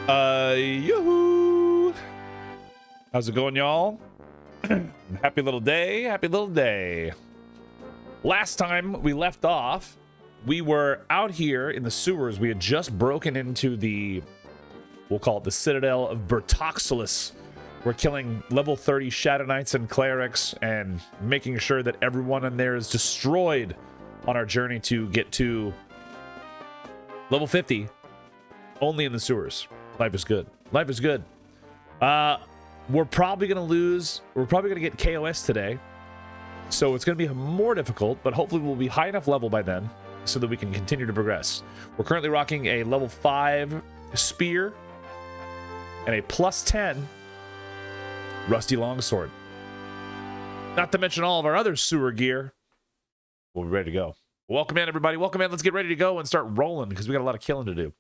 Yoo-hoo! How's it going, y'all? Happy little day, happy little day. Last time we left off, we were out here in the sewers. We had just broken into the, we'll call it the citadel of Bertoxxulous. We're killing level 30 Shadow Knights and Clerics and making sure that everyone in there is destroyed on our journey to get to level 50, only in the sewers. Life is good. Life is good. We're probably going to lose. We're probably going to get KOS today. So it's going to be more difficult, but hopefully we'll be high enough level by then so that we can continue to progress. We're currently rocking a level 5 spear and a plus 10 rusty longsword. Not to mention all of our other sewer gear. We'll be ready to go. Welcome in, everybody. Welcome in. Let's get ready to go and start rolling because we got a lot of killing to do.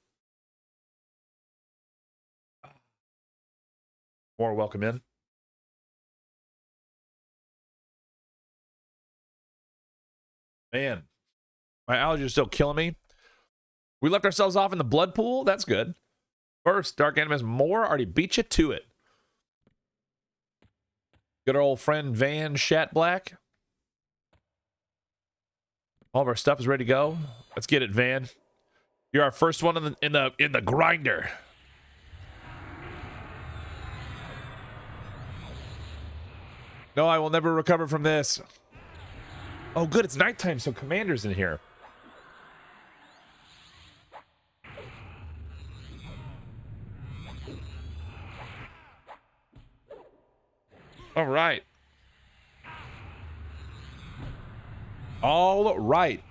More welcome in. Man, my allergies are still killing me. We left ourselves off in the blood pool. That's good. First, Dark Animus Moore already beat you to it. Good old friend Van Shat Black. All of our stuff is ready to go. Let's get it, Van. You're our first one in the grinder. No, I will never recover from this. Oh, good. It's nighttime, so Commander's in here. All right. All right.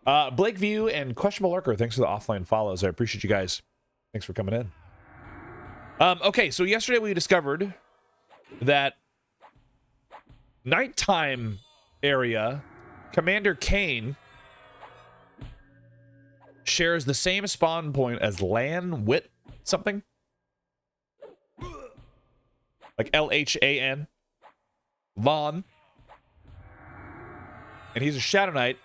Blakeview and Questionable Lurker, thanks for the offline follows. I appreciate you guys. Thanks for coming in. Okay, so yesterday we discovered that nighttime area, Commander Kane shares the same spawn point as Lan Wit something. Like L-H-A-N. Lon. And he's a Shadow Knight.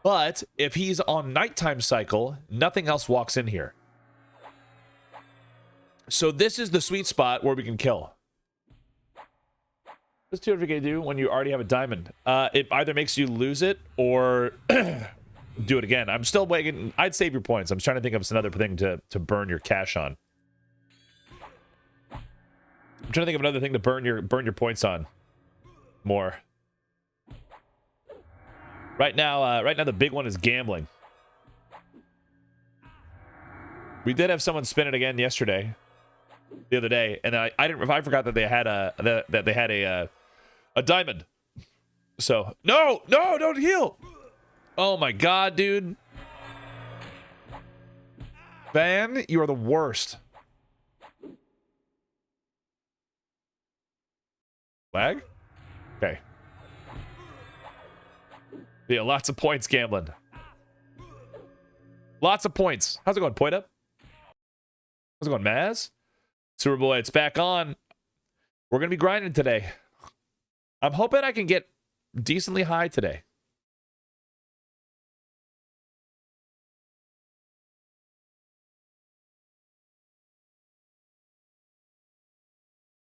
But if he's on nighttime cycle, nothing else walks in here. So this is the sweet spot where we can kill. What's 200k do when you already have a diamond? It either makes you lose it or do it again. I'm still waiting. I'd save your points. I'm trying to think of another thing to burn your cash on. I'm trying to think of another thing to burn your points on more. Right now the big one is gambling. We did have someone spin it again yesterday, the other day, and I forgot that they had a diamond. So no, don't heal. Oh my god, dude. Van, you are the worst. Lag? Okay. Yeah, lots of points gambling. Lots of points. How's it going, Point Up? How's it going, Maz? Sewer Boy, it's back on. We're going to be grinding today. I'm hoping I can get decently high today.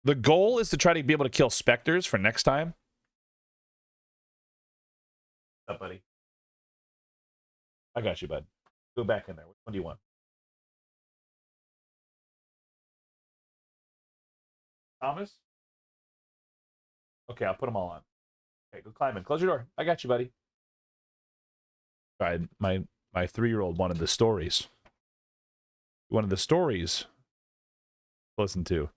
The goal is to try to be able to kill specters for next time. What's up, buddy? I got you, bud. Go back in there. Which one do you want? Thomas? Okay, I'll put them all on. Okay, go climb in. Close your door. I got you, buddy. All right, my 3-year-old wanted the stories. He wanted the stories to listen to.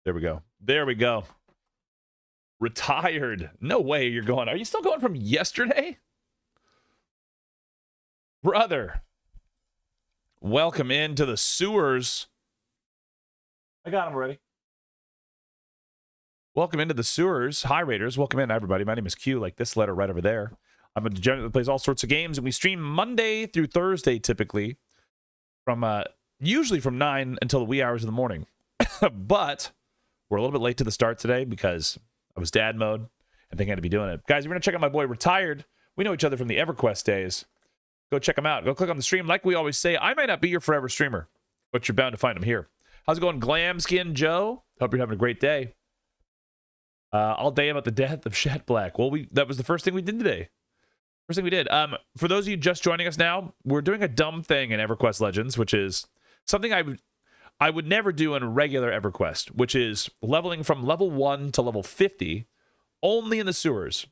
There we go. There we go. Retired. No way you're going. Are you still going from yesterday? Brother. Welcome into the sewers. I got him already. Welcome into the sewers. Hi, Raiders. Welcome in, everybody. My name is Q, like this letter right over there. I'm a degenerate that plays all sorts of games, and we stream Monday through Thursday, typically, from usually from 9 until the wee hours of the morning. But we're a little bit late to the start today because I was dad mode and think I had to be doing it. Guys, we're going to check out my boy Retired. We know each other from the EverQuest days. Go check them out. Go click on the stream. Like we always say, I might not be your forever streamer, but you're bound to find them here. How's it going, Glamskin Joe? Hope you're having a great day. All day about the death of Shat Black. Well, that was the first thing we did today. First thing we did. For those of you just joining us now, we're doing a dumb thing in EverQuest Legends, which is something I would never do in a regular EverQuest, which is leveling from level 1 to level 50 only in the sewers.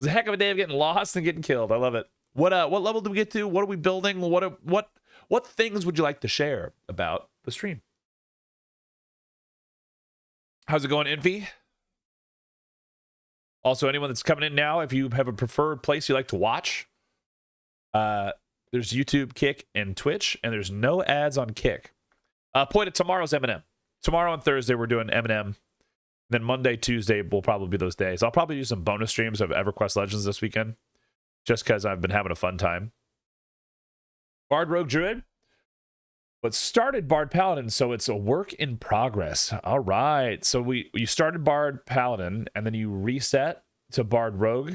It's a heck of a day of getting lost and getting killed. I love it. What level did we get to? What are we building? What things would you like to share about the stream? How's it going, Envy? Also, anyone that's coming in now, if you have a preferred place you like to watch, there's YouTube, Kick, and Twitch, and there's no ads on Kick. Point at tomorrow's M&M. Tomorrow and Thursday, we're doing M&M. Then Monday, Tuesday will probably be those days. I'll probably do some bonus streams of EverQuest Legends this weekend, just because I've been having a fun time. Bard Rogue Druid. But started Bard Paladin, so it's a work in progress. All right. So you started Bard Paladin, and then you reset to Bard Rogue.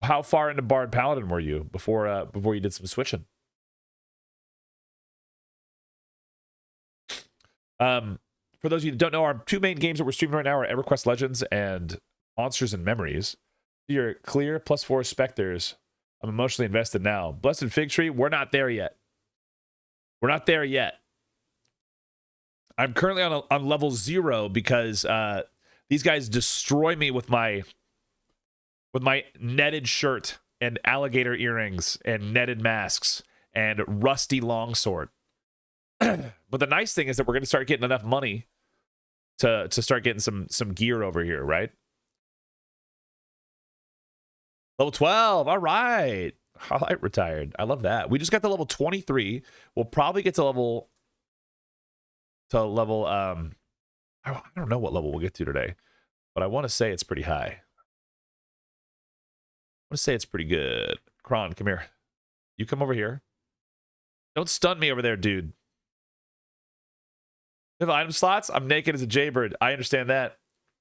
How far into Bard Paladin were you before you did some switching? For those of you that don't know, our two main games that we're streaming right now are EverQuest Legends and Monsters and Memories. You're clear, +4 Spectres. I'm emotionally invested now. Blessed Fig Tree, we're not there yet. We're not there yet. I'm currently on level 0 because these guys destroy me with my netted shirt and alligator earrings and netted masks and rusty longsword. But the nice thing is that we're going to start getting enough money to start getting some gear over here, right? Level 12. All right. Highlight retired. I love that. We just got to level 23. We'll probably get to level I don't know what level we'll get to today, but I want to say it's pretty high. I want to say it's pretty good. Kron, come here. You come over here. Don't stun me over there, dude. If item slots, I'm naked as a jaybird. I understand that.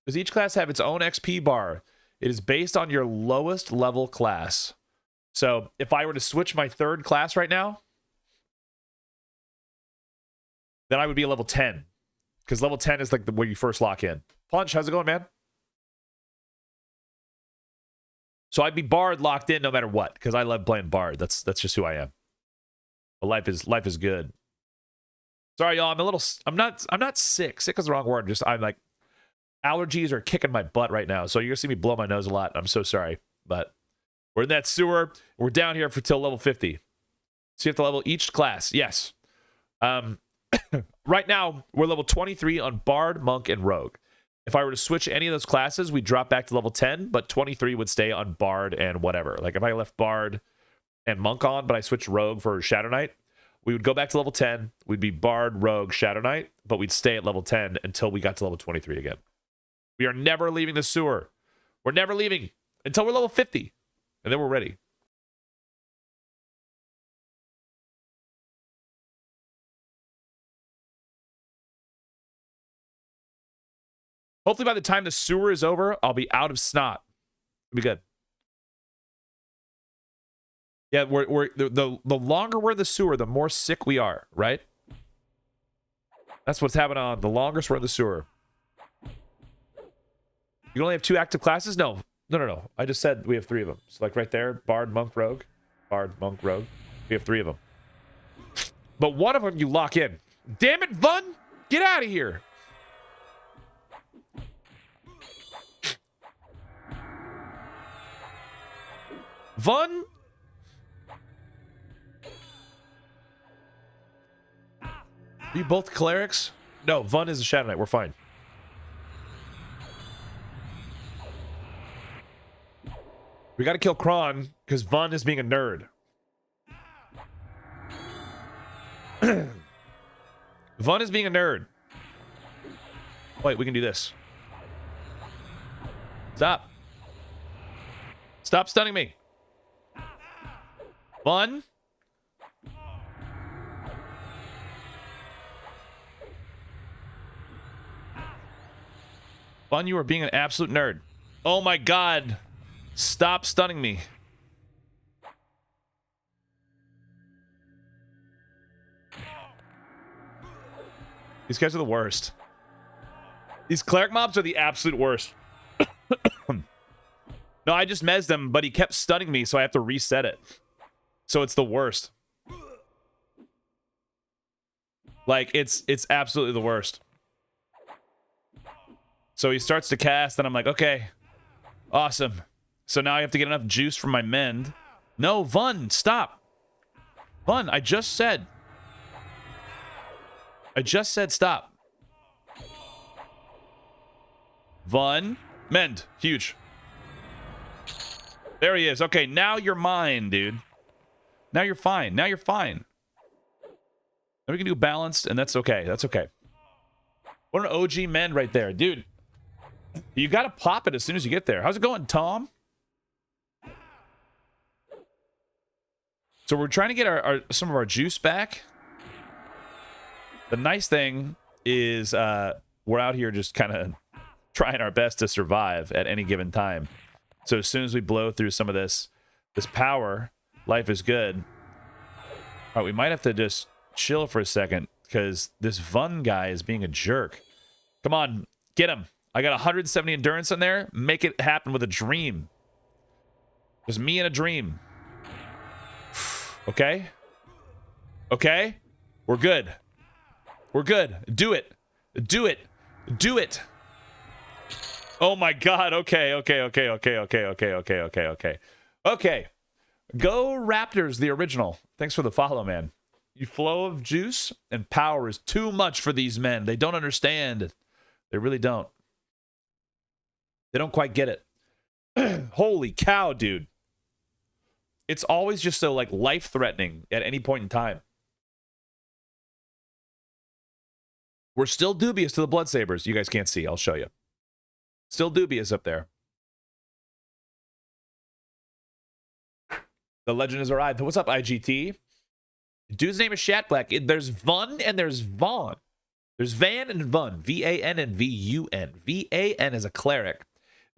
Does each class have its own XP bar? It is based on your lowest level class. So if I were to switch my 3rd class right now, then I would be a level 10. Because level 10 is like where you first lock in. Punch, how's it going, man? So I'd be Bard locked in no matter what, because I love playing Bard. That's just who I am. But life is good. Sorry, y'all. I'm not sick. Sick is the wrong word. I'm like, allergies are kicking my butt right now. So you're gonna see me blow my nose a lot. I'm so sorry. But we're in that sewer. We're down here for till level 50. So you have to level each class. Yes. Right now, we're level 23 on Bard, Monk, and Rogue. If I were to switch any of those classes, we'd drop back to level 10, but 23 would stay on Bard and whatever. Like if I left Bard and Monk on, but I switched Rogue for Shadow Knight, we would go back to level 10. We'd be Bard, Rogue, Shadow Knight, but we'd stay at level 10 until we got to level 23 again. We are never leaving the sewer. We're never leaving until we're level 50, and then we're ready. Hopefully by the time the sewer is over, I'll be out of snot. It'll be good. Yeah, the longer we're in the sewer, the more sick we are, right? That's what's happening on the longest we're in the sewer. You only have 2 active classes? No. I just said we have 3 of them. So like right there, Bard, Monk, Rogue. Bard, Monk, Rogue. We have 3 of them. But one of them you lock in. Damn it, Vun! Get out of here! Vun? Are you both clerics? No, Vun is a Shadow Knight. We're fine. We gotta kill Kron because Vun is being a nerd. Vun is being a nerd. Wait, we can do this. Stop. Stop stunning me. Vun. Vun, you are being an absolute nerd. Oh my god. Stop stunning me. These guys are the worst. These cleric mobs are the absolute worst. No, I just mezzed him, but he kept stunning me, so I have to reset it. So it's the worst. Like, it's absolutely the worst. So he starts to cast, and I'm like, okay, awesome. So now I have to get enough juice from my mend. No, Vun, stop. Vun, I just said stop. Vun, mend, huge. There he is. Okay, now you're mine, dude. Now you're fine. Now you're fine. Now we can do balanced, and that's okay. That's okay. What an OG mend right there. Dude, you got to pop it as soon as you get there. How's it going, Tom? So we're trying to get some of our juice back. The nice thing is we're out here just kind of trying our best to survive at any given time. So as soon as we blow through some of this power, life is good. All right, we might have to just chill for a second because this Vun guy is being a jerk. Come on, get him. I got 170 endurance in there. Make it happen with a dream. Just me and a dream. Okay? Okay? We're good. We're good. Do it. Do it. Do it. Oh my god. Okay. Okay. Go Raptors, the original. Thanks for the follow, man. Your flow of juice and power is too much for these men. They don't understand. They really don't. They don't quite get it. Holy cow, dude. It's always just so like life-threatening at any point in time. We're still dubious to the Blood Sabers. You guys can't see. I'll show you. Still dubious up there. The legend has arrived. What's up, IGT? Dude's name is Shatblack. There's Vun and there's Vaughn. There's Van and Vun. V-A-N and V-U-N. V-A-N is a cleric.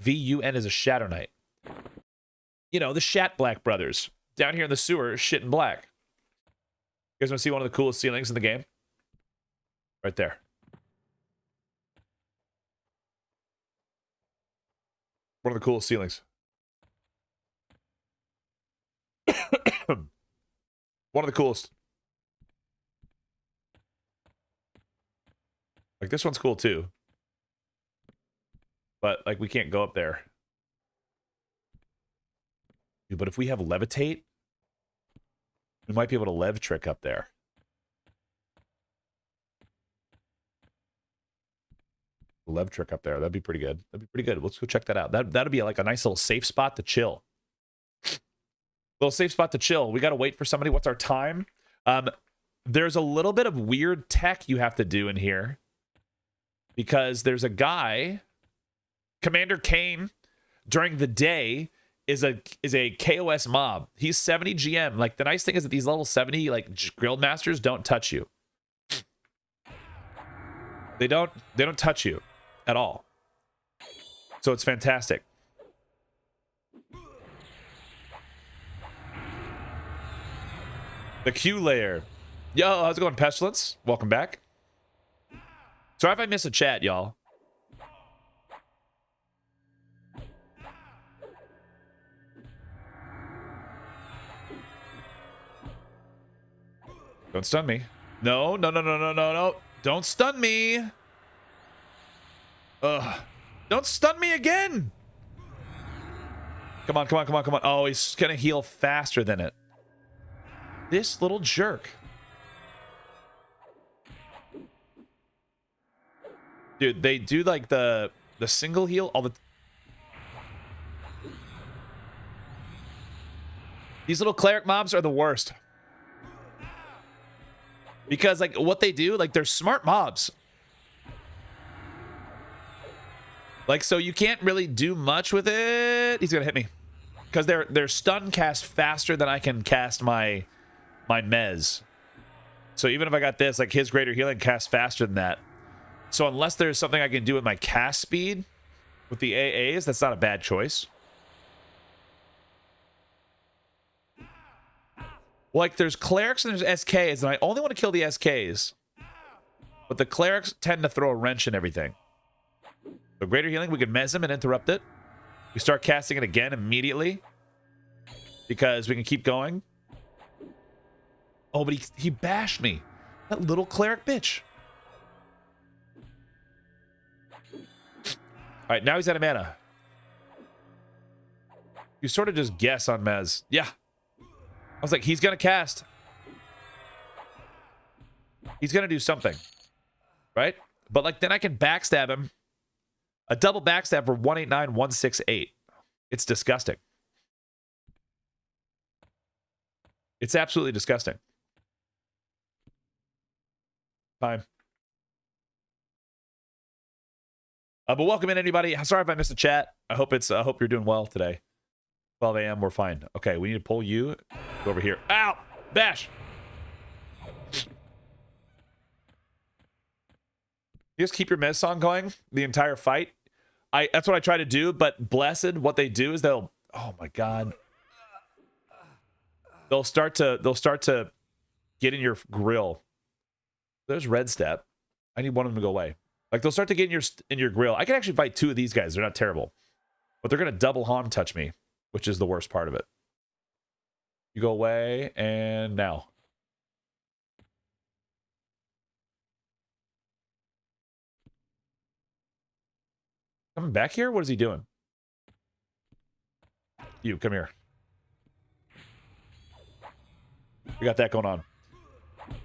V-U-N is a Shadow Knight. You know, the Shatblack brothers. Down here in the sewer, shit in black. You guys want to see one of the coolest ceilings in the game? Right there. One of the coolest ceilings. One of the coolest. Like, this one's cool, too. But, like, we can't go up there. Dude, but if we have levitate, we might be able to lev trick up there. Lev trick up there. That'd be pretty good. That'd be pretty good. Let's go check that out. That'd be like a nice little safe spot to chill. Little safe spot to chill. We got to wait for somebody. What's our time? There's a little bit of weird tech you have to do in here. Because there's a guy, Commander Kane, during the day is a KOS mob. He's 70 GM. Like, the nice thing is that these level 70 like guild masters don't touch you. They don't touch you at all. So it's fantastic. The Q layer. Yo, how's it going, Pestilence? Welcome back. Sorry if I miss a chat, y'all. Don't stun me. No. Don't stun me. Ugh. Don't stun me again. Come on. Oh, he's gonna heal faster than it. This little jerk. Dude, they do like the single heal all the... These little cleric mobs are the worst. Because like what they do, like they're smart mobs. Like, so you can't really do much with it. He's gonna hit me. Because they're stun cast faster than I can cast my mez. So even if I got this, like his greater healing casts faster than that. So unless there's something I can do with my cast speed with the AAs, that's not a bad choice. Like, there's clerics and there's SKs, and I only want to kill the SKs. But the clerics tend to throw a wrench in everything. So greater healing, we can mez him and interrupt it. We start casting it again immediately. Because we can keep going. Oh, but he bashed me. That little cleric bitch. Alright, now he's out of mana. You sort of just guess on Mez. Yeah. I was like, he's going to cast. He's going to do something. Right? But, like, then I can backstab him. A double backstab for 189, 168. It's disgusting. It's absolutely disgusting. Time. But welcome in, anybody. Sorry if I missed the chat. I hope you're doing well today. 12 a.m. We're fine. Okay, we need to pull you over here. Ow! Bash! You just keep your Mez song going the entire fight. That's what I try to do, but Blessed, what they do is they'll, oh my god. They'll start to get in your grill. There's Red Step. I need one of them to go away. Like, they'll start to get in your grill. I can actually fight two of these guys. They're not terrible. But they're going to double harm touch me, which is the worst part of it. You go away, and now. Coming back here? What is he doing? You, come here. We got that going on.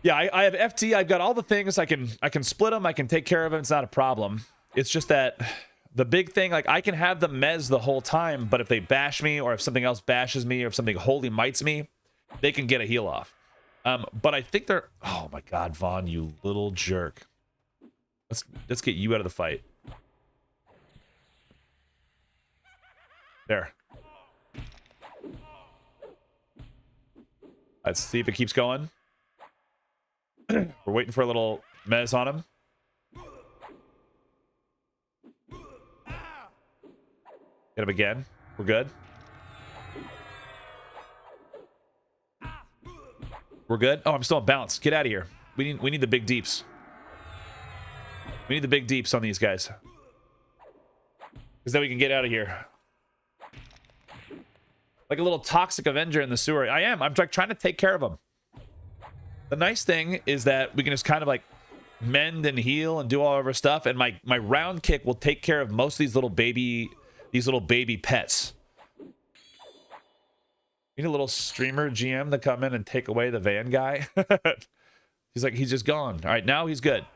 Yeah, I have FT. I've got all the things. I can split them. I can take care of them. It's not a problem. It's just that the big thing, like, I can have them mez the whole time, but if they bash me or if something else bashes me or if something holy mites me, they can get a heal off. But I think they're... Oh, my God, Vaughn, you little jerk. Let's get you out of the fight. There. Let's see if it keeps going. We're waiting for a little mez on him. Hit him again. We're good. We're good. Oh, I'm still on balance. Get out of here. We need the big deeps. We need the big deeps on these guys. Because then we can get out of here. Like a little toxic Avenger in the sewer. I'm like trying to take care of them. The nice thing is that we can just kind of like mend and heal and do all of our stuff, and my round kick will take care of most of these little baby pets. You need a little streamer GM to come in and take away the van guy. He's just gone. All right, now he's good.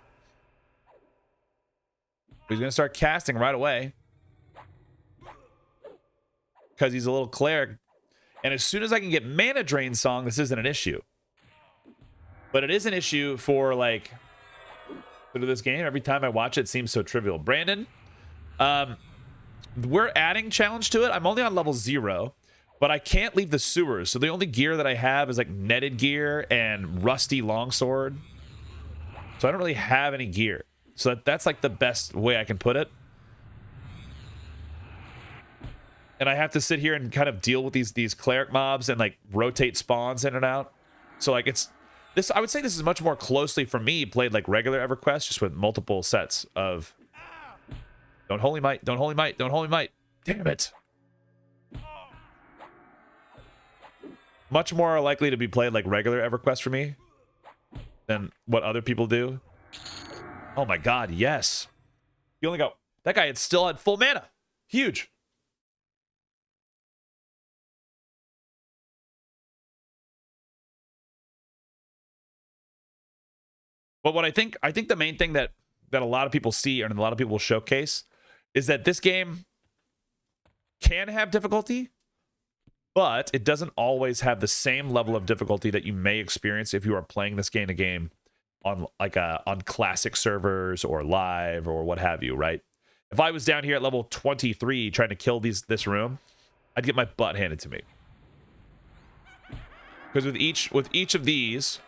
He's gonna start casting right away because he's a little cleric, and as soon as I can get mana drain song, this isn't an issue. But it is an issue for, like, this game. Every time I watch it, it seems so trivial. Brandon, we're adding challenge to it. I'm only on level 0, but I can't leave the sewers. So the only gear that I have is, like, netted gear and rusty longsword. So I don't really have any gear. So that's, like, the best way I can put it. And I have to sit here and kind of deal with these cleric mobs and, like, rotate spawns in and out. So, like, it's... This, I would say this is much more closely, for me, played like regular EverQuest, just with multiple sets of... Don't holy might, don't holy might, don't holy might. Damn it. Much more likely to be played like regular EverQuest for me than what other people do. Oh my god, yes. You only got... That guy had still had full mana. Huge. But what I think the main thing that a lot of people see and a lot of people showcase is that this game can have difficulty, but it doesn't always have the same level of difficulty that you may experience if you are playing this game on on classic servers or live or what have you, right? If I was down here at level 23 trying to kill this room, I'd get my butt handed to me. Because with each of these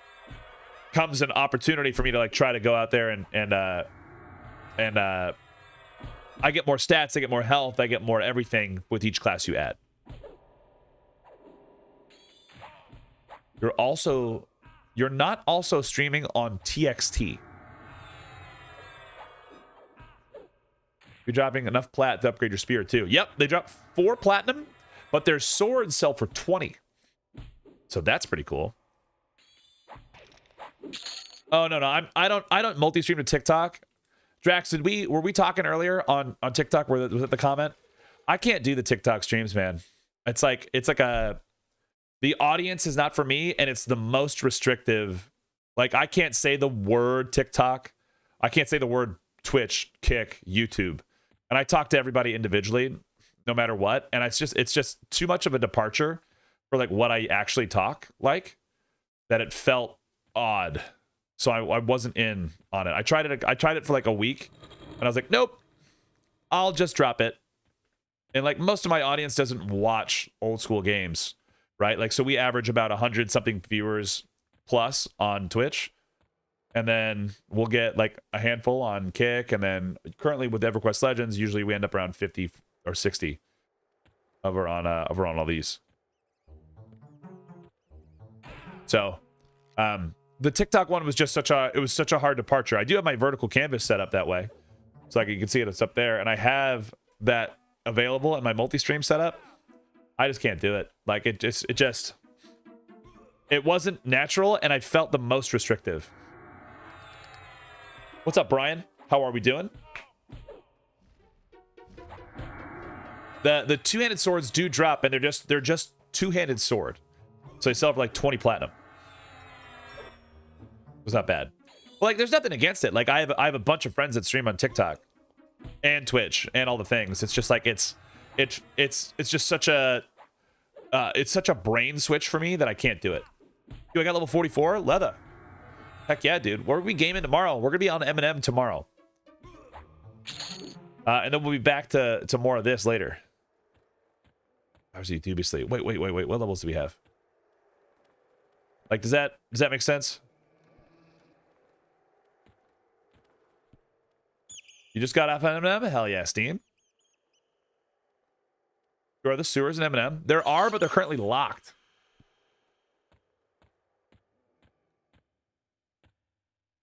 comes an opportunity for me to like try to go out there and I get more stats, I get more health, I get more everything with each class you add. You're not also streaming on TXT. You're dropping enough plat to upgrade your spear too. Yep, they drop 4 platinum, but their swords sell for 20. So that's pretty cool. Oh no, I don't multi-stream to TikTok. Drax, were we talking earlier on TikTok? Was it the comment? I can't do the TikTok streams, man. It's like the audience is not for me, and it's the most restrictive. Like, I can't say the word TikTok. I can't say the word Twitch, Kick, YouTube. And I talk to everybody individually, no matter what. And it's just too much of a departure for like what I actually talk like, that it felt odd. So I wasn't in on it. I tried it for like a week, and I was like, nope, I'll just drop it. And like, most of my audience doesn't watch old school games, right? Like, so we average about 100 something viewers plus on Twitch, and then we'll get like a handful on Kick, and then currently with EverQuest Legends, usually we end up around 50 or 60 over on all these. So the TikTok one was just such a hard departure. I do have my vertical canvas set up that way, so like you can see it's up there, and I have that available in my multi-stream setup. I just can't do it. Like, it wasn't natural, and I felt the most restrictive. What's up, Brian? How are we doing? The two-handed swords do drop, and they're just two-handed sword, so they sell for like 20 platinum. It was not bad. But like, there's nothing against it. Like, I have a bunch of friends that stream on TikTok and Twitch and all the things. It's just like it's just such a brain switch for me that I can't do it. Yo, I got level 44 leather. Heck yeah, dude. Where are we gaming tomorrow? We're gonna be on M&M tomorrow, and then we'll be back to more of this later. Obviously, dubiously. Wait. What levels do we have? Like, does that make sense? You just got off M&M? Hell yeah, Steam. There are the sewers in M&M. There are, but they're currently locked.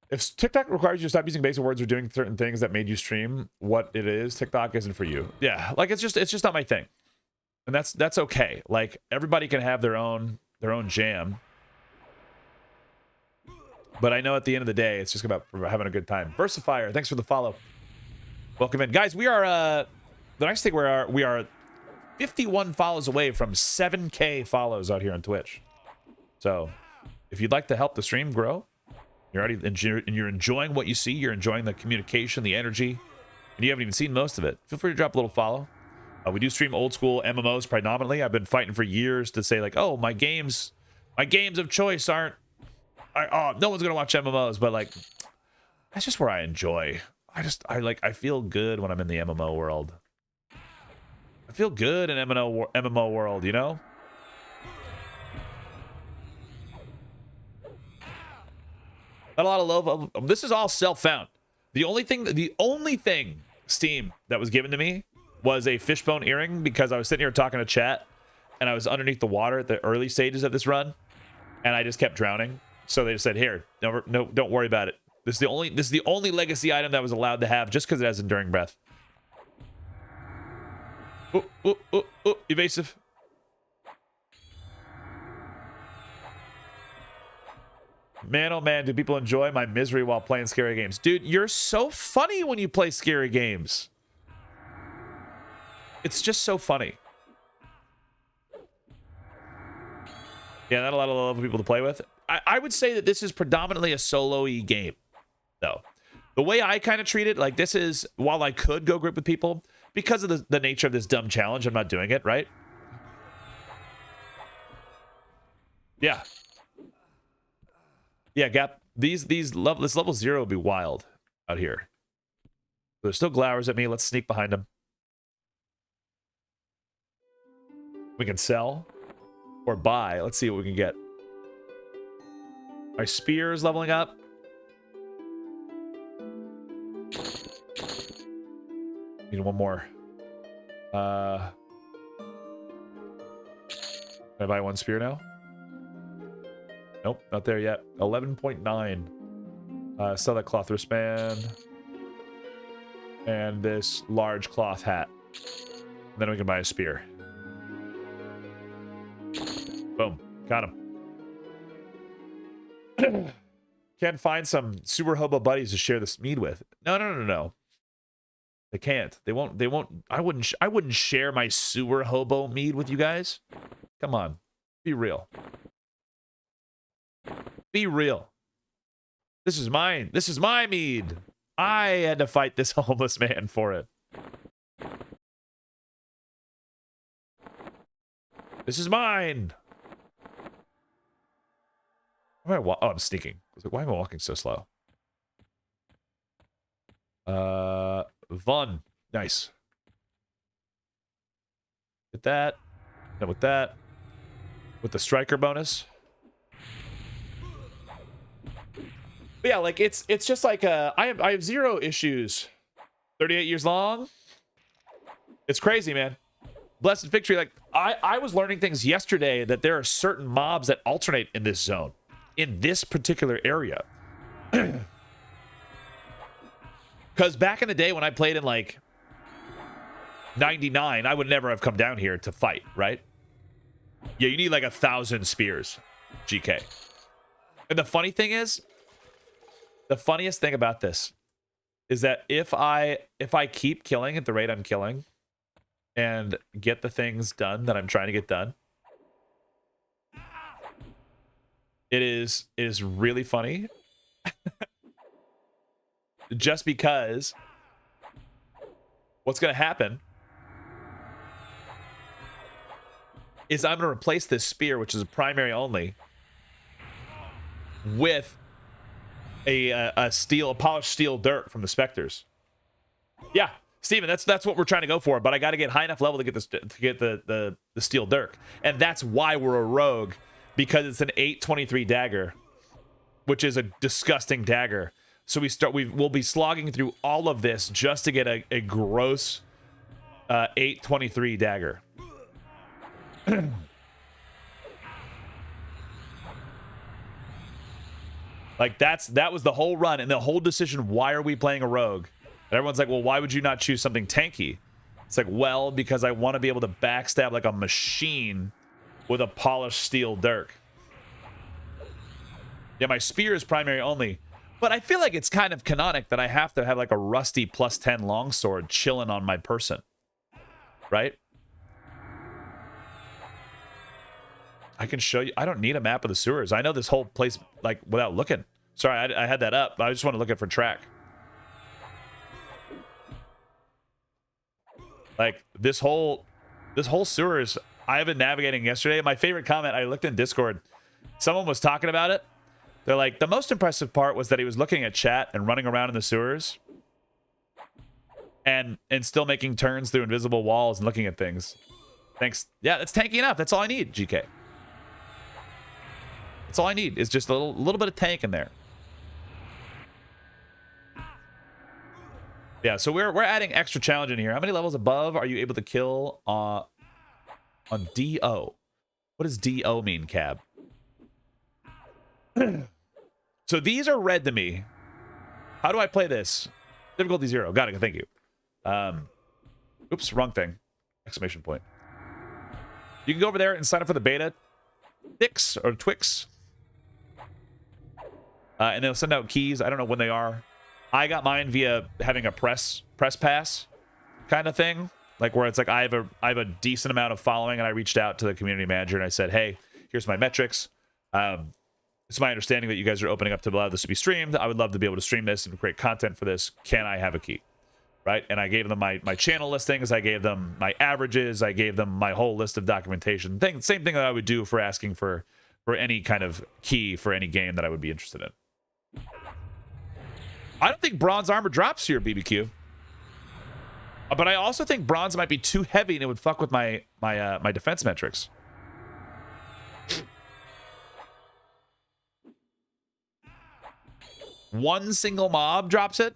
If TikTok requires you to stop using basic words or doing certain things that made you stream what it is, TikTok isn't for you. Yeah, like, it's just not my thing. And that's okay. Like, everybody can have their own jam. But I know at the end of the day, it's just about having a good time. Versifier, thanks for the follow. Welcome in. Guys, we are the nice thing, we are 51 follows away from 7K follows out here on Twitch. So if you'd like to help the stream grow, you're enjoying what you see, you're enjoying the communication, the energy, and you haven't even seen most of it, feel free to drop a little follow. We do stream old school MMOs predominantly. I've been fighting for years to say, like, oh, my games of choice aren't, no one's gonna watch MMOs, but like, that's just where I enjoy. I feel good when I'm in the MMO world. I feel good in MMO world, you know? Not a lot of love. This is all self-found. The only thing Steam that was given to me was a fishbone earring, because I was sitting here talking to chat, and I was underneath the water at the early stages of this run, and I just kept drowning. So they just said, "Here, no, don't worry about it. This is the only legacy item that was allowed to have, just because it has enduring breath." Oh, evasive. Man, oh man, do people enjoy my misery while playing scary games? Dude, you're so funny when you play scary games. It's just so funny. Yeah, not a lot of other people to play with. I would say that this is predominantly a solo-y game, though. The way I kind of treat it, like, this is, while I could go group with people, because of the nature of this dumb challenge, I'm not doing it, right? Yeah. Yeah, Gap. This level 0 would be wild out here. There's still glowers at me. Let's sneak behind them. We can sell or buy. Let's see what we can get. My spear is leveling up. Need one more. Can I buy one spear now? Nope, not there yet. 11.9. Sell that cloth wristband. And this large cloth hat. And then we can buy a spear. Boom. Got him. Can't find some super hobo buddies to share this mead with. No. They can't. They won't. I wouldn't share my sewer hobo mead with you guys. Come on. Be real. Be real. This is mine. This is my mead. I had to fight this homeless man for it. This is mine. Why am I oh, I'm sneaking. I was like, why am I walking so slow? Vaughn. Nice. Get that. Then with that. With the striker bonus. But yeah, like it's just like I have 0 issues. 38 years long. It's crazy, man. Blessed Victory. Like I was learning things yesterday that there are certain mobs that alternate in this zone, in this particular area. Because back in the day when I played in like 99, I would never have come down here to fight, right? Yeah, you need like 1,000 spears, GK. And the funny thing is, the funniest thing about this is that if I keep killing at the rate I'm killing and get the things done that I'm trying to get done, it is really funny. Just because what's going to happen is I'm going to replace this spear, which is a primary only, with a polished steel dirt from the Spectres. Yeah, Steven, that's what we're trying to go for, but I got to get high enough level to get this the steel dirt. And that's why we're a rogue, because it's an 823 dagger, which is a disgusting dagger. So we'll be slogging through all of this just to get a gross 823 dagger. Like that was the whole run and the whole decision. Why are we playing a rogue? And everyone's like, well, why would you not choose something tanky? It's like, well, because I want to be able to backstab like a machine with a polished steel dirk. Yeah, my spear is primary only. But I feel like it's kind of canonic that I have to have like a rusty +10 longsword chilling on my person. Right? I can show you. I don't need a map of the sewers. I know this whole place like without looking. Sorry, I had that up. I just want to look at for track. Like this whole sewers, I've been navigating yesterday. My favorite comment, I looked in Discord. Someone was talking about it. They're like, the most impressive part was that he was looking at chat and running around in the sewers and still making turns through invisible walls and looking at things. Thanks. Yeah, that's tanky enough. That's all I need, GK. That's all I need is just a little bit of tank in there. Yeah, so we're adding extra challenge in here. How many levels above are you able to kill on DO? What does DO mean, Cab? So these are red to me. How do I play this? Difficulty 0. Got it. Thank you. Oops, wrong thing. Exclamation point. You can go over there and sign up for the beta. Twix. And they'll send out keys. I don't know when they are. I got mine via having a press pass kind of thing. Like where it's like I have a decent amount of following, and I reached out to the community manager and I said, hey, here's my metrics. It's my understanding that you guys are opening up to allow this to be streamed. I would love to be able to stream this and create content for this. Can I have a key? Right? And I gave them my channel listings. I gave them my averages. I gave them my whole list of documentation. Same thing that I would do for asking for any kind of key for any game that I would be interested in. I don't think bronze armor drops here, BBQ. But I also think bronze might be too heavy and it would fuck with my defense metrics. One single mob drops it.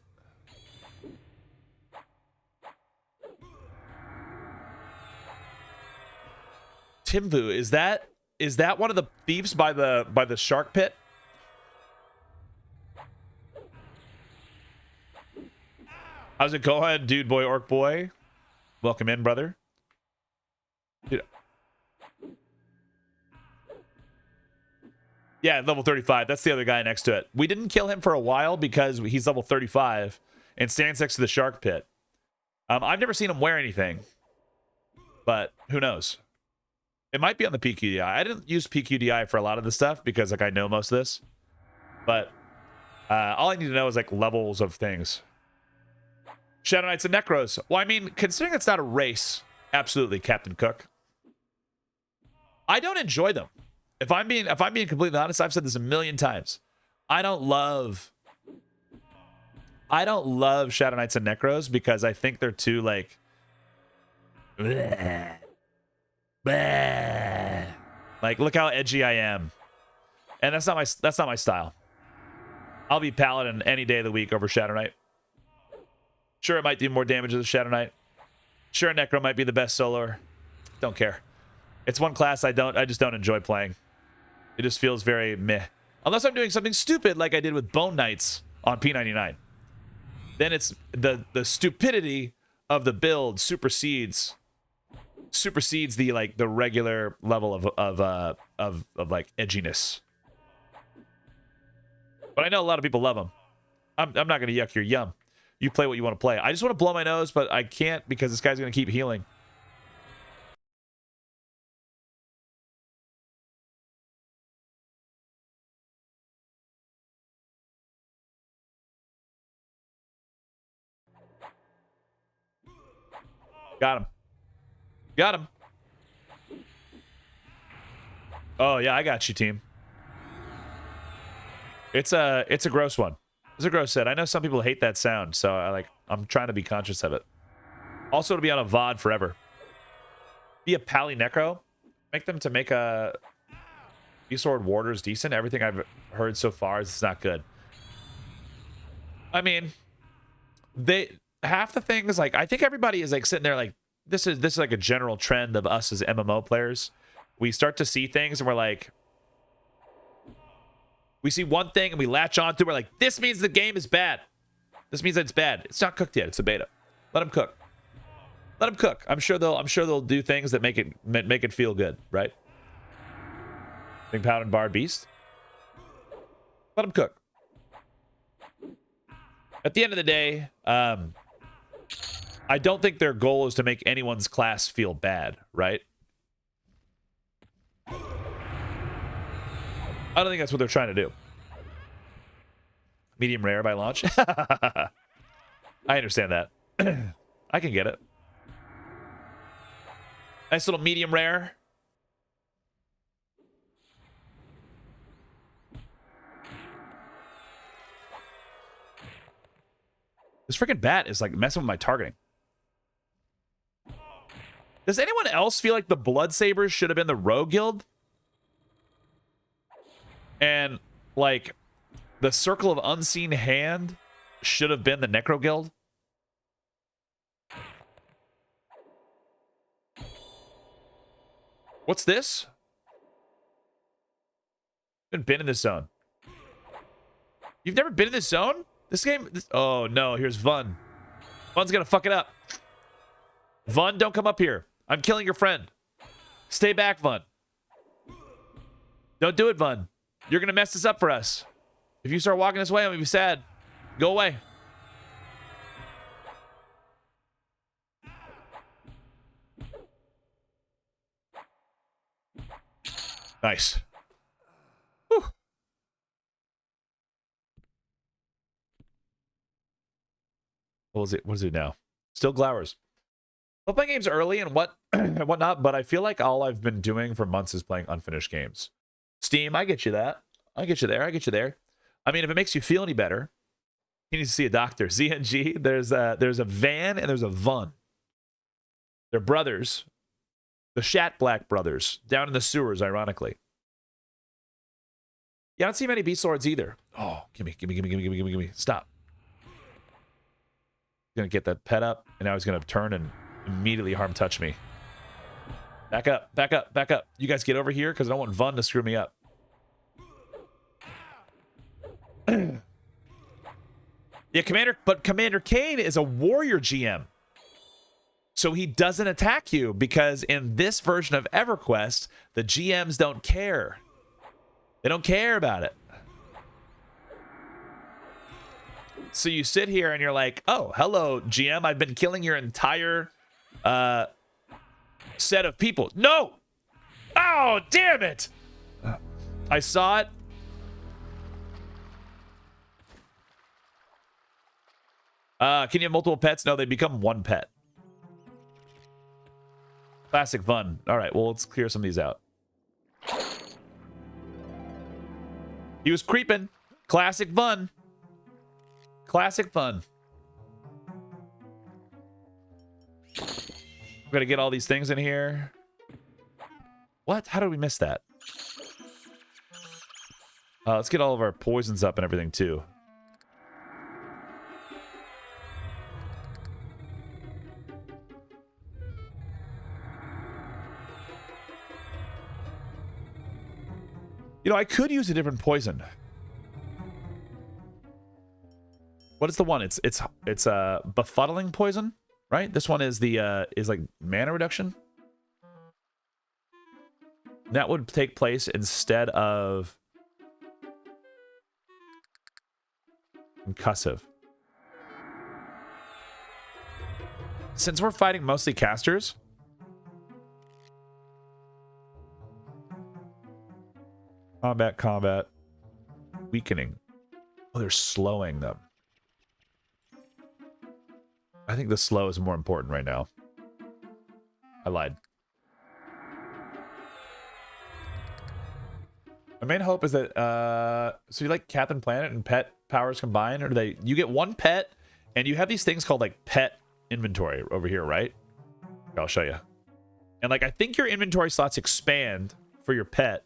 Timvu, is that is that one of the thieves by the shark pit? How's it going, dude boy, orc boy? Welcome in, brother. Dude. Yeah, level 35. That's the other guy next to it. We didn't kill him for a while because he's level 35 and stands next to the shark pit. I've never seen him wear anything, but who knows? It might be on the PQDI. I didn't use PQDI for a lot of this stuff because like I know most of this, but all I need to know is like levels of things. Shadow Knights and Necros. Well, I mean, considering it's not a race, absolutely, Captain Cook. I don't enjoy them. If I'm being completely honest, I've said this a million times. I don't love Shadow Knights and Necros because I think they're too like bleh, bleh. Like look how edgy I am. And that's not my style. I'll be Paladin any day of the week over Shadow Knight. Sure, it might do more damage as a Shadow Knight. Sure, Necro might be the best soloer. Don't care. It's one class I just don't enjoy playing. It just feels very meh. Unless I'm doing something stupid like I did with Bone Knights on P99. Then it's the stupidity of the build supersedes the regular level of like edginess. But I know a lot of people love them. I'm not gonna yuck your yum. You play what you want to play. I just want to blow my nose, but I can't because this guy's gonna keep healing. Got him. Got him. Oh yeah, I got you, team. It's a gross one. It's a gross set. I know some people hate that sound, so I'm trying to be conscious of it. Also to be on a VOD forever. Be a Pally Necro. Make them to make a E-Sword Warders decent. Everything I've heard so far is it's not good. I mean, half the things, like, I think everybody is like sitting there like, this is like a general trend of us as MMO players. We start to see things and we're like, we see one thing and we latch on to it. We're like, this means the game is bad. This means that it's bad. It's not cooked yet. It's a beta. Let them cook. Let them cook. I'm sure they'll do things that make it feel good, right? Big Paladin Bard Beast. Let them cook. At the end of the day, I don't think their goal is to make anyone's class feel bad, right? I don't think that's what they're trying to do. Medium rare by launch. I understand that. I can get it. Nice little medium rare. This freaking bat is like messing with my targeting. Does anyone else feel like the Blood Sabers should have been the Rogue Guild? And like the Circle of Unseen Hand should have been the Necro Guild? What's this? Been in this zone. You've never been in this zone? This game... oh, no. Here's Vun. Vun's gonna fuck it up. Vun, don't come up here. I'm killing your friend. Stay back, Vun. Don't do it, Vun. You're gonna mess this up for us. If you start walking this way, I'm gonna be sad. Go away. Nice. Whew. What is it now? Still glowers. Well, playing games early and whatnot, but I feel like all I've been doing for months is playing unfinished games. Steam, I get you that. I get you there. I get you there. I mean, if it makes you feel any better, you need to see a doctor. ZNG, there's a Van and there's a Vun. They're brothers. The Shat Black brothers, down in the sewers, ironically. Yeah, I don't see many beast swords either. Oh, give me. Stop. Gonna get that pet up, and now he's gonna turn and immediately harm touch me. Back up, back up, back up. You guys get over here because I don't want Vun to screw me up. Yeah, Commander Kane is a warrior GM. So he doesn't attack you because in this version of EverQuest, the GMs don't care. They don't care about it. So you sit here and you're like, oh, hello, GM. I've been killing your entire set of people. No! Oh, damn it! I saw it. Can you have multiple pets? No, they become one pet. Classic Vun. All right, well, let's clear some of these out. He was creeping. Classic Vun. Classic Vun. We're gonna get all these things in here. What? How did we miss that? Let's get all of our poisons up and everything too. You know, I could use a different poison. What is the one? It's befuddling poison, right? This one is the is like mana reduction. That would take place instead of concussive. Since we're fighting mostly casters, combat, weakening. Oh, they're slowing them. I think the slow is more important right now. I lied. My main hope is that, so you like Captain Planet and pet powers combined, or do they, you get one pet, and you have these things called like pet inventory over here, right? I'll show you. And like, I think your inventory slots expand for your pet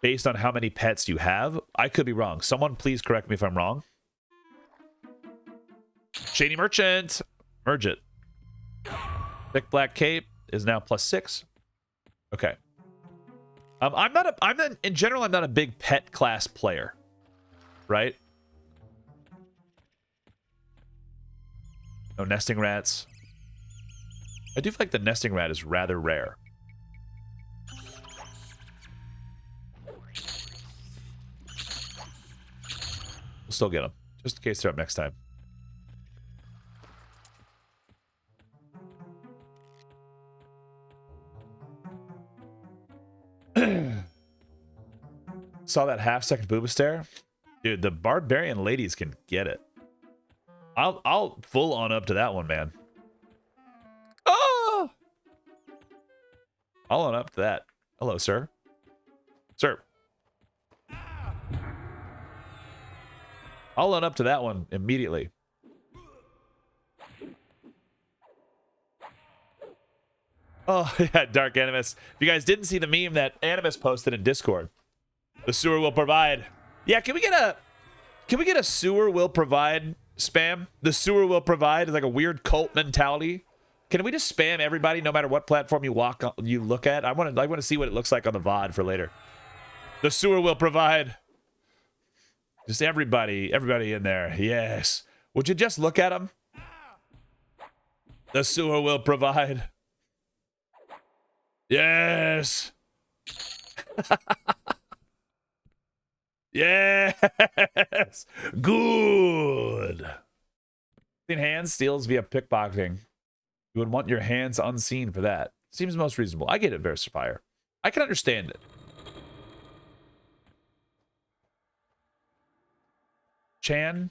based on how many pets you have. I could be wrong. Someone please correct me if I'm wrong. Shady Merchant. Merge it. Thick Black Cape is now +6. Okay. In general, I'm not a big pet class player. Right? No nesting rats. I do feel like the nesting rat is rather rare. We'll still get them, just in case they're up next time. Saw that half-second booba stare? Dude, the barbarian ladies can get it. I'll full on up to that one, man. Oh! I'll on up to that. Hello, sir. Sir. I'll on up to that one immediately. Oh, yeah, Dark Animus. If you guys didn't see the meme that Animus posted in Discord, the sewer will provide. Yeah, can we get a sewer will provide spam? The sewer will provide is like a weird cult mentality. Can we just spam everybody no matter what platform you look at? I want to see what it looks like on the VOD for later. The sewer will provide. Just everybody in there. Yes. Would you just look at them? The sewer will provide. Yes. Yes. Good. Hands steals via pickpocketing. You would want your hands unseen for that. Seems most reasonable. I get it, Versifier. I can understand it. Chan,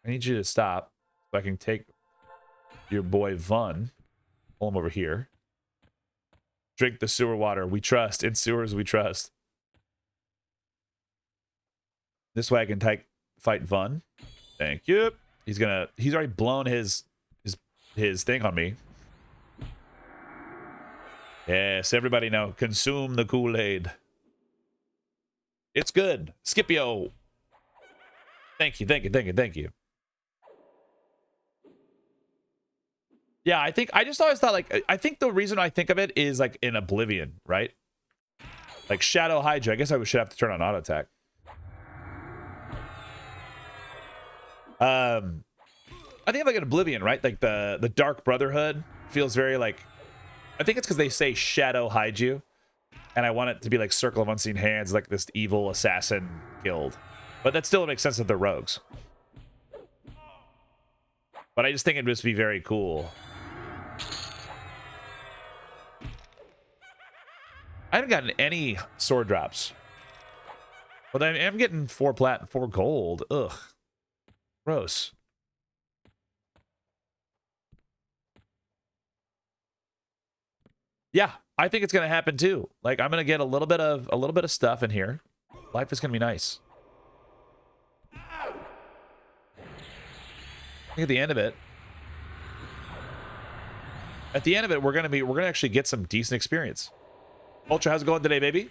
I need you to stop so I can take your boy Vun. Pull him over here. Drink the sewer water. We trust. In sewers, we trust. This way I can fight Vun. Thank you. He's already blown his thing on me. Yes, everybody now consume the Kool-Aid. It's good. Scipio. Thank you. Yeah, I just always thought, like, I think the reason I think of it is like in Oblivion, right? Like Shadow Hydra. I guess I should have to turn on auto attack. I think of like an Oblivion, right? Like the Dark Brotherhood feels very like, I think it's because they say Shadow hide you, and I want it to be like Circle of Unseen Hands, like this evil assassin guild. But that still makes sense that they're rogues. But I just think it'd just be very cool. I haven't gotten any sword drops. But I am getting 4 plat and 4 gold. Ugh. Gross. Yeah, I think it's gonna happen too. Like I'm gonna get a little bit of stuff in here. Life is gonna be nice. I think at the end of it, we're gonna actually get some decent experience. Ultra, how's it going today, baby?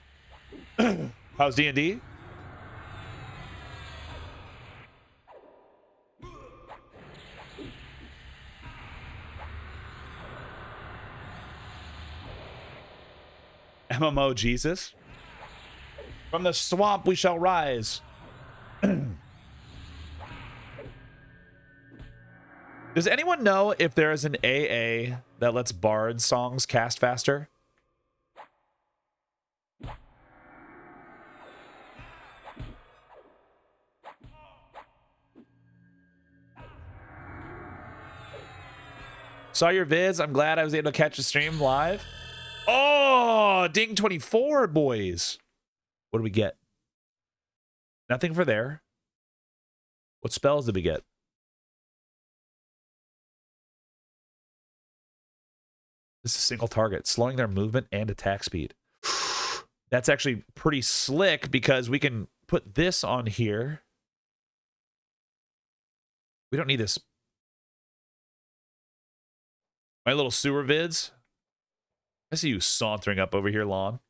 How's D&D? MMO Jesus. From the swamp we shall rise. Does anyone know if there is an AA that lets bard songs cast faster? Saw your vids. I'm glad I was able to catch the stream live. Oh, ding 24, boys. What do we get? Nothing for there. What spells did we get? This is a single target, slowing their movement and attack speed. That's actually pretty slick because we can put this on here. We don't need this. My little sewer vids. I see you sauntering up over here, Lon.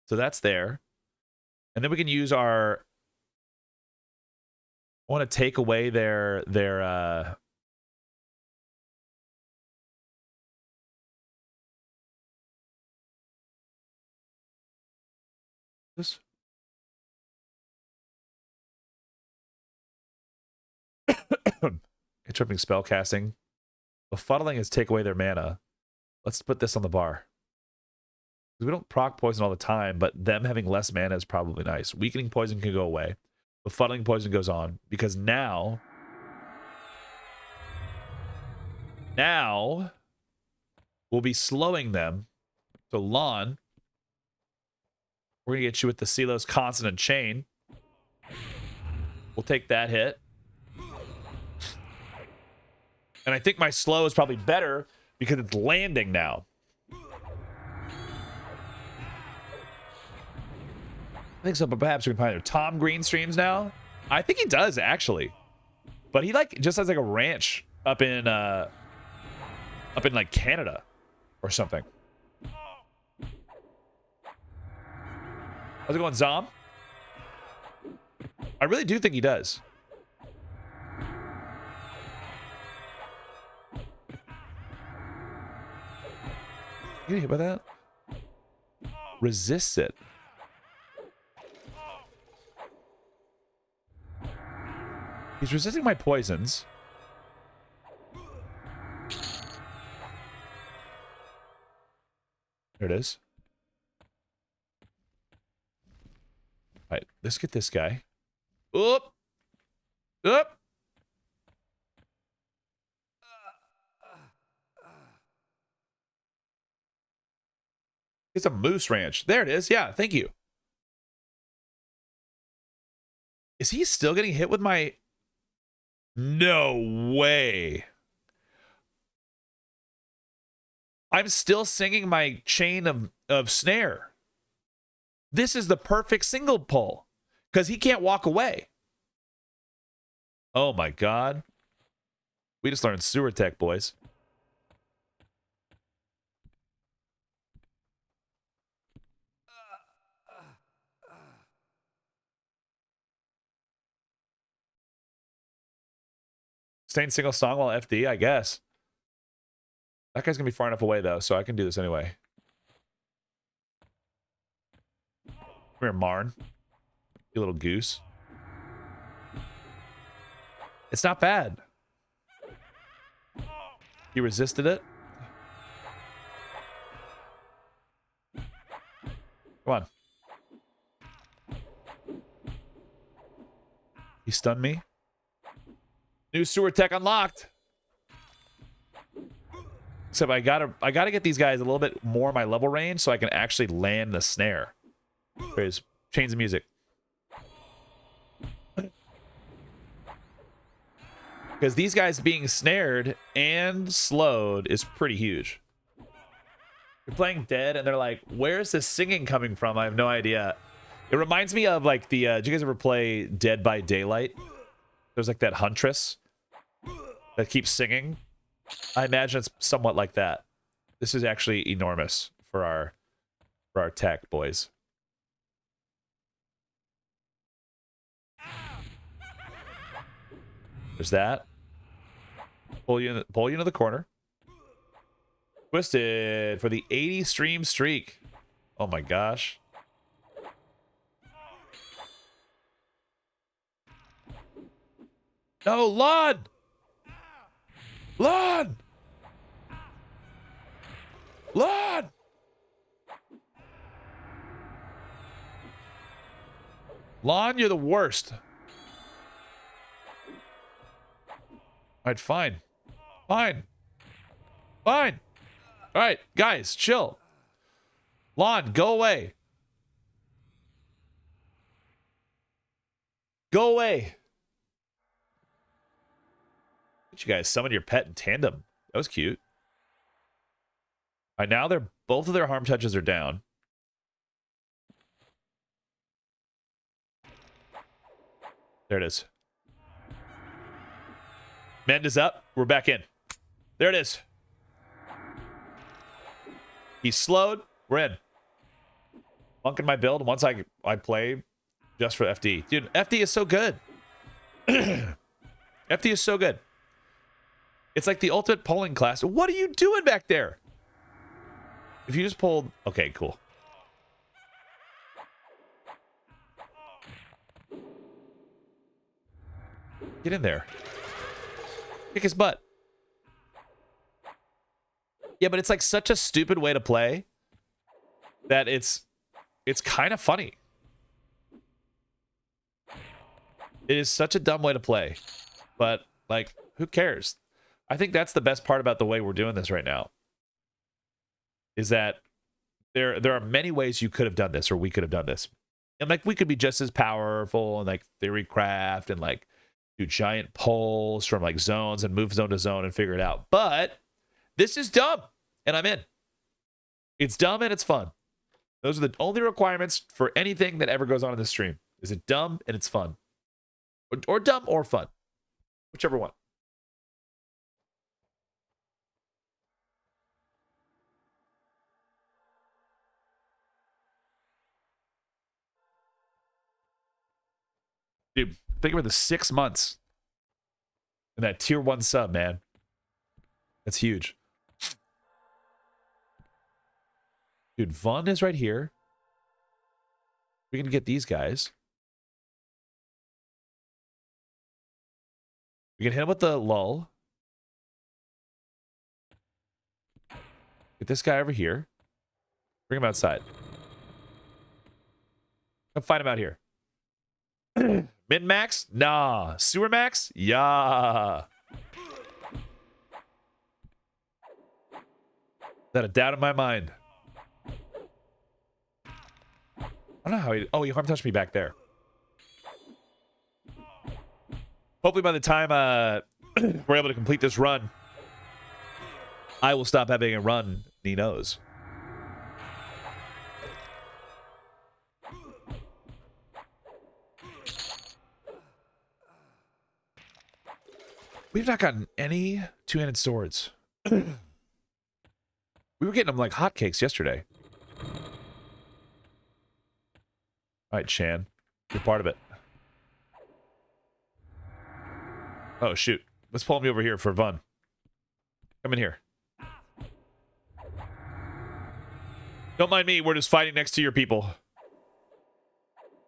So that's there. And then we can use our... I want to take away their this. Interrupting spell casting. Befuddling is take away their mana. Let's put this on the bar. We don't proc poison all the time, but them having less mana is probably nice. Weakening poison can go away. Befuddling poison goes on because now we'll be slowing them. So Lon, we're gonna get you with the Celos Consonant Chain. We'll take that hit. And I think my slow is probably better because it's landing now. I think so, but perhaps we can find Tom Green streams now. I think he does actually, but he like just has like a ranch up in like Canada or something. How's it going, Zom? I really do think he does. You get hit by that? Resists it. He's resisting my poisons. There it is. All right, let's get this guy. Oop! Oop! It's a moose ranch. There it is. Yeah, thank you. Is he still getting hit with my... No way. I'm still singing my chain of snare. This is the perfect single pull because he can't walk away. Oh my God. We just learned sewer tech, boys. Staying single song while FD, I guess. That guy's gonna be far enough away though, so I can do this anyway. Come here, Marn. You little goose. It's not bad. He resisted it. Come on. He stunned me. New sewer tech unlocked. Except I gotta get these guys a little bit more my level range so I can actually land the snare. There's change the music. Because these guys being snared and slowed is pretty huge. You're playing Dead and they're like, where's the singing coming from? I have no idea. It reminds me of like the, did you guys ever play Dead by Daylight? There's like that huntress that keeps singing. I imagine it's somewhat like that. This is actually enormous for our tech, boys. There's that. Pull you into the corner. Twisted for the 80 stream streak. Oh my gosh. No, Lon! Lon! Lon! Lon, you're the worst. All right, fine. Fine. Fine. All right, guys, chill. Lon, go away. Go away. You guys summon your pet in tandem. That was cute. All right, now both of their harm touches are down. There it is. Mend is up. We're back in. There it is. He's slowed. We're in. Bunking my build once I play just for FD. Dude, FD is so good. FD is so good. It's like the ultimate polling class. What are you doing back there? If you just pulled... Okay, cool. Get in there. Kick his butt. Yeah, but it's like such a stupid way to play that it's kind of funny. It is such a dumb way to play. But, like, who cares? I think that's the best part about the way we're doing this right now. Is that there are many ways you could have done this, or we could have done this. And, like, we could be just as powerful and, like, theory craft and, like, do giant polls from, like, zones and move zone to zone and figure it out. But this is dumb, and I'm in. It's dumb and it's fun. Those are the only requirements for anything that ever goes on in this stream. Is it dumb and it's fun? Or dumb or fun. Whichever one. Dude, think about the 6 months in that tier 1 sub, man. That's huge. Dude, Vaughn is right here. We can get these guys. We can hit him with the lull. Get this guy over here. Bring him outside. Come find him out here. Min max? Nah. Sewer max? Yeah. Not a doubt in my mind. I don't know how he... Oh, he harm touched me back there. Hopefully by the time we're able to complete this run, I will stop having a run, he knows. We've not gotten any two-handed swords. We were getting them like hotcakes yesterday. All right, Shan. You're part of it. Oh, shoot. Let's pull me over here for fun. Come in here. Don't mind me. We're just fighting next to your people.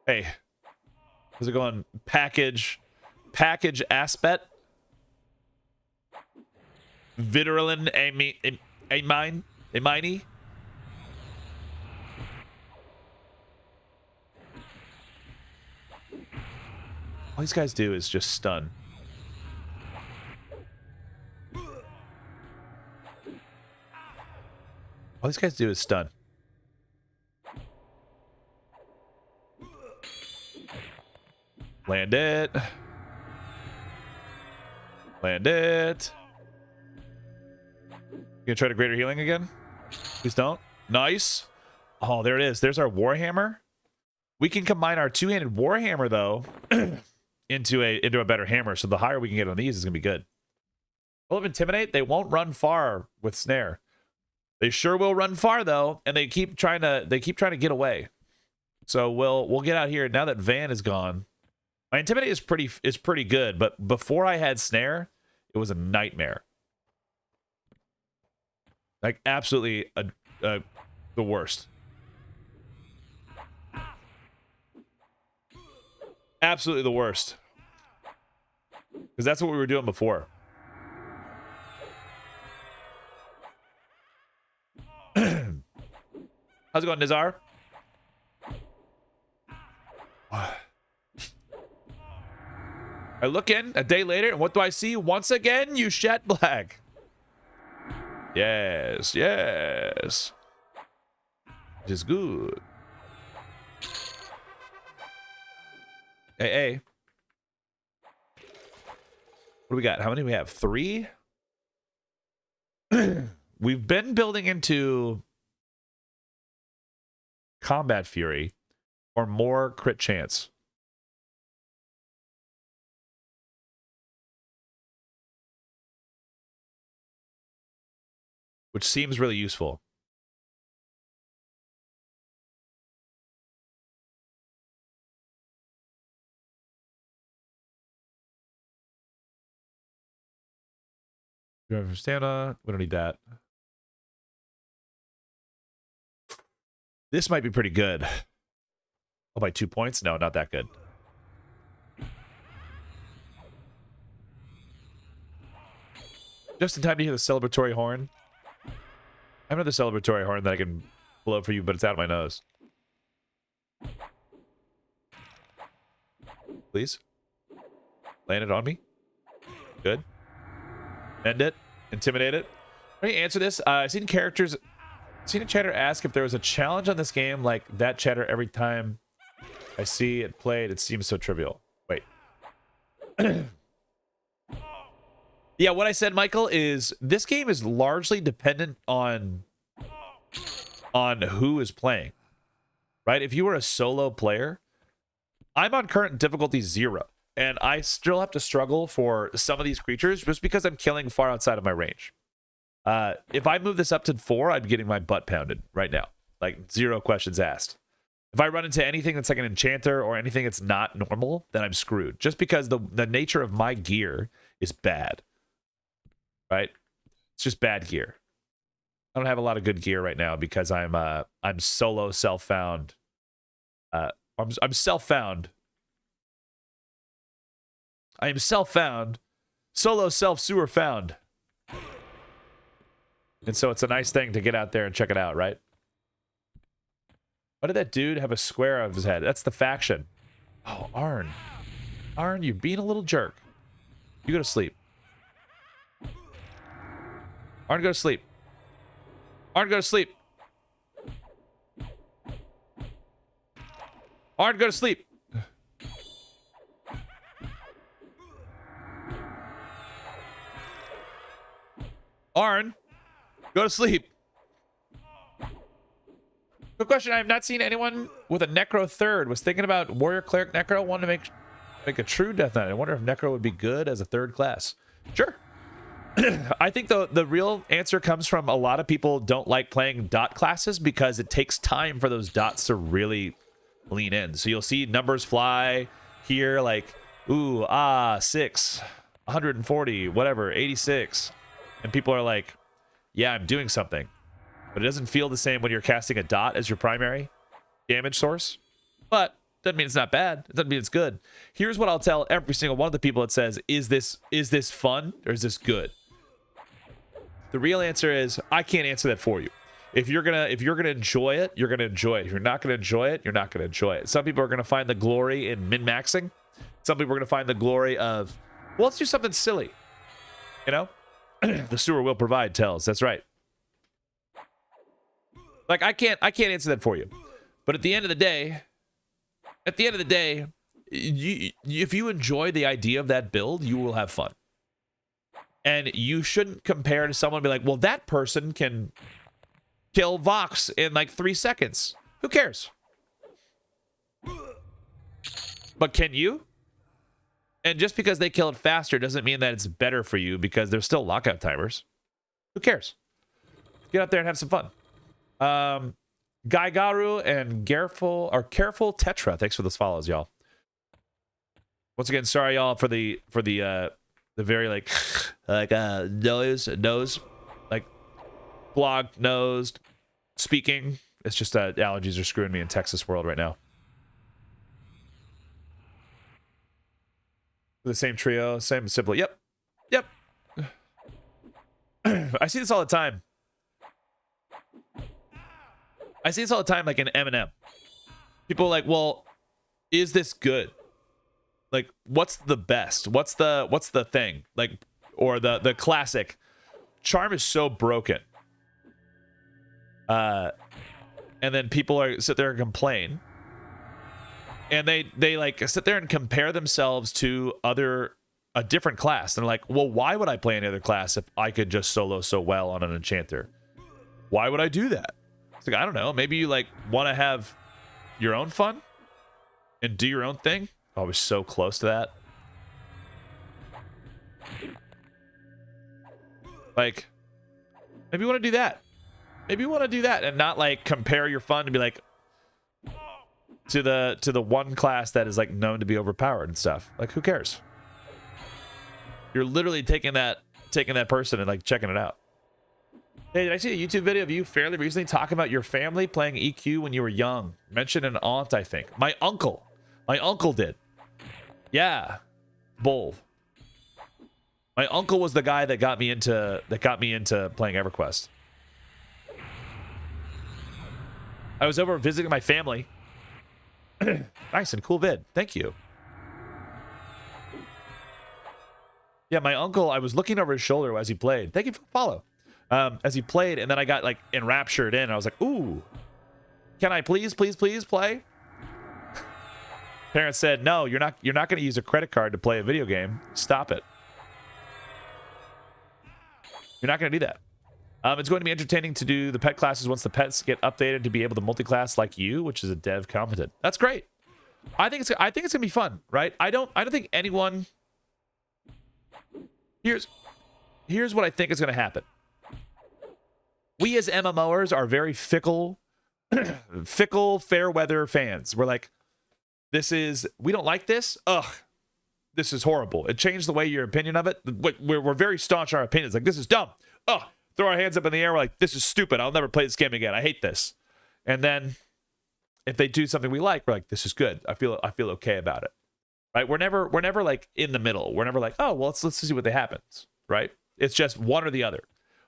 Hey. How's it going? Package aspect. Vitrolin amini. All these guys do is just stun. All these guys do is stun. Land it. Land it. You gonna try to greater healing again? Please don't. Nice. Oh, there it is. There's our Warhammer. We can combine our two-handed Warhammer, though, into a better hammer. So the higher we can get on these is gonna be good. Will of Intimidate, they won't run far with Snare. They sure will run far though, and they keep trying to get away. So we'll get out here now that Van is gone. My Intimidate is pretty good, but before I had Snare, it was a nightmare. Like absolutely the worst. Absolutely the worst. Because that's what we were doing before. How's it going, Nizar? I look in a day later, and what do I see? Once again, you shed black. Yes, yes. It is good. Hey. What do we got? How many do we have? 3? We've been building into Combat Fury or more crit chance. Which seems really useful. Do you have stamina? We don't need that. This might be pretty good. Oh, by 2 points? No, not that good. Just in time to hear the celebratory horn. I have another celebratory horn that I can blow for you, but it's out of my nose. Please. Land it on me. Good. End it. Intimidate it. Let me answer this. I've seen a chatter ask if there was a challenge on this game like that chatter every time I see it played. It seems so trivial. Wait. Yeah, what I said, Michael, is this game is largely dependent on who is playing. Right? If you were a solo player, I'm on current difficulty 0. And I still have to struggle for some of these creatures just because I'm killing far outside of my range. If I move this up to 4, I'm getting my butt pounded right now. Like, 0 questions asked. If I run into anything that's like an enchanter or anything that's not normal, then I'm screwed. Just because the nature of my gear is bad. Right? It's just bad gear. I don't have a lot of good gear right now because I'm solo self-found. I'm self-found. I am self-found. Solo self-sewer found. And so it's a nice thing to get out there and check it out, right? Why did that dude have a square of his head? That's the faction. Oh, Arn. Arn, you're being a little jerk. You go to sleep. Arn, go to sleep. Arn, go to sleep. Arn, go to sleep. Arn, go to sleep. Good question. I have not seen anyone with a Necro 3rd. Was thinking about Warrior Cleric Necro. Wanted to make a true Death Knight. I wonder if Necro would be good as a 3rd class. Sure. I think the real answer comes from a lot of people don't like playing dot classes because it takes time for those dots to really lean in. So you'll see numbers fly here like, ooh, 6, 140, whatever, 86. And people are like, yeah, I'm doing something. But it doesn't feel the same when you're casting a dot as your primary damage source. But doesn't mean it's not bad. It doesn't mean it's good. Here's what I'll tell every single one of the people that says, is this fun or is this good? The real answer is, I can't answer that for you. If you're gonna enjoy it, you're gonna enjoy it. If you're not gonna enjoy it, you're not gonna enjoy it. Some people are gonna find the glory in min-maxing. Some people are gonna find the glory of, well, let's do something silly. You know? The sewer will provide tells. That's right. Like, I can't answer that for you. But at the end of the day, if you enjoy the idea of that build, you will have fun. And you shouldn't compare to someone and be like, well, that person can kill Vox in like 3 seconds. Who cares? But can you? And just because they kill it faster doesn't mean that it's better for you, because there's still lockout timers. Who cares? Get out there and have some fun. Gaigaru and Careful Tetra. Thanks for those follows, y'all. Once again, sorry y'all for the very like nose, like blocked nosed speaking. It's just allergies are screwing me in Texas world right now. The same trio, same simply. Yep. I see this all the time. Like in Eminem. People are like, well, is this good? Like, what's the best? What's the thing? Like, or the classic. Charm is so broken. And then people sit there and complain. And they like sit there and compare themselves to a different class. And they're like, well, why would I play any other class if I could just solo so well on an enchanter? Why would I do that? It's like, I don't know. Maybe you like want to have your own fun and do your own thing. I was so close to that. Like, maybe you want to do that. Maybe you want to do that and not like compare your fun to be like to the one class that is like known to be overpowered and stuff. Like, who cares? You're literally taking that person and like checking it out. Hey, did I see a YouTube video of you fairly recently talking about your family playing EQ when you were young? Mentioned an aunt, I think. My uncle did. Yeah, bull. My uncle was the guy that got me into playing EverQuest. I was over visiting my family. Nice and cool vid. Thank you. Yeah, my uncle, I was looking over his shoulder as he played. Thank you for the follow. As he played, and then I got like enraptured in. I was like, ooh, can I please play? Parents said, no, you're not going to use a credit card to play a video game. Stop it. You're not going to do that. It's going to be entertaining to do the pet classes once the pets get updated to be able to multi-class like you, which is a dev competent. That's great. I think it's going to be fun, right? I don't think anyone. Here's what I think is going to happen. We as MMOers are very fickle, fair weather fans. We're like, we don't like this. Ugh, this is horrible. It changed the way your opinion of it. We're very staunch in our opinions. Like, this is dumb. Ugh, throw our hands up in the air. We're like, this is stupid. I'll never play this game again. I hate this. And then if they do something we like, we're like, this is good. I feel okay about it. Right? We're never like in the middle. We're never like, oh, well, let's see what happens. Right? It's just one or the other.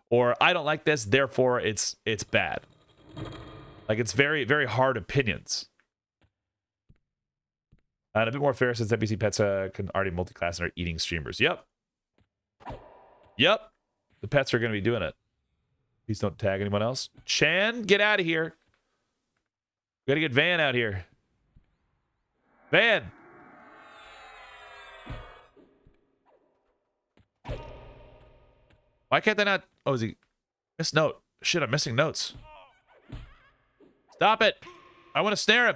Or I don't like this, therefore it's bad. Like, it's very, very hard opinions. And a bit more fair since NPC pets can already multi-class and are eating streamers. Yep. The pets are going to be doing it. Please don't tag anyone else. Chan, get out of here. We got to get Van out here. Van. Why can't they not? Oh, is he? Miss note. Shit, I'm missing notes. Stop it. I want to snare him.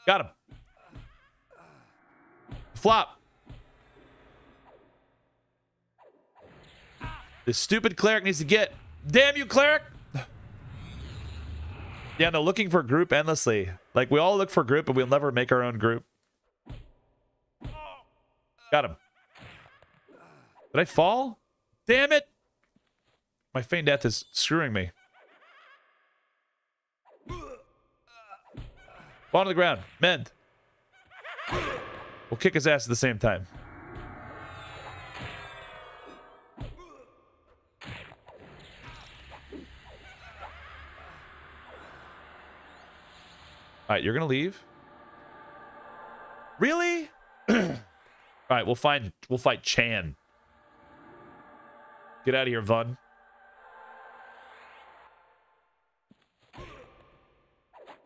Got him. Flop. This stupid cleric needs to get. Damn you, cleric. Yeah, no, looking for group endlessly. Like, we all look for group, but we'll never make our own group. Got him. Did I fall? Damn it! My feigned death is screwing me. Fall to the ground. Mend. We'll kick his ass at the same time. Alright, you're gonna leave? Really? Alright, we'll fight Chan. Get out of here, Vun.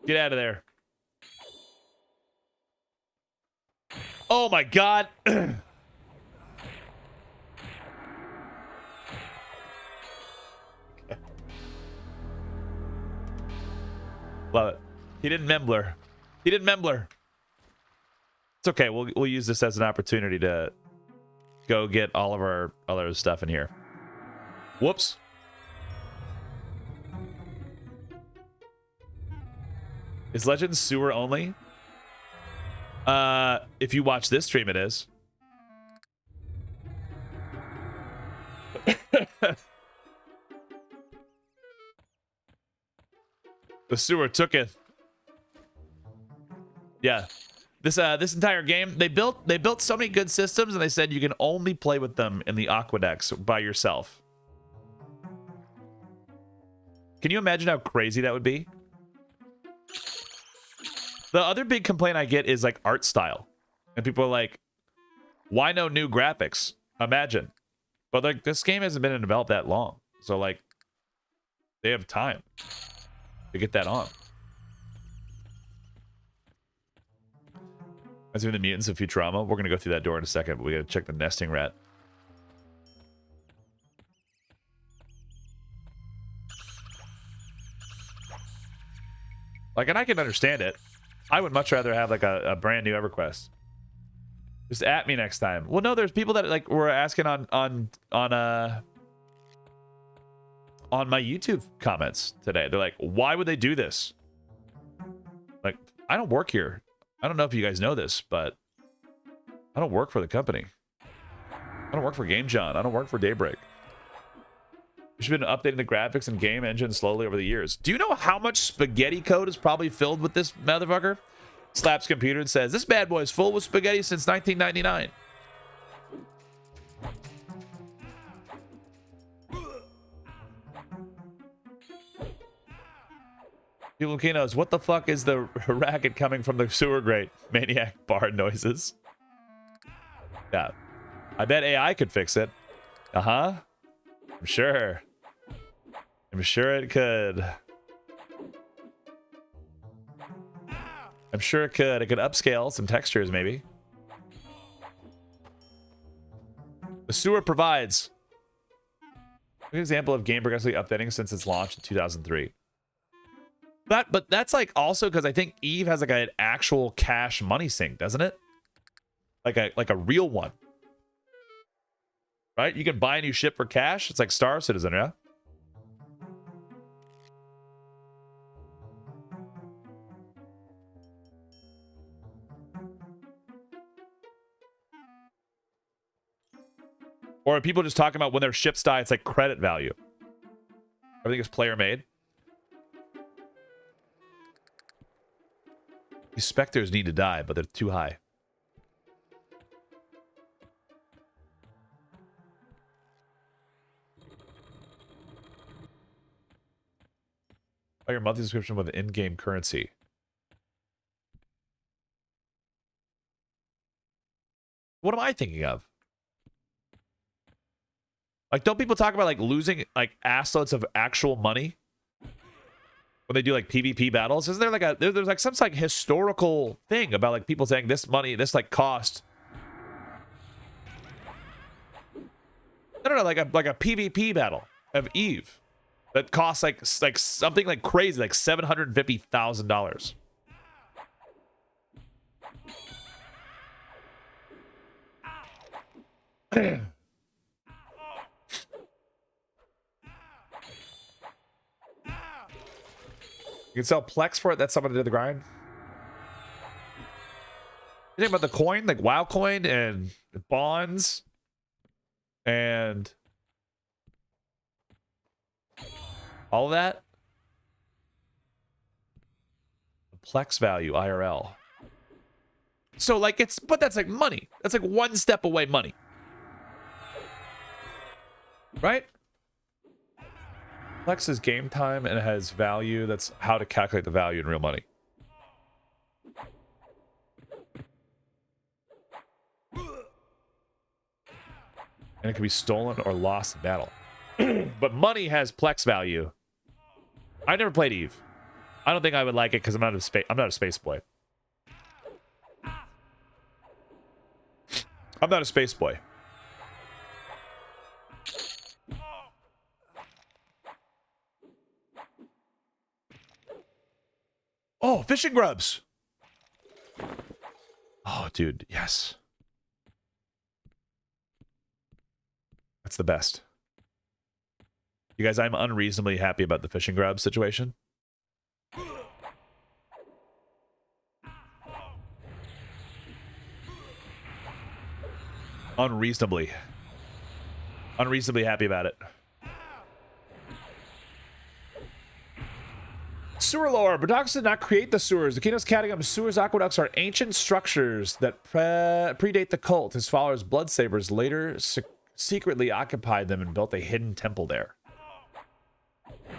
Get out of there. Oh my god. Love it. He didn't membler. He didn't membler. It's okay. We'll use this as an opportunity to go get all of our other stuff in here. Whoops. Is Legends sewer only? If you watch this stream, it is. The sewer tooketh. Yeah. This entire game, they built so many good systems, and they said you can only play with them in the Aqueducts by yourself. Can you imagine how crazy that would be? The other big complaint I get is like art style. And people are like, why no new graphics? Imagine. But like this game hasn't been in develop that long. So like they have time to get that on. As in the mutants of Futurama. We're gonna go through that door in a second, but we gotta check the nesting rat. Like, and I can understand it. I would much rather have like a brand new EverQuest. Just at me next time. Well, no, there's people that like were asking on my YouTube comments today. They're like, why would they do this? Like, I don't work here. I don't know if you guys know this, but I don't work for the company. I don't work for Game John. I don't work for Daybreak. We've been updating the graphics and game engine slowly over the years. Do you know how much spaghetti code is probably filled with this motherfucker? Slaps computer and says, this bad boy is full with spaghetti since 1999. Lukinos, what the fuck is the racket coming from the sewer grate? Maniac bar noises. Yeah. I bet AI could fix it. Uh-huh. I'm sure. I'm sure it could. I'm sure it could. It could upscale some textures, maybe. The sewer provides. An example of game progressively updating since its launch in 2003. But that's like also because I think Eve has like an actual cash money sink, doesn't it? Like a real one. Right? You can buy a new ship for cash. It's like Star Citizen, yeah? Or are people just talking about when their ships die, it's like credit value? Everything is player made. These specters need to die, but they're too high. Buy your monthly subscription with in-game currency. What am I thinking of? Like, don't people talk about like losing like assloads of actual money when they do like PvP battles? Isn't there like there's like some like historical thing about like people saying this money, this like cost? I don't know, like a PvP battle of Eve that costs like something like crazy, like $750,000. You can sell Plex for it. That's someone that did the grind. You think about the coin, like WoW coin and bonds. and all of that. Plex value, IRL. So like but that's like money. That's like one step away money. Right? Plex is game time and it has value. That's how to calculate the value in real money. And it can be stolen or lost in battle. But money has Plex value. I never played Eve. I don't think I would like it because I'm not a space boy. I'm not a space boy. Oh, fishing grubs. Oh, dude, yes. That's the best. You guys, I'm unreasonably happy about the fishing grub situation. Unreasonably happy about it. Sewer lore. Bertoxxulous did not create the sewers. The kingdom's catacombs, sewers, aqueducts are ancient structures that predate the cult. His followers, blood sabers, later secretly occupied them and built a hidden temple there.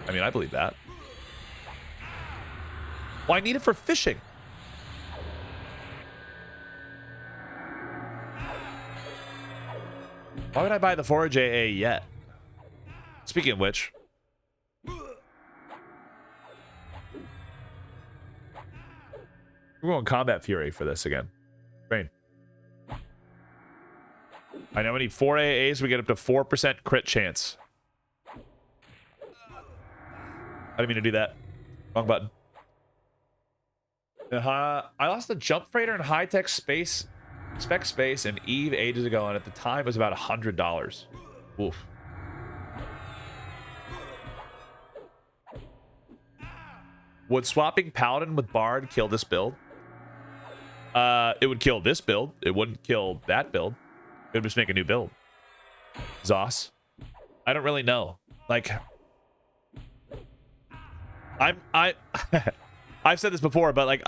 I mean, I believe that. Well, I need it for fishing. Why would I buy the forage AA yet? Speaking of which. We're going Combat Fury for this again. Rain. I know we need 4 AAs. We get up to 4% crit chance. I didn't mean to do that. Wrong button. I lost the jump freighter in high-tech space, spec space, and Eve ages ago, and at the time it was about $100. Oof. Would swapping Paladin with Bard kill this build? It would kill this build. It wouldn't kill that build. It would just make a new build. Zos. I don't really know. Like, I've said this before, but like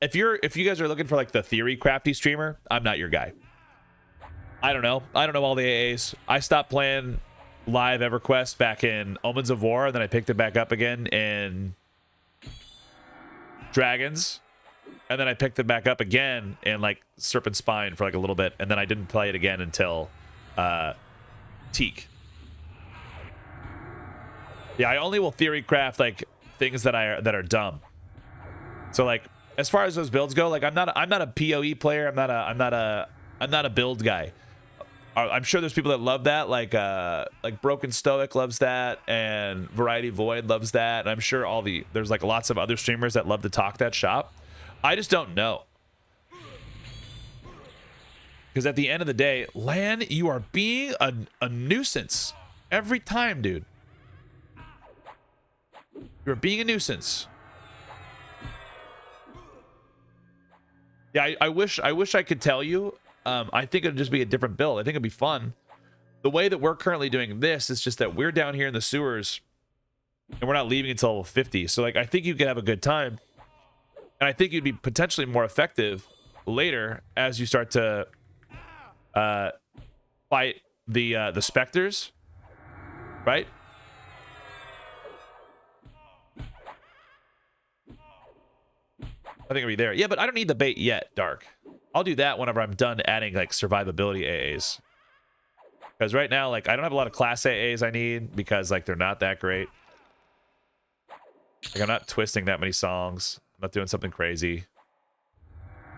if you guys are looking for like the theory crafty streamer, I'm not your guy. I don't know all the AAs. I stopped playing live EverQuest back in Omens of War, and then I picked it back up again in Dragons, and then I picked it back up again in like Serpent Spine for like a little bit, and then I didn't play it again until Teak. Yeah, I only will theory craft like things that are dumb. So like as far as those builds go, like I'm not a PoE player. I'm not a build guy. I'm sure there's people that love that, like Broken Stoic loves that, and Variety Void loves that, and I'm sure there's like lots of other streamers that love to talk that shop. I just don't know, because at the end of the day, Lan, you are being a nuisance every time, dude. You're being a nuisance. Yeah, I wish I could tell you. I think it'd just be a different build. I think it'd be fun. The way that we're currently doing this is just that we're down here in the sewers, and we're not leaving until level 50. So like, I think you could have a good time, and I think you'd be potentially more effective later as you start to fight the specters, right? I think it'll be there. Yeah, but I don't need the bait yet, Dark. I'll do that whenever I'm done adding like survivability AAs. Because right now, like, I don't have a lot of class AAs I need because like they're not that great. Like, I'm not twisting that many songs. I'm not doing something crazy.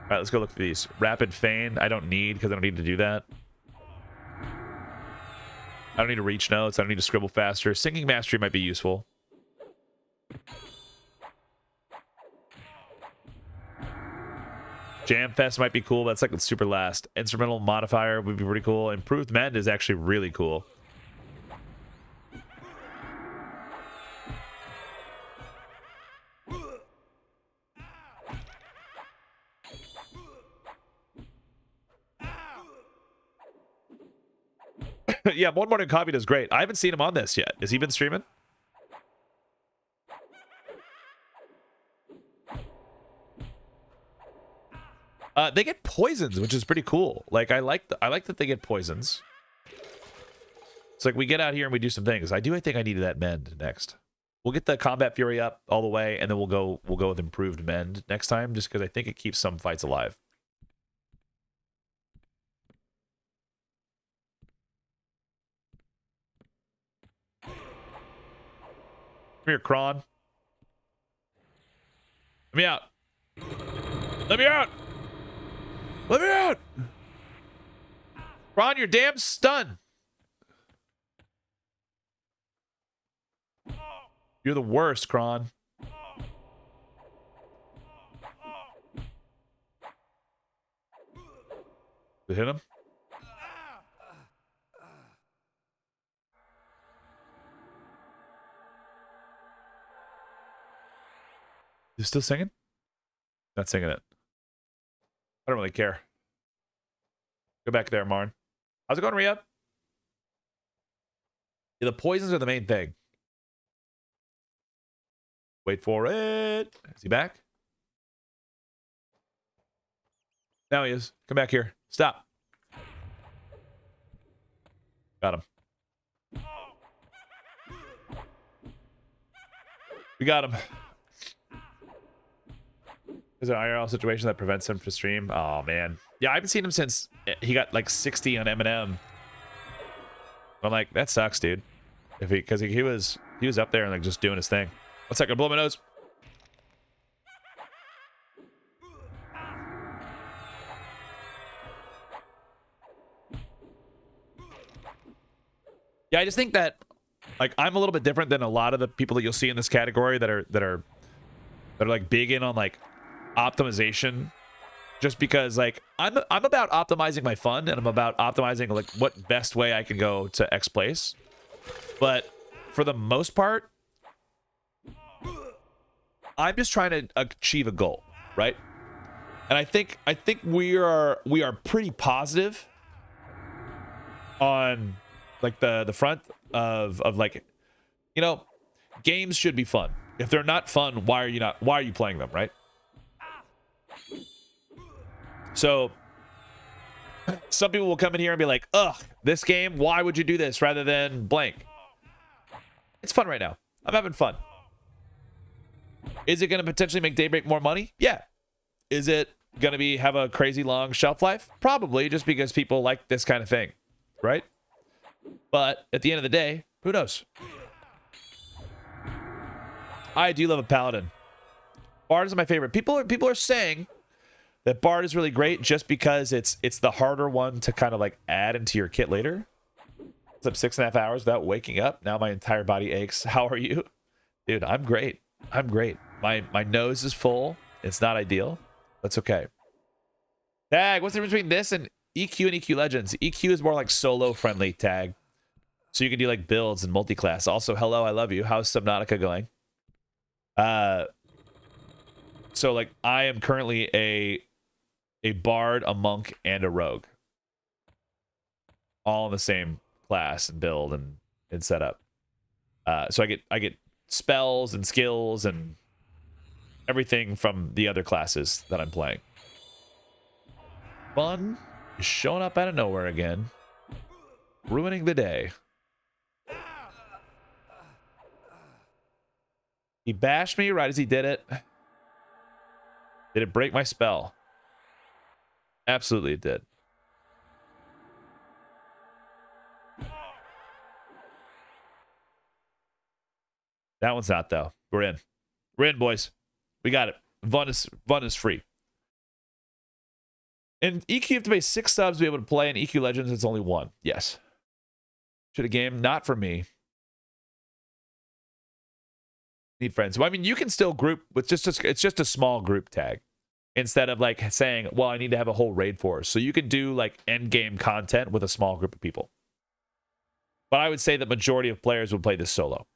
All right, let's go look for these. Rapid Feign, I don't need because I don't need to do that. I don't need to reach notes. I don't need to scribble faster. Singing Mastery might be useful. Jam Fest might be cool. That's like the super last. Instrumental modifier would be pretty cool. Improved Mend is actually really cool. Yeah, One Morning Coffee does great. I haven't seen him on this yet. Has he been streaming? They get poisons, which is pretty cool. Like I like that they get poisons. It's like we get out here and we do some things. I think I needed that mend next. We'll get the combat fury up all the way, and then we'll go with improved mend next time, just because I think it keeps some fights alive. Come here, Kron. Let me out. Let me out. Let me out. Kron, you're damn stunned. You're the worst, Kron. Did it hit him? You still singing? Not singing it. I don't really care. Go back there, Marn. How's it going, Rhea? Yeah, the poisons are the main thing. Wait for it. Is he back? Now he is. Come back here. Stop. Got him. We got him. Is there an IRL situation that prevents him from stream? Oh, man. Yeah, I haven't seen him since he got like 60 on M&M. I'm like, that sucks, dude. Because he was up there and like just doing his thing. 1 second, blow my nose. Yeah, I just think that like I'm a little bit different than a lot of the people that you'll see in this category that are like big in on like optimization, just because like I'm about optimizing my fun, and I'm about optimizing like what best way I can go to X place. But for the most part, I'm just trying to achieve a goal, right? And I think we are pretty positive on like the front of like, you know, games should be fun. If they're not fun, why are you playing them, right? So some people will come in here and be like, ugh, this game, why would you do this rather than blank? It's fun right now. I'm having fun. Is it going to potentially make Daybreak more money? Yeah. Is it going to have a crazy long shelf life? Probably, just because people like this kind of thing, right? But at the end of the day, who knows? I do love a paladin. Bard is my favorite. People are saying that Bard is really great just because it's the harder one to kind of like add into your kit later. It's up 6.5 hours without waking up. Now my entire body aches. How are you? Dude, I'm great. I'm great. My nose is full. It's not ideal. That's okay. Tag, what's the difference between this and EQ and EQ Legends? EQ is more like solo friendly, Tag. So you can do like builds and multi-class. Also, hello, I love you. How's Subnautica going? So like I am currently a bard, a monk, and a rogue. All in the same class and build and setup. So I get spells and skills and everything from the other classes that I'm playing. Fun is showing up out of nowhere again, ruining the day. He bashed me right as he did it. Did it break my spell? Absolutely it did. That one's not, though. We're in. We're in, boys. We got it. Vun is free. And EQ, you have to pay 6 subs to be able to play. In EQ Legends, it's only 1. Yes. Should a game? Not for me. Need friends. Well, I mean, you can still group with it's just a small group tag. Instead of like saying, well, I need to have a whole raid force. So you can do like end game content with a small group of people. But I would say the majority of players would play this solo.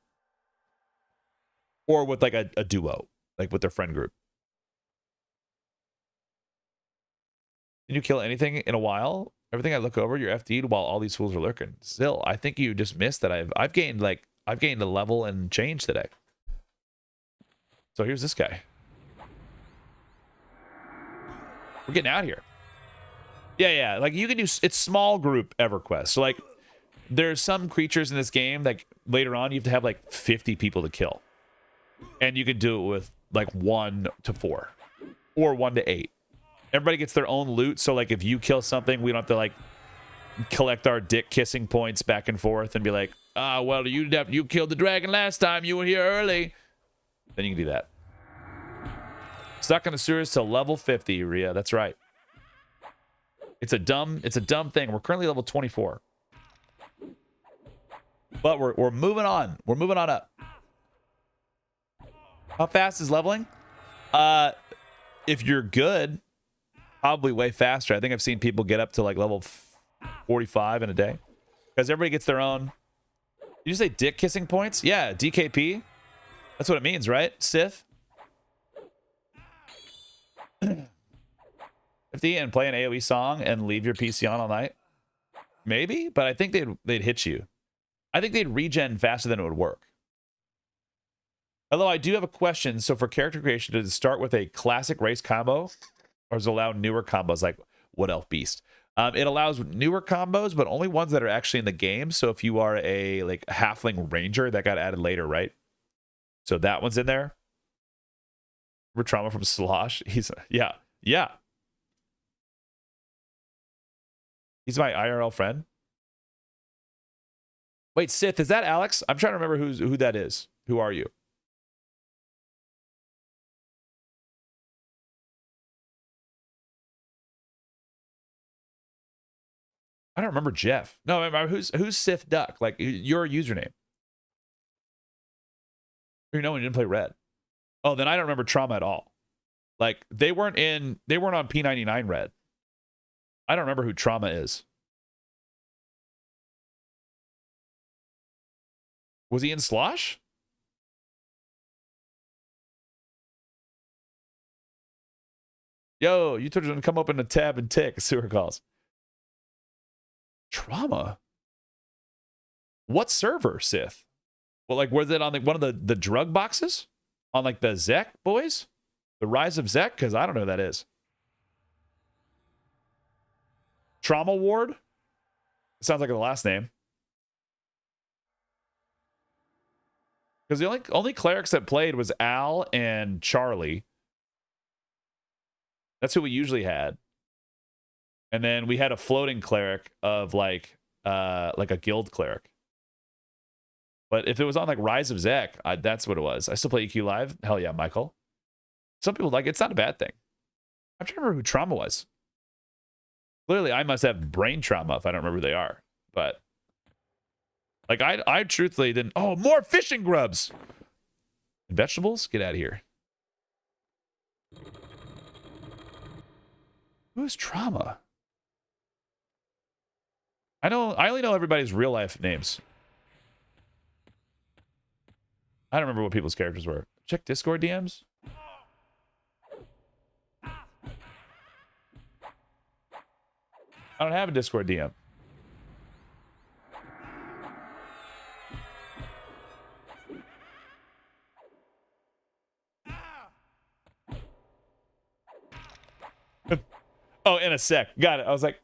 Or with like a duo, like with their friend group. Did you kill anything in a while? Everything I look over, you're FD'd while all these fools are lurking. Still, I think you just missed that I've gained a level and change today. So here's this guy. We're getting out here. Yeah. Like you can do, it's small group EverQuest. So like there's some creatures in this game that later on you have to have like 50 people to kill. And you can do it with like 1 to 4 or 1 to 8. Everybody gets their own loot. So like if you kill something, we don't have to like collect our dick kissing points back and forth and be like, ah, well, you killed the dragon last time. You were here early. Then you can do that. Stuck in the sewers to level 50, Rhea. That's right. It's a dumb thing. We're currently level 24. But we're moving on. We're moving on up. How fast is leveling? If you're good, probably way faster. I think I've seen people get up to like level 45 in a day. Because everybody gets their own. Did you say dick kissing points? Yeah, DKP. That's what it means, right? Sith. 50 and play an AoE song and leave your PC on all night? Maybe, but I think they'd hit you. I think they'd regen faster than it would work. Although I do have a question. So for character creation, does it start with a classic race combo? Or does it allow newer combos like Wood Elf Beast? It allows newer combos, but only ones that are actually in the game. So if you are a like halfling ranger, that got added later, right? So that one's in there. Remember Trauma from Slosh? Yeah. He's my IRL friend. Wait, Sith, is that Alex? I'm trying to remember who that is. Who are you? I don't remember Jeff. No, who's Sith Duck? Like your username. You know when you didn't play Red. Oh, then I don't remember Trauma at all. Like they weren't on P99 Red. I don't remember who Trauma is. Was he in Slosh? Yo, you told him to come open a tab and tick, Sewer calls. Trauma? What server, Sith? Well, like, was it on one of the drug boxes? On like the Zek boys? The Rise of Zek? Because I don't know who that is. Trauma Ward? Sounds like the last name. Because the only clerics that played was Al and Charlie. That's who we usually had. And then we had a floating cleric of like a guild cleric. But if it was on like Rise of Zek, that's what it was. I still play EQ Live. Hell yeah, Michael. Some people like it's not a bad thing. I'm trying to remember who Trauma was. Clearly, I must have brain trauma if I don't remember who they are. But like I truthfully didn't. Oh, more fishing grubs. And vegetables? Get out of here. Who's Trauma? I only know everybody's real life names. I don't remember what people's characters were. Check Discord DMs. I don't have a Discord DM. Oh, in a sec. Got it. I was like,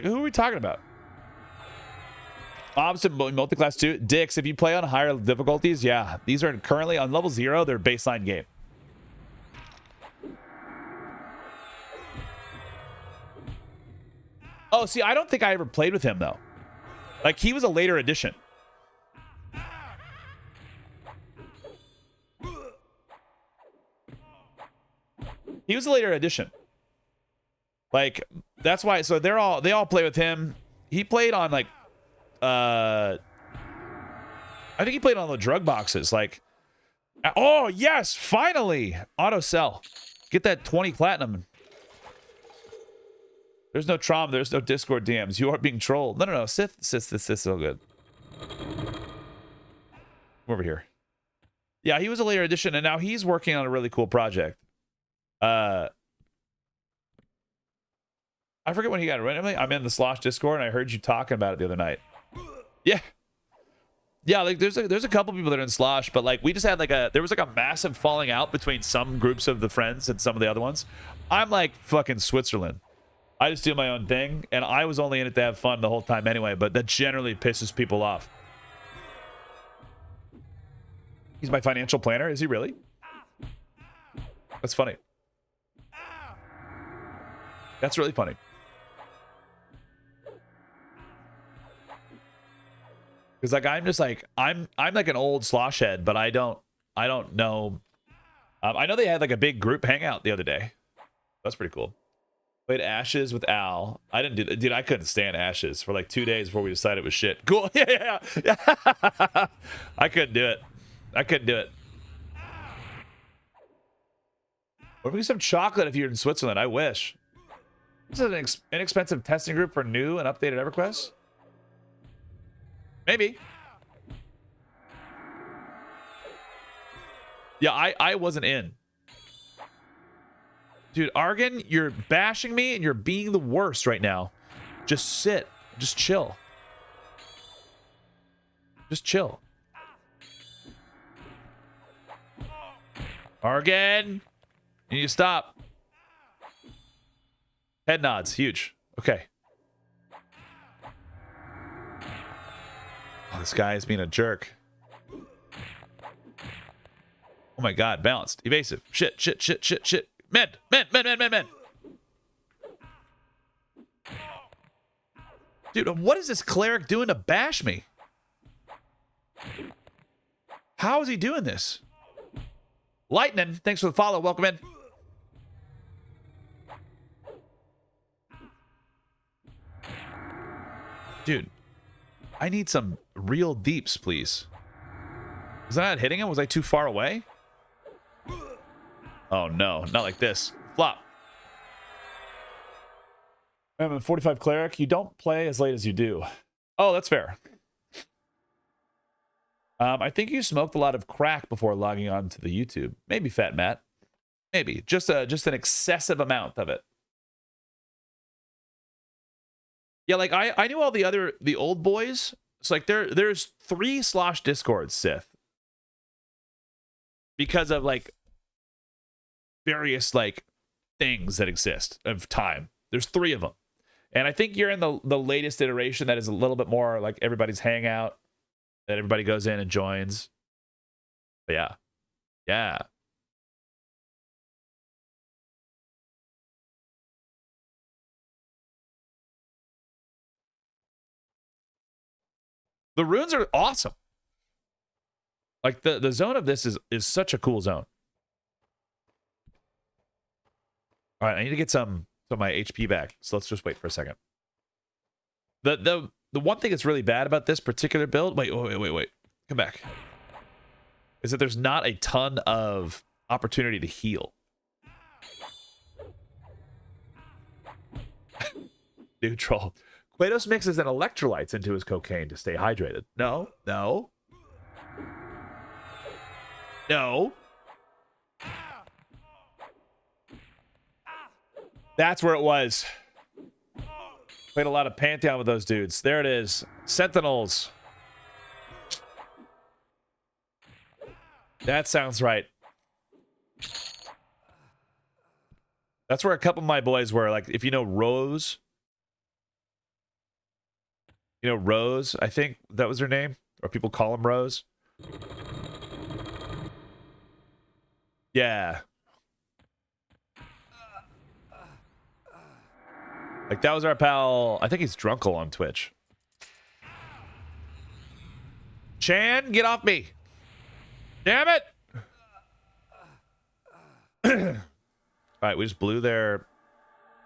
who are we talking about? Opposite multi-class 2. Dicks, if you play on higher difficulties, yeah. These are currently on level 0. They're baseline game. Oh, see, I don't think I ever played with him, though. Like, he was a later addition. He was a later addition. Like, that's why. So they all play with him. He played on like, I think he played on the drug boxes. Like, oh yes, finally, auto sell. Get that 20 platinum. There's no trauma. There's no Discord DMs. You are being trolled. No. Sith, this is so good. Come over here. Yeah, he was a later addition, and now he's working on a really cool project. I I forget when he got randomly. I'm in the Slosh Discord, and I heard you talking about it the other night. Yeah. Yeah, like there's a couple people that are in Slosh, but like we just had like there was like a massive falling out between some groups of the friends and some of the other ones. I'm like fucking Switzerland. I just do my own thing, and I was only in it to have fun the whole time anyway, but that generally pisses people off. He's my financial planner. Is he really? That's funny. That's really funny. Because like I'm just like I'm like an old Slosh head, but I don't know. I know they had like a big group hangout the other day. That's pretty cool. Played Ashes with Al. I didn't do that. Dude, I couldn't stand Ashes for like 2 days before we decided it was shit. Cool. Yeah. I couldn't do it. I couldn't do it. What if we get some chocolate if you're in Switzerland? I wish. This is an inexpensive testing group for new and updated EverQuest. Maybe. Yeah, I wasn't in. Dude, Argon, you're bashing me and you're being the worst right now. Just sit. Just chill. Just chill. Argon, you need to stop. Head nods, huge. Okay. Oh, this guy is being a jerk. Oh my god, balanced. Evasive. Shit. Men. Dude, what is this cleric doing to bash me? How is he doing this? Lightning, thanks for the follow. Welcome in. Dude, I need some real deeps, please. Was I not hitting him? Was I too far away? Oh no, not like this. Flop. I'm a 45 cleric. You don't play as late as you do. Oh, that's fair. I think you smoked a lot of crack before logging on to the YouTube. Maybe, Fat Matt. Maybe. Just an excessive amount of it. Yeah, like I knew all the old boys. It's like there's 3 Slosh Discords, Sith. Because of like various like things that exist of time. There's 3 of them. And I think you're in the latest iteration that is a little bit more like everybody's hangout. That everybody goes in and joins. But yeah. Yeah. The runes are awesome. Like the zone of this is such a cool zone. All right, I need to get some of my HP back. So let's just wait for a second. The one thing that's really bad about this particular build, wait, come back, is that there's not a ton of opportunity to heal. Neutral. Kratos mixes in electrolytes into his cocaine to stay hydrated. No. That's where it was. Played a lot of Pantheon with those dudes. There it is. Sentinels. That sounds right. That's where a couple of my boys were. Like, if you know Rose. You know Rose, I think that was her name. Or people call him Rose. Yeah. Like, that was our pal. I think he's Drunkle on Twitch. Chan, get off me. Damn it. All right, we just blew their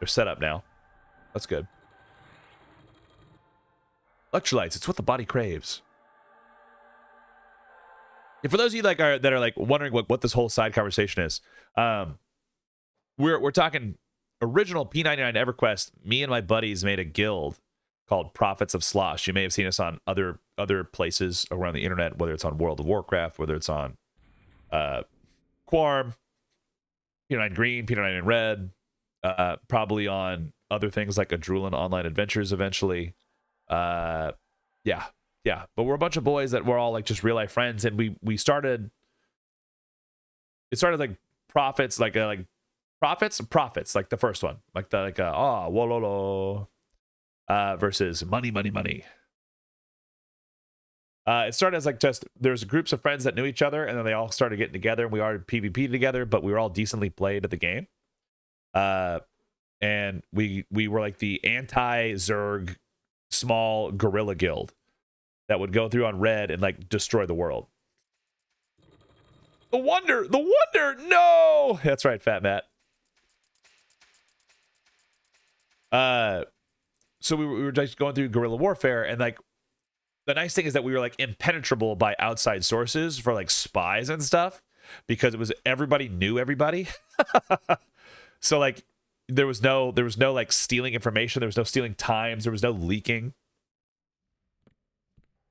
setup now. That's good. Electrolytes, it's what the body craves. And for those of you that are like wondering what this whole side conversation is, we're talking original P99 EverQuest. Me and my buddies made a guild called Prophets of Slosh. You may have seen us on other places around the internet, whether it's on World of Warcraft, whether it's on Quarm, P99 Green, P99 Red, probably on other things like Adrenaline Online Adventures eventually. Yeah, but we're a bunch of boys that were all like just real life friends, and we started. It started like profits, like profits, like the first one, like wololo, versus money. It started as like just there's groups of friends that knew each other, and then they all started getting together, and we all PvP together, but we were all decently played at the game. And we were like the anti-Zerg small guerrilla guild that would go through on red and like destroy the world. The wonder, no! That's right, Fat Matt. So we were just going through guerrilla warfare, and like the nice thing is that we were like impenetrable by outside sources for like spies and stuff, because it was everybody knew everybody. So like there was no like stealing information, there was no stealing times, there was no leaking.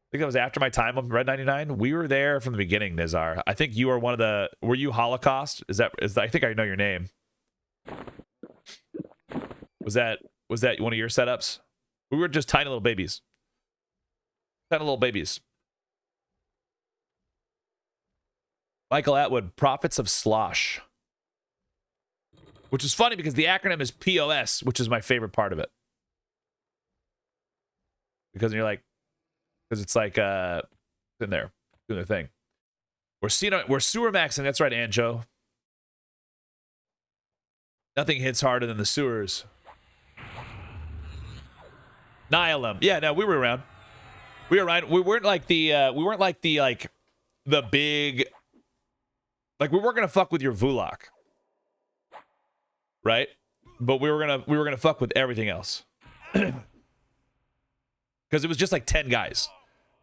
I think that was after my time on Red 99. We were there from the beginning, Nizar. I think you were one of the... Were you Holocaust? I think I know your name. Was that one of your setups? We were just tiny little babies. Tiny little babies. Michael Atwood, Prophets of Slosh. Which is funny because the acronym is POS, which is my favorite part of it. Because you're like... Because it's like in there doing their thing. We're sewer maxing. That's right, Anjo. Nothing hits harder than the sewers. Nihilum. Yeah, no, we were around. We were around. We weren't like the the big, like we weren't gonna fuck with your Vulak, right? But we were gonna fuck with everything else. Because it was just like 10 guys.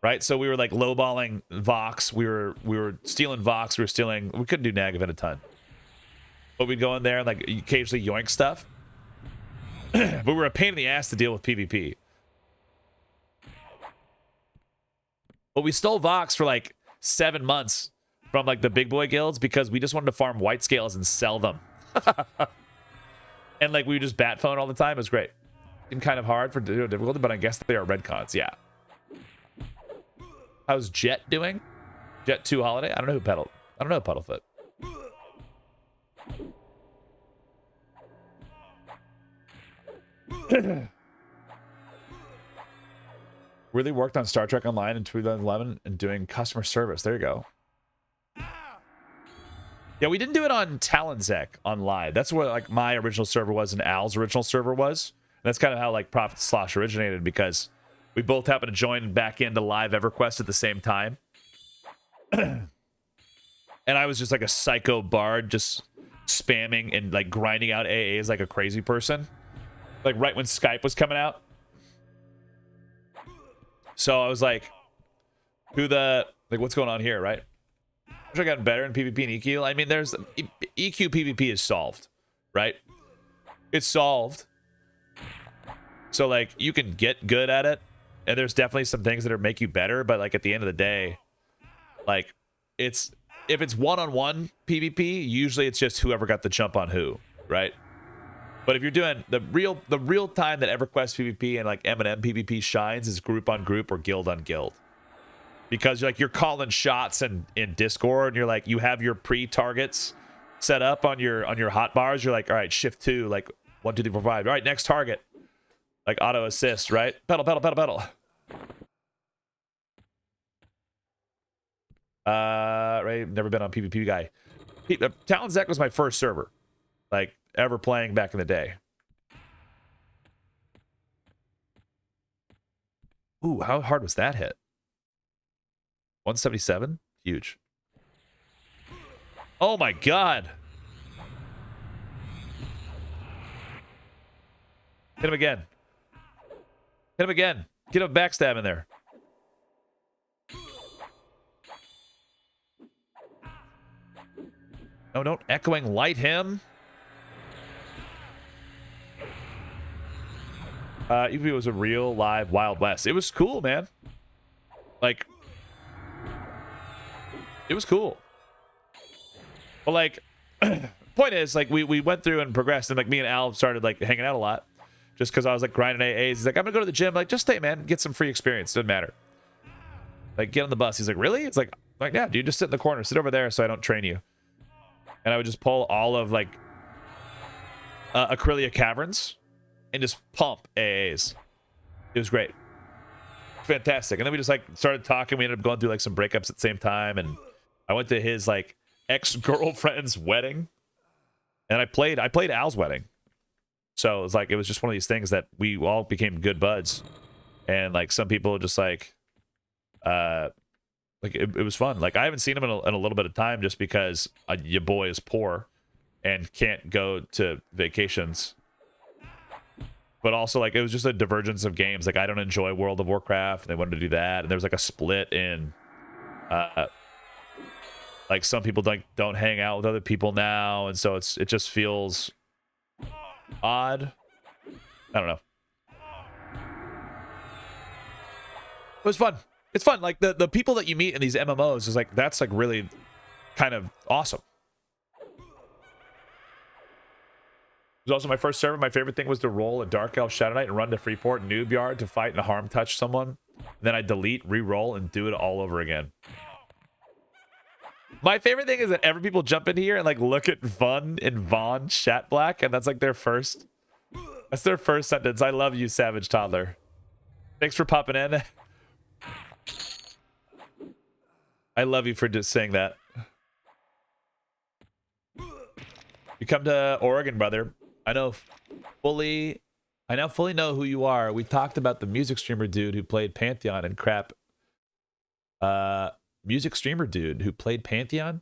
Right, so we were like lowballing Vox. We were stealing Vox. We couldn't do Nagavan a ton, but we'd go in there and like occasionally yoink stuff. But we were a pain in the ass to deal with PvP. But we stole Vox for like 7 months from like the big boy guilds because we just wanted to farm white scales and sell them. And like we would just bat phone all the time. It was great. Been kind of hard for difficulty, but I guess they are red cons. Yeah. How's Jet doing? Jet 2 Holiday? I don't know Puddlefoot. Really worked on Star Trek Online in 2011 and doing customer service. There you go. Yeah, we didn't do it on Talonzek on live. That's where like my original server was and Al's original server was. And that's kind of how like Prophet Slosh originated, because we both happened to join back into live EverQuest at the same time. And I was just like a psycho bard, just spamming and like grinding out AAs like a crazy person. Like right when Skype was coming out. So I was like, what's going on here, right? Wish I gotten better in PvP and EQ. I mean, there's EQ PvP is solved, right? It's solved. So like you can get good at it. And there's definitely some things that make you better, but like at the end of the day, like if it's one-on-one PvP, usually it's just whoever got the jump on who, right? But if you're doing the real time that EverQuest PvP and like M&M PvP shines is group on group or guild on guild, because you're calling shots in Discord, and you're like you have your pre-targets set up on your hotbars. You're like, all right, shift 2, like 1 2 3 4 5. All right, next target. Like auto assist, right? Pedal. Right, never been on PvP guy. Talonzek was my first server, like ever playing back in the day. Ooh, how hard was that hit? 177? Huge. Oh my god. Hit him again. Hit him again. Get him backstab in there. No, don't echoing light him. EV was a real live Wild West. It was cool, man. Like, it was cool. But like, point is, like, we went through and progressed, and like me and Al started like hanging out a lot. just because I was like grinding AAs. He's like, I'm gonna go to the gym. I'm like, just stay, man. Get some free experience. Doesn't matter. Like, get on the bus. He's like, really? It's like, yeah, dude, just sit in the corner. Sit over there so I don't train you. And I would just pull all of like Acrylia Caverns and just pump AAs. It was great. Fantastic. And then we just like started talking. We ended up going through like some breakups at the same time. And I went to his like ex-girlfriend's wedding. And I played Al's wedding. So it was just one of these things that we all became good buds. And like some people just like it was fun. Like I haven't seen him in a little bit of time just because your boy is poor and can't go to vacations. But also like it was just a divergence of games. Like I don't enjoy World of Warcraft. And they wanted to do that. And there was like a split in like some people like don't hang out with other people now, and so it just feels odd. I don't know. It was fun. It's fun. Like the people that you meet in these MMOs is like that's like really kind of awesome. It was also my first server. My favorite thing was to roll a Dark Elf Shadow Knight and run to Freeport Noob Yard to fight and harm touch someone. Then I delete, re-roll, and do it all over again. My favorite thing is that every people jump in here and like look at Vaughn and Vaughn Shat Black, and that's like their first. That's their first sentence. I love you, Savage Toddler. Thanks for popping in. I love you for just saying that. You come to Oregon, brother. I now fully know who you are. We talked about the music streamer dude who played Pantheon and crap. Music streamer dude who played Pantheon?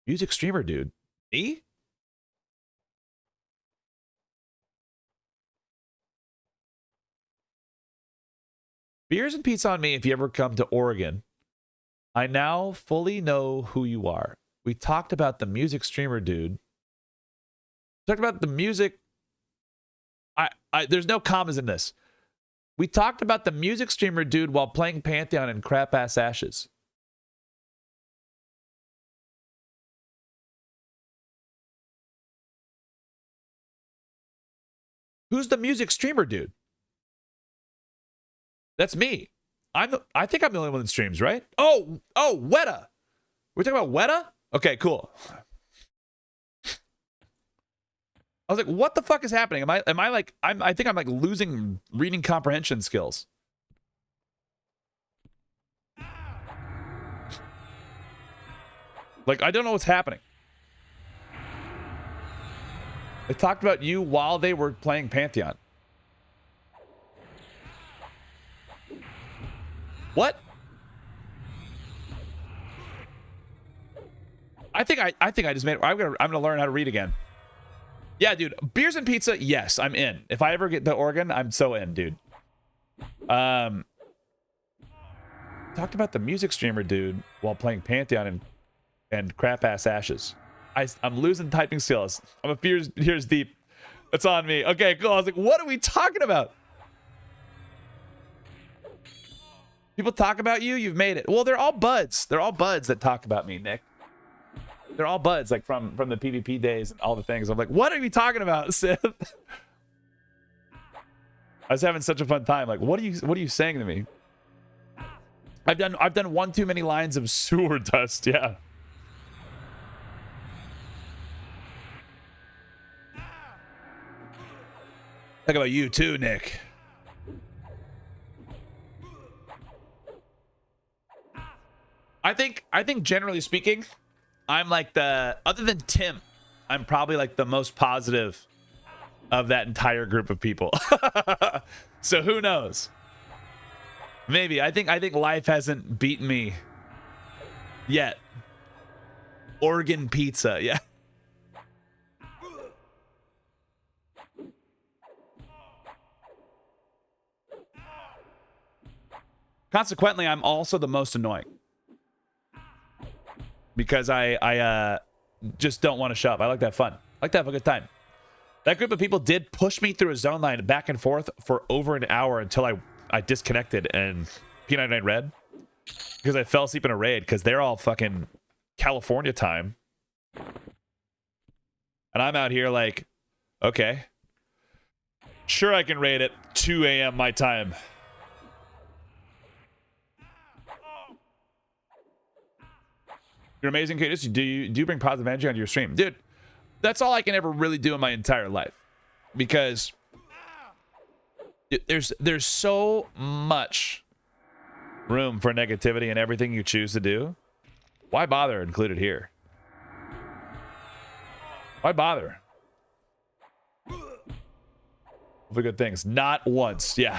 Music streamer dude. Me? Beers and pizza on me if you ever come to Oregon. I now fully know who you are. We talked about the music streamer dude. Talked about the music. There's no commas in this. We talked about the music streamer dude while playing Pantheon and crap ass ashes. Who's the music streamer dude? That's me. I think I'm the only one that streams, right? Oh, Weta. We're talking about Weta? Okay, cool. I was like, what the fuck is happening? Am I like I think I'm like losing reading comprehension skills. Like I don't know what's happening. They talked about you while they were playing Pantheon. What? I think I just made it. I'm gonna learn how to read again. Yeah, dude. Beers and pizza, yes, I'm in. If I ever get to Oregon, I'm so in, dude. Talked about the music streamer dude while playing Pantheon and crap ass ashes. I'm losing typing skills. I'm a few years deep. It's on me. Okay, cool. I was like, what are we talking about? People talk about you, you've made it. Well, they're all buds. They're all buds that talk about me, Nick. They're all buds, like from the PvP days and all the things. I'm like, what are you talking about, Sith? I was having such a fun time. Like, what are you saying to me? I've done one too many lines of sewer dust, yeah. Talk about you too, Nick. I think generally speaking, I'm like other than Tim, I'm probably like the most positive of that entire group of people. So who knows? Maybe. I think life hasn't beaten me yet. Oregon pizza, yeah. Consequently, I'm also the most annoying. Because I just don't want to shove. I like to have fun. I like to have a good time. That group of people did push me through a zone line back and forth for over an hour until I disconnected and P99 red. Because I fell asleep in a raid because they're all fucking California time. And I'm out here like, okay. Sure, I can raid at 2 a.m. my time. You're amazing, Cadus. Do you bring positive energy onto your stream? Dude, that's all I can ever really do in my entire life. Because there's so much room for negativity in everything you choose to do. Why bother include it here? Why bother? For good things. Not once. Yeah.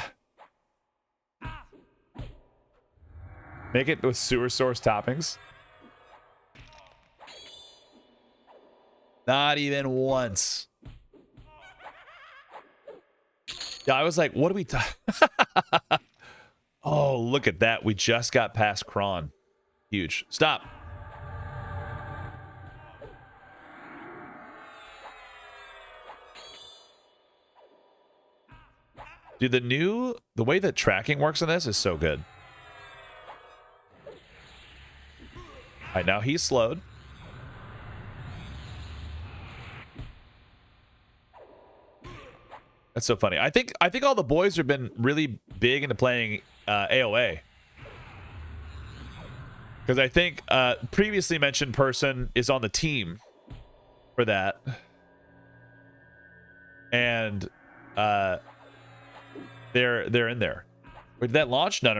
Make it with sewer source toppings. Not even once. Yeah, I was like, what are we talking? Oh, look at that. We just got past Kron. Huge. Stop. Dude, the way that tracking works in this is so good. All right, now he's slowed. That's so funny. I think all the boys have been really big into playing AOA. Because I think previously mentioned person is on the team for that. And they're in there. Wait, did that launch? No.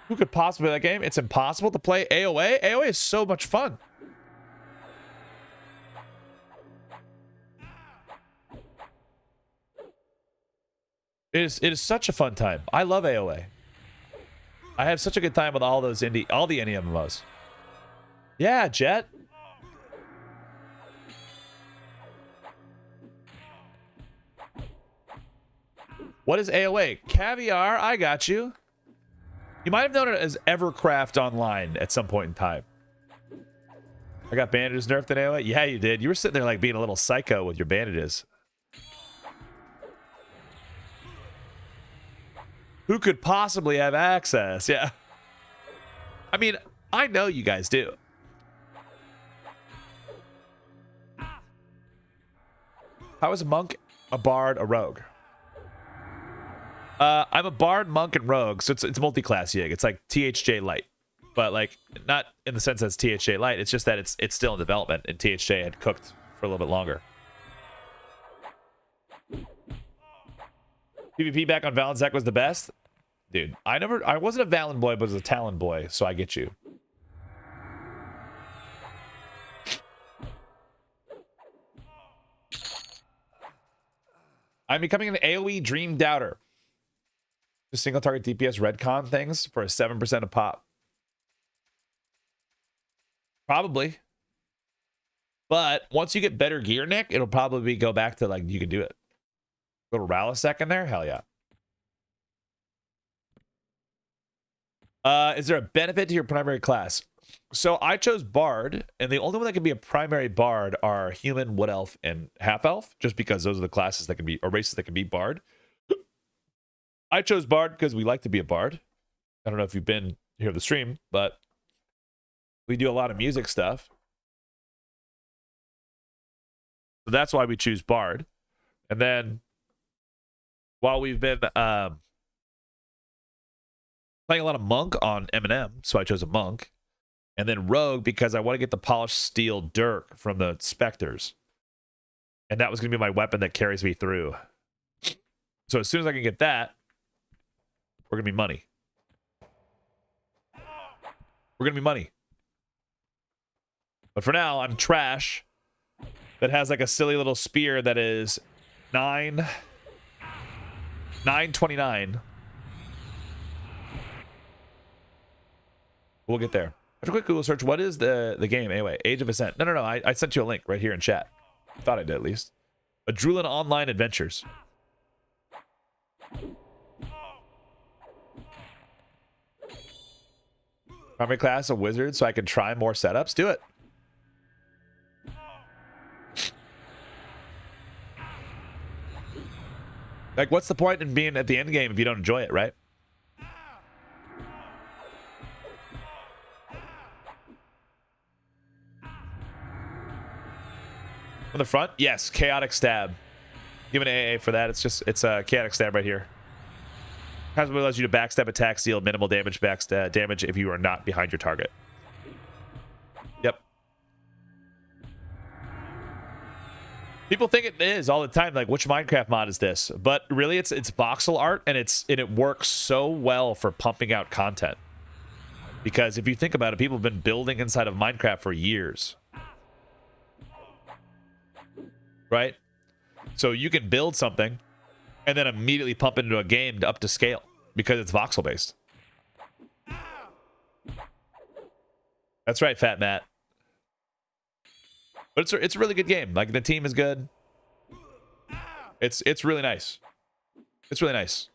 Who could possibly play that game? It's impossible to play AOA. AOA is so much fun. It is such a fun time. I love AOA. I have such a good time with all the indie MMOs. Yeah, Jet. What is AOA? Caviar, I got you. You might have known it as EverQuest Online at some point in time. I got bandages nerfed in AOA? Yeah, you did. You were sitting there like being a little psycho with your bandages. Who could possibly have access? Yeah. I mean, I know you guys do. How is a monk, a bard, a rogue? I'm a bard, monk, and rogue, so it's multi-class Yig. It's like THJ Light, but like not in the sense that it's THJ Light. It's just that it's still in development, and THJ had cooked for a little bit longer. PvP back on Valensac was the best, dude. I wasn't a Valen boy, but was a Talon boy, so I get you. I'm becoming an AoE Dream Doubter. Just single target DPS redcon things for a 7% a pop. Probably. But once you get better gear, Nick, it'll probably go back to like you can do it. Little Ralisec in there? Hell yeah. Is there a benefit to your primary class? So I chose Bard, and the only one that can be a primary Bard are Human, Wood Elf, and Half Elf, just because those are the classes that can be, or races that can be Bard. I chose Bard because we like to be a Bard. I don't know if you've been here at the stream, but we do a lot of music stuff. So that's why we choose Bard. And then while we've been playing a lot of Monk on M&M, so I chose a Monk. And then Rogue because I want to get the polished steel dirk from the Spectres. And that was going to be my weapon that carries me through. So as soon as I can get that, we're going to be money. We're going to be money. But for now, I'm trash that has like a silly little spear that is 929. We'll get there. After a quick Google search, what is the game anyway? Age of Ascent. No. I sent you a link right here in chat. I thought I did at least. Adrulan Online Adventures. Primary class, a wizard, so I can try more setups. Do it. Like, what's the point in being at the end game if you don't enjoy it, right? in the front? Yes, chaotic stab. Give an AA for that. It's a chaotic stab right here. Has allows you to backstab attacks, deal minimal damage, damage if you are not behind your target. Yep. People think it is all the time, like, which Minecraft mod is this? But really, it's voxel art, and it works so well for pumping out content. Because if you think about it, people have been building inside of Minecraft for years. Right? So you can build something and then immediately pump it into a game up to scale because it's voxel based. That's right, Fat Matt. But it's a really good game. Like, the team is good. It's really nice. It's really nice.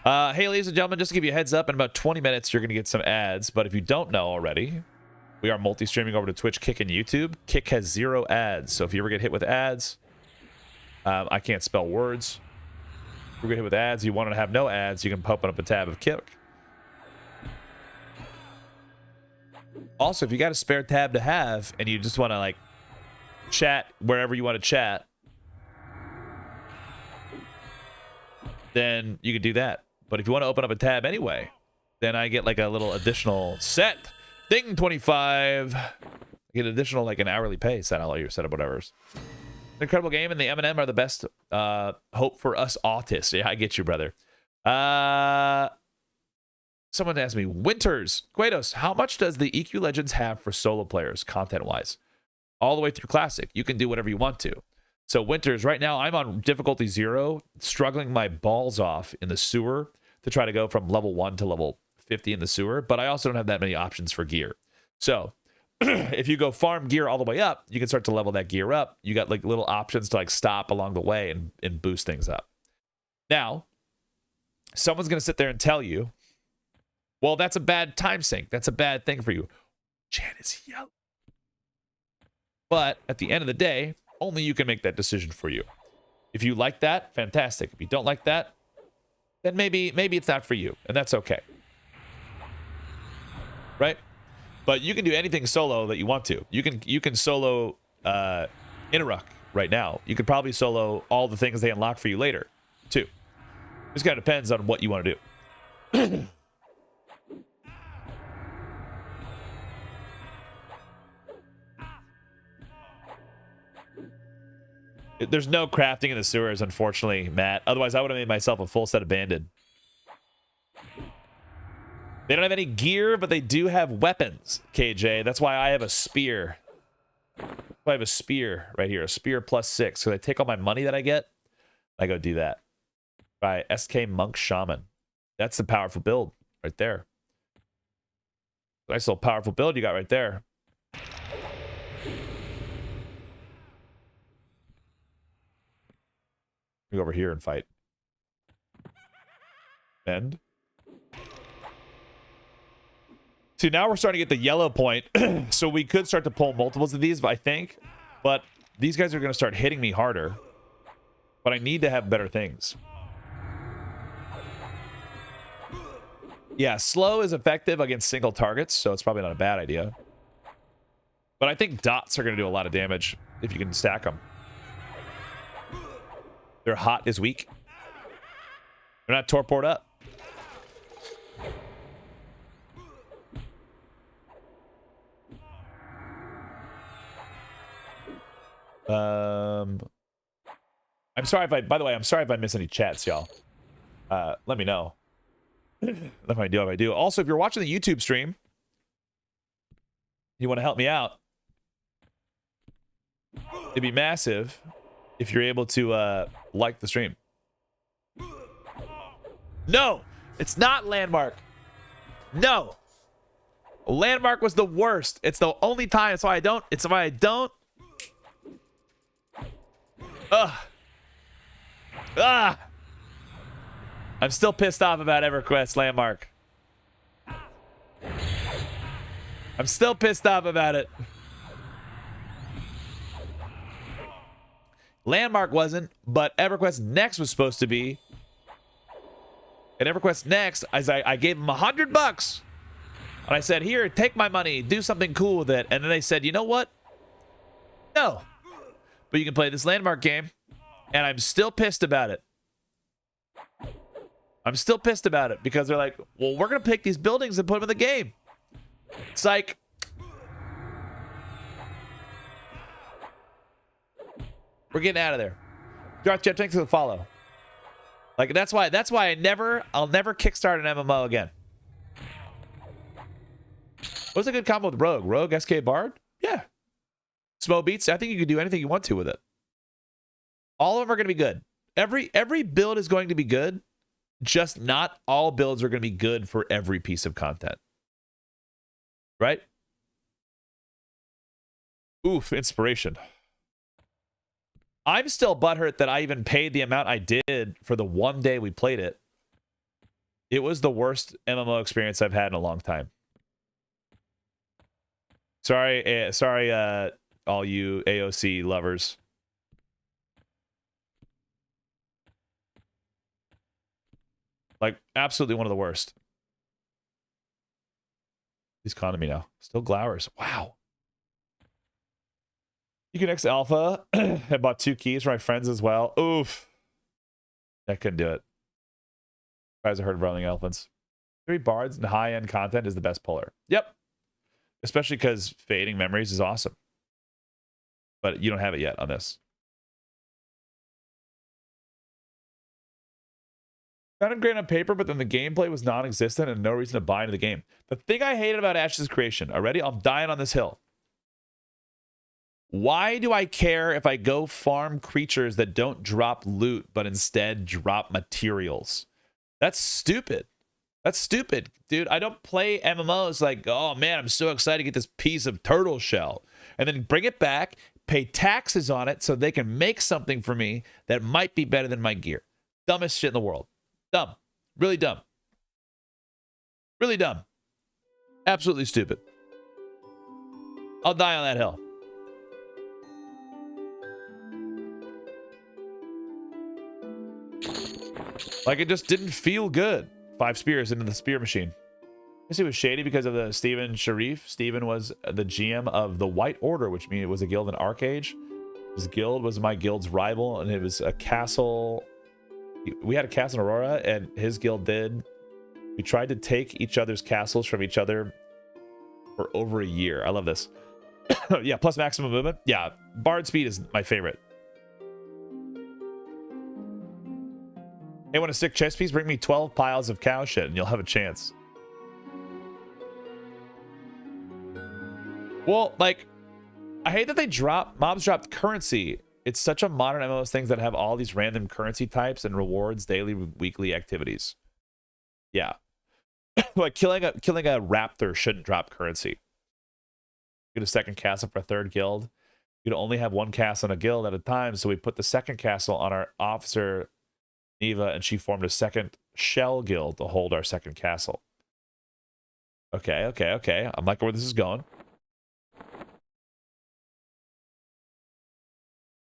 Hey, ladies and gentlemen, just to give you a heads up, in about 20 minutes, you're going to get some ads. But if you don't know already, we are multi-streaming over to Twitch, Kick, and YouTube. Kick has 0 ads. So if you ever get hit with ads, I can't spell words. If you get hit with ads, you want to have no ads, you can open up a tab of Kick. Also, if you got a spare tab to have and you just want to, like, chat wherever you want to chat, then you can do that. But if you want to open up a tab anyway, then I get like a little additional set. Ding 25. I get additional, like, an hourly pay set. I'll let you set up whatever's. An incredible game, and the M&M are the best hope for us autists. Yeah, I get you, brother. Someone asked me, Winters, Guados, how much does the EQ Legends have for solo players, content-wise? All the way through Classic. You can do whatever you want to. So, Winters, right now, I'm on difficulty 0, struggling my balls off in the sewer to try to go from level 1 to level 50 in the sewer, but I also don't have that many options for gear. So, if you go farm gear all the way up, you can start to level that gear up. You got, like, little options to, like, stop along the way and boost things up. Now, someone's going to sit there and tell you, well, that's a bad time sink. That's a bad thing for you. Chan is yellow. But at the end of the day, only you can make that decision for you. If you like that, fantastic. If you don't like that, then maybe it's not for you, and that's okay. Right? But you can do anything solo that you want to. You can solo Interruck right now. You could probably solo all the things they unlock for you later, too. Just kind of depends on what you want to do. There's no crafting in the sewers, unfortunately, Matt. Otherwise, I would have made myself a full set of banded. They don't have any gear, but they do have weapons, KJ. That's why I have a spear. I have a spear right here, a spear +6. So I take all my money that I get, I go do that. By SK Monk Shaman. That's the powerful build right there. Nice little powerful build you got right there. Go over here and fight. Bend. See, now we're starting to get the yellow point. So we could start to pull multiples of these, I think. But these guys are going to start hitting me harder. But I need to have better things. Yeah, slow is effective against single targets, so it's probably not a bad idea. But I think dots are going to do a lot of damage if you can stack them. Their hot is weak. They're not torpored up. I'm sorry if by the way, I'm sorry if I miss any chats, y'all. Let me know. If I do. Also, if you're watching the YouTube stream, you want to help me out, it'd be massive if you're able to like the stream. No, it's not Landmark. No, Landmark was the worst. It's the only time. It's why I don't. I'm still pissed off about EverQuest Landmark. I'm still pissed off about it. Landmark wasn't, but EverQuest Next was supposed to be. And EverQuest Next, as I gave them $100. And I said, here, take my money, do something cool with it. And then they said, you know what? No. but you can play this landmark game, and I'm still pissed about it. I'm still pissed about it because they're like, well, we're going to pick these buildings and put them in the game. It's like, we're getting out of there. Darth Jet, thanks for the follow. Like, that's why I'll never kickstart an MMO again. What's a good combo with Rogue? Rogue, SK Bard? Yeah. Smo Beats, I think you can do anything you want to with it. All of them are going to be good. Every build is going to be good. Just not all builds are going to be good for every piece of content. Right? Oof, inspiration. I'm still butthurt that I even paid the amount I did for the one day we played it. It was the worst MMO experience I've had in a long time. Sorry, all you AOC lovers. Like, absolutely one of the worst. He's conning me now. Still glowers. Wow. You can X Alpha. I bought 2 keys for my friends as well. Oof. I couldn't do it. You guys have heard of Rolling Elephants. 3 bards and high-end content is the best puller. Yep. Especially because Fading Memories is awesome. But you don't have it yet on this. Sounded great on paper, but then the gameplay was non-existent and no reason to buy into the game. The thing I hated about Ash's creation, already, I'm dying on this hill. Why do I care if I go farm creatures that don't drop loot, but instead drop materials? That's stupid. That's stupid, dude. I don't play MMOs like, oh man, I'm so excited to get this piece of turtle shell. And then bring it back, pay taxes on it so they can make something for me that might be better than my gear. Dumbest shit in the world. Dumb. Really dumb. Really dumb. Absolutely stupid. I'll die on that hill. Like, it just didn't feel good. 5 spears into the spear machine. I guess it was shady because of the Steven Sharif. Steven was the GM of the White Order, which means it was a guild in Arcage. His guild was my guild's rival, and it was a castle. We had a castle in Aurora, and his guild did. We tried to take each other's castles from each other for over a year. I love this. Yeah, plus maximum movement. Yeah, Bard speed is my favorite. Hey, want a sick chest piece? Bring me 12 piles of cow shit, and you'll have a chance. Well, like, I hate that they mobs dropped currency. It's such a modern MMOs things that have all these random currency types and rewards daily, weekly activities. Yeah. Like killing a raptor shouldn't drop currency. Get a second castle for a 3rd guild. You can only have 1 castle in a guild at a time, so we put the 2nd castle on our officer Neva, and she formed a 2nd shell guild to hold our 2nd castle. Okay. I'm liking where this is going.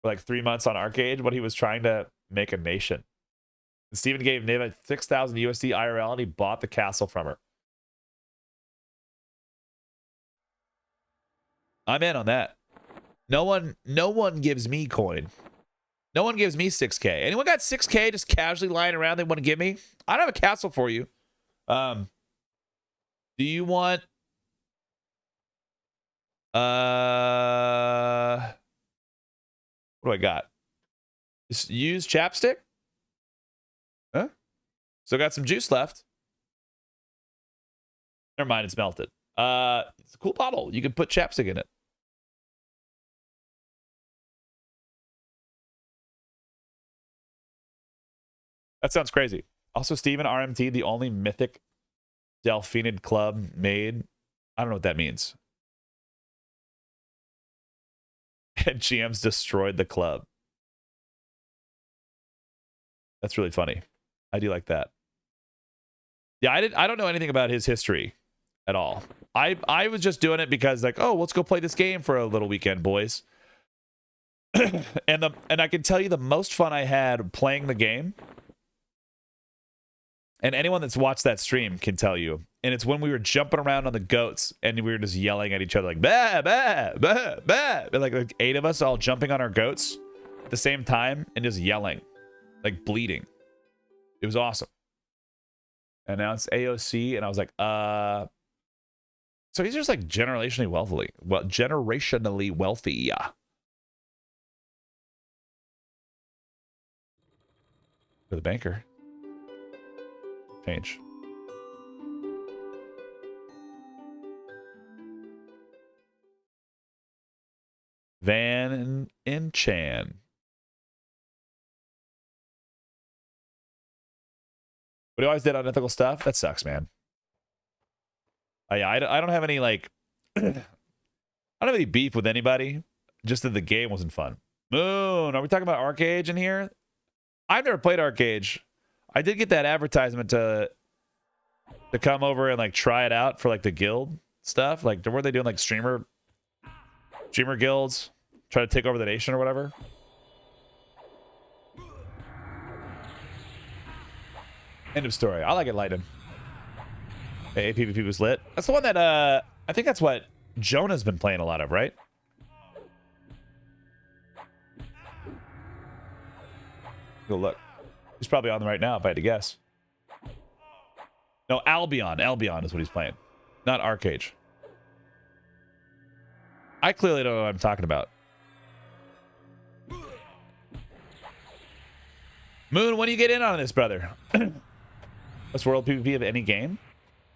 For like 3 months on Arcade, when he was trying to make a nation. And Steven gave Neva 6,000 USD IRL, and he bought the castle from her. I'm in on that. No one gives me coin. No one gives me 6K. Anyone got 6K just casually lying around they want to give me? I don't have a castle for you. Do you want... What do I got? Just use chapstick? Huh? Still got some juice left. Never mind, it's melted. It's a cool bottle. You can put chapstick in it. That sounds crazy. Also, Steven, RMT, the only mythic Delphinid club made. I don't know what that means. And GMs destroyed the club. That's really funny. I do like that. Yeah, I don't know anything about his history at all. I was just doing it because, like, oh, let's go play this game for a little weekend, boys. and I can tell you the most fun I had playing the game, and anyone that's watched that stream can tell you, and it's when we were jumping around on the goats and we were just yelling at each other like bah, bah, bah, bah. And like 8 of us all jumping on our goats at the same time and just yelling, like bleeding. It was awesome. And now it's AOC, and I was like, so he's just like generationally wealthy. Well, generationally wealthy, yeah. For the banker. Change. Van and Chan. But he always did unethical stuff. That sucks, man. Yeah, I don't have any, like... I don't have any beef with anybody. Just that the game wasn't fun. Moon, are we talking about Arcade in here? I've never played Arcade. I did get that advertisement to come over and, like, try it out for, like, the guild stuff. Like, weren't they doing, like, streamer guilds? Try to take over the nation or whatever? End of story. I like it, Lightning. Hey, PvP was lit. That's the one that, I think that's what Jonah's been playing a lot of, right? Go look. He's probably on right now, if I had to guess. No, Albion. Albion is what he's playing. Not Arcade. I clearly don't know what I'm talking about. Moon, when do you get in on this, brother? What's world PvP of any game?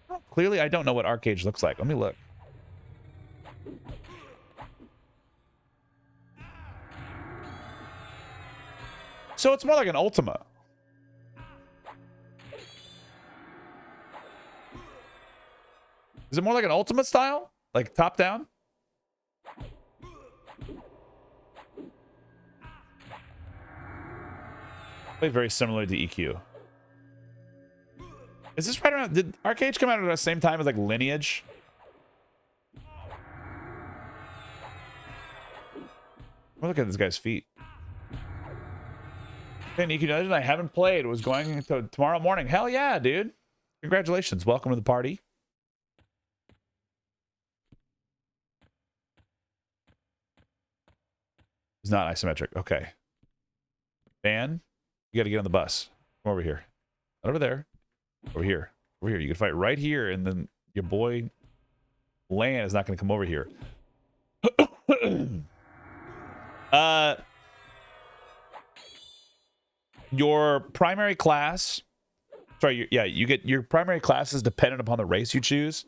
Well, clearly, I don't know what Arcade looks like. Let me look. So it's more like an Ultima. Is it more like an Ultima style? Like top down? Played very similar to EQ. Is this right around... Did Arcade come out at the same time as like Lineage? Look at this guy's feet. And EQ Legend I haven't played. Was going until tomorrow morning. Hell yeah, dude. Congratulations. Welcome to the party. It's not isometric. Okay. Van, you got to get on the bus. Come over here. Not over there. Over here. Over here. You can fight right here, and then your boy Lan is not going to come over here. Your primary class... Sorry, you get your primary class is dependent upon the race you choose.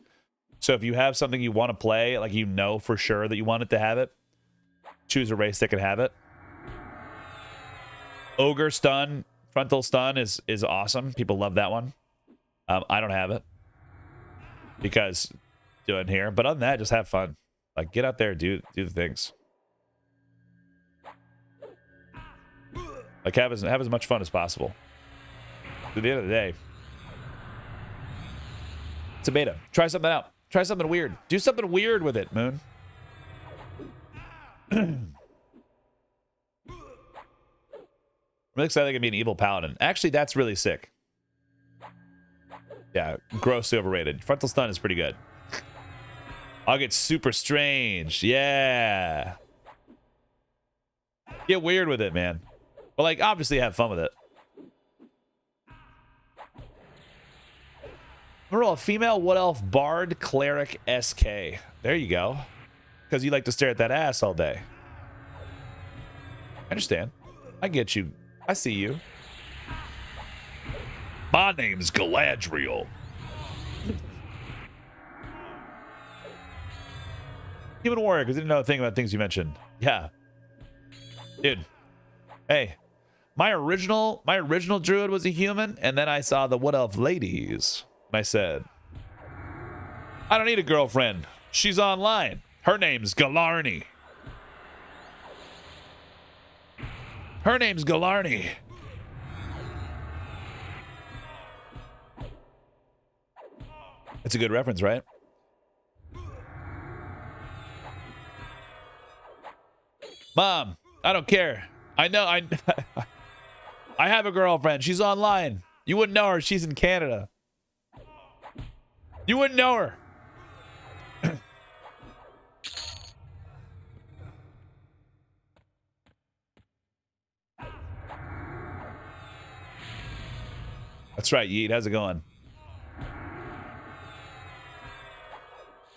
So if you have something you want to play, like you know for sure that you want it to have it, choose a race that can have it. Ogre stun, frontal stun is awesome. People love that one. I don't have it because doing here, but other than that, just have fun. Like get out there, do the things. Like have as much fun as possible. At the end of the day, it's a beta. Try something out. Try something weird. Do something weird with it, Moon. I'm really excited I can be an evil paladin. Actually, that's really sick. Yeah, grossly overrated. Frontal stun is pretty good. I'll get super strange. Yeah. Get weird with it, man. But, like, obviously have fun with it. Roll a female Wood Elf Bard Cleric SK. There you go. Because you like to stare at that ass all day. I understand. I get you. I see you. My name's Galadriel. Human warrior, because I didn't know a thing about things you mentioned. Yeah. Dude. Hey. My original druid was a human, and then I saw the Wood Elf ladies. And I said, I don't need a girlfriend. She's online. Her name's Galarni. Her name's Galarni. It's a good reference, right? Mom, I don't care. I know I have a girlfriend. She's online. You wouldn't know her. She's in Canada. You wouldn't know her. That's right, Yeet. How's it going?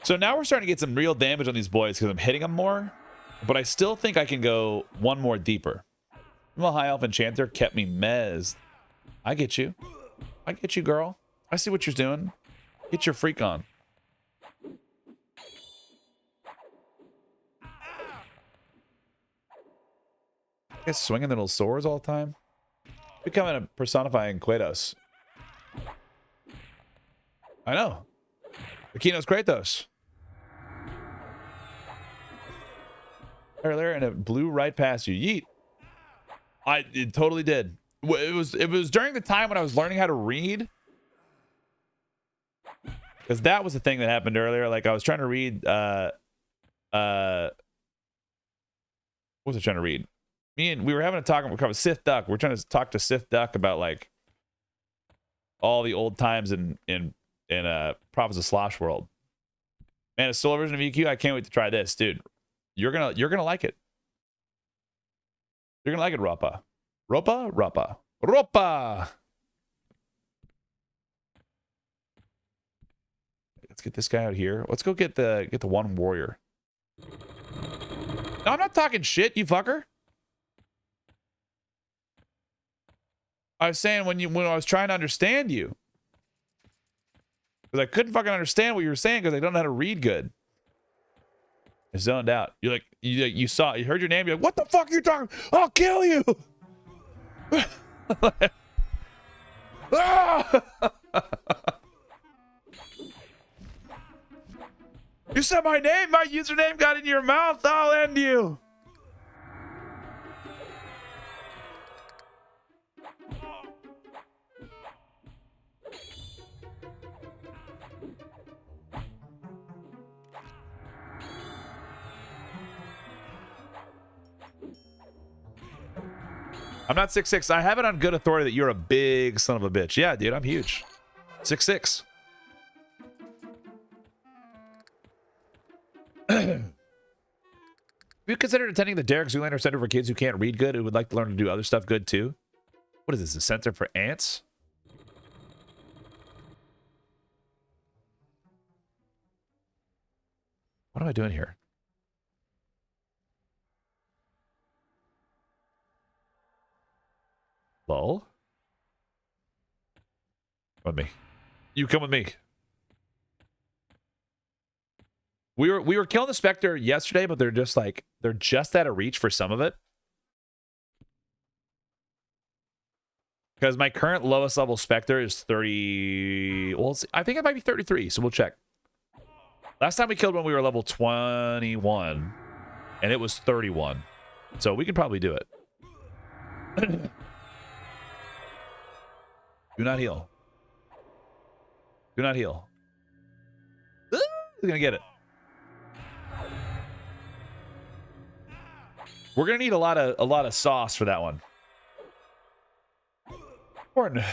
So now we're starting to get some real damage on these boys because I'm hitting them more. But I still think I can go one more deeper. Well, High Elf Enchanter kept me mezzed. I get you. I get you, girl. I see what you're doing. Get your freak on. You guys swinging the little swords all the time? Becoming a personifying Kratos. I know. Aquino's Kratos. Earlier and it blew right past you. Yeet. It totally did. It was during the time when I was learning how to read. Because that was the thing that happened earlier. Like I was trying to read what was I trying to read? We were having a talk with Sith Duck. We're trying to talk to Sith Duck about like all the old times in Prophets of Slosh world. Man, a solo version of EQ. I can't wait to try this, dude. You're gonna like it. You're gonna like it, Ropa. Ropa. Let's get this guy out here. Let's go get the one warrior. No, I'm not talking shit, you fucker. I was saying when I was trying to understand you. Because I couldn't fucking understand what you were saying because I don't know how to read good. I zoned out. You're like, you heard your name. You're like, what the fuck are you talking? I'll kill you. You said my name. My username got in your mouth. I'll end you. I'm not 6'6". I have it on good authority that you're a big son of a bitch. Yeah, dude, I'm huge. 6'6". Have you considered attending the Derek Zoolander Center for kids who can't read good who would like to learn to do other stuff good too? What is this, a center for ants? What am I doing here? Lol. Come with me. You come with me. We were killing the Spectre yesterday, but they're just out of reach for some of it. Because my current lowest level Spectre is 30. Well, I think it might be 33, so we'll check. Last time we killed one, we were level 21, and it was 31. So we can probably do it. Do not heal. Do not heal. He's gonna get it. We're gonna need a lot of sauce for that one. Important.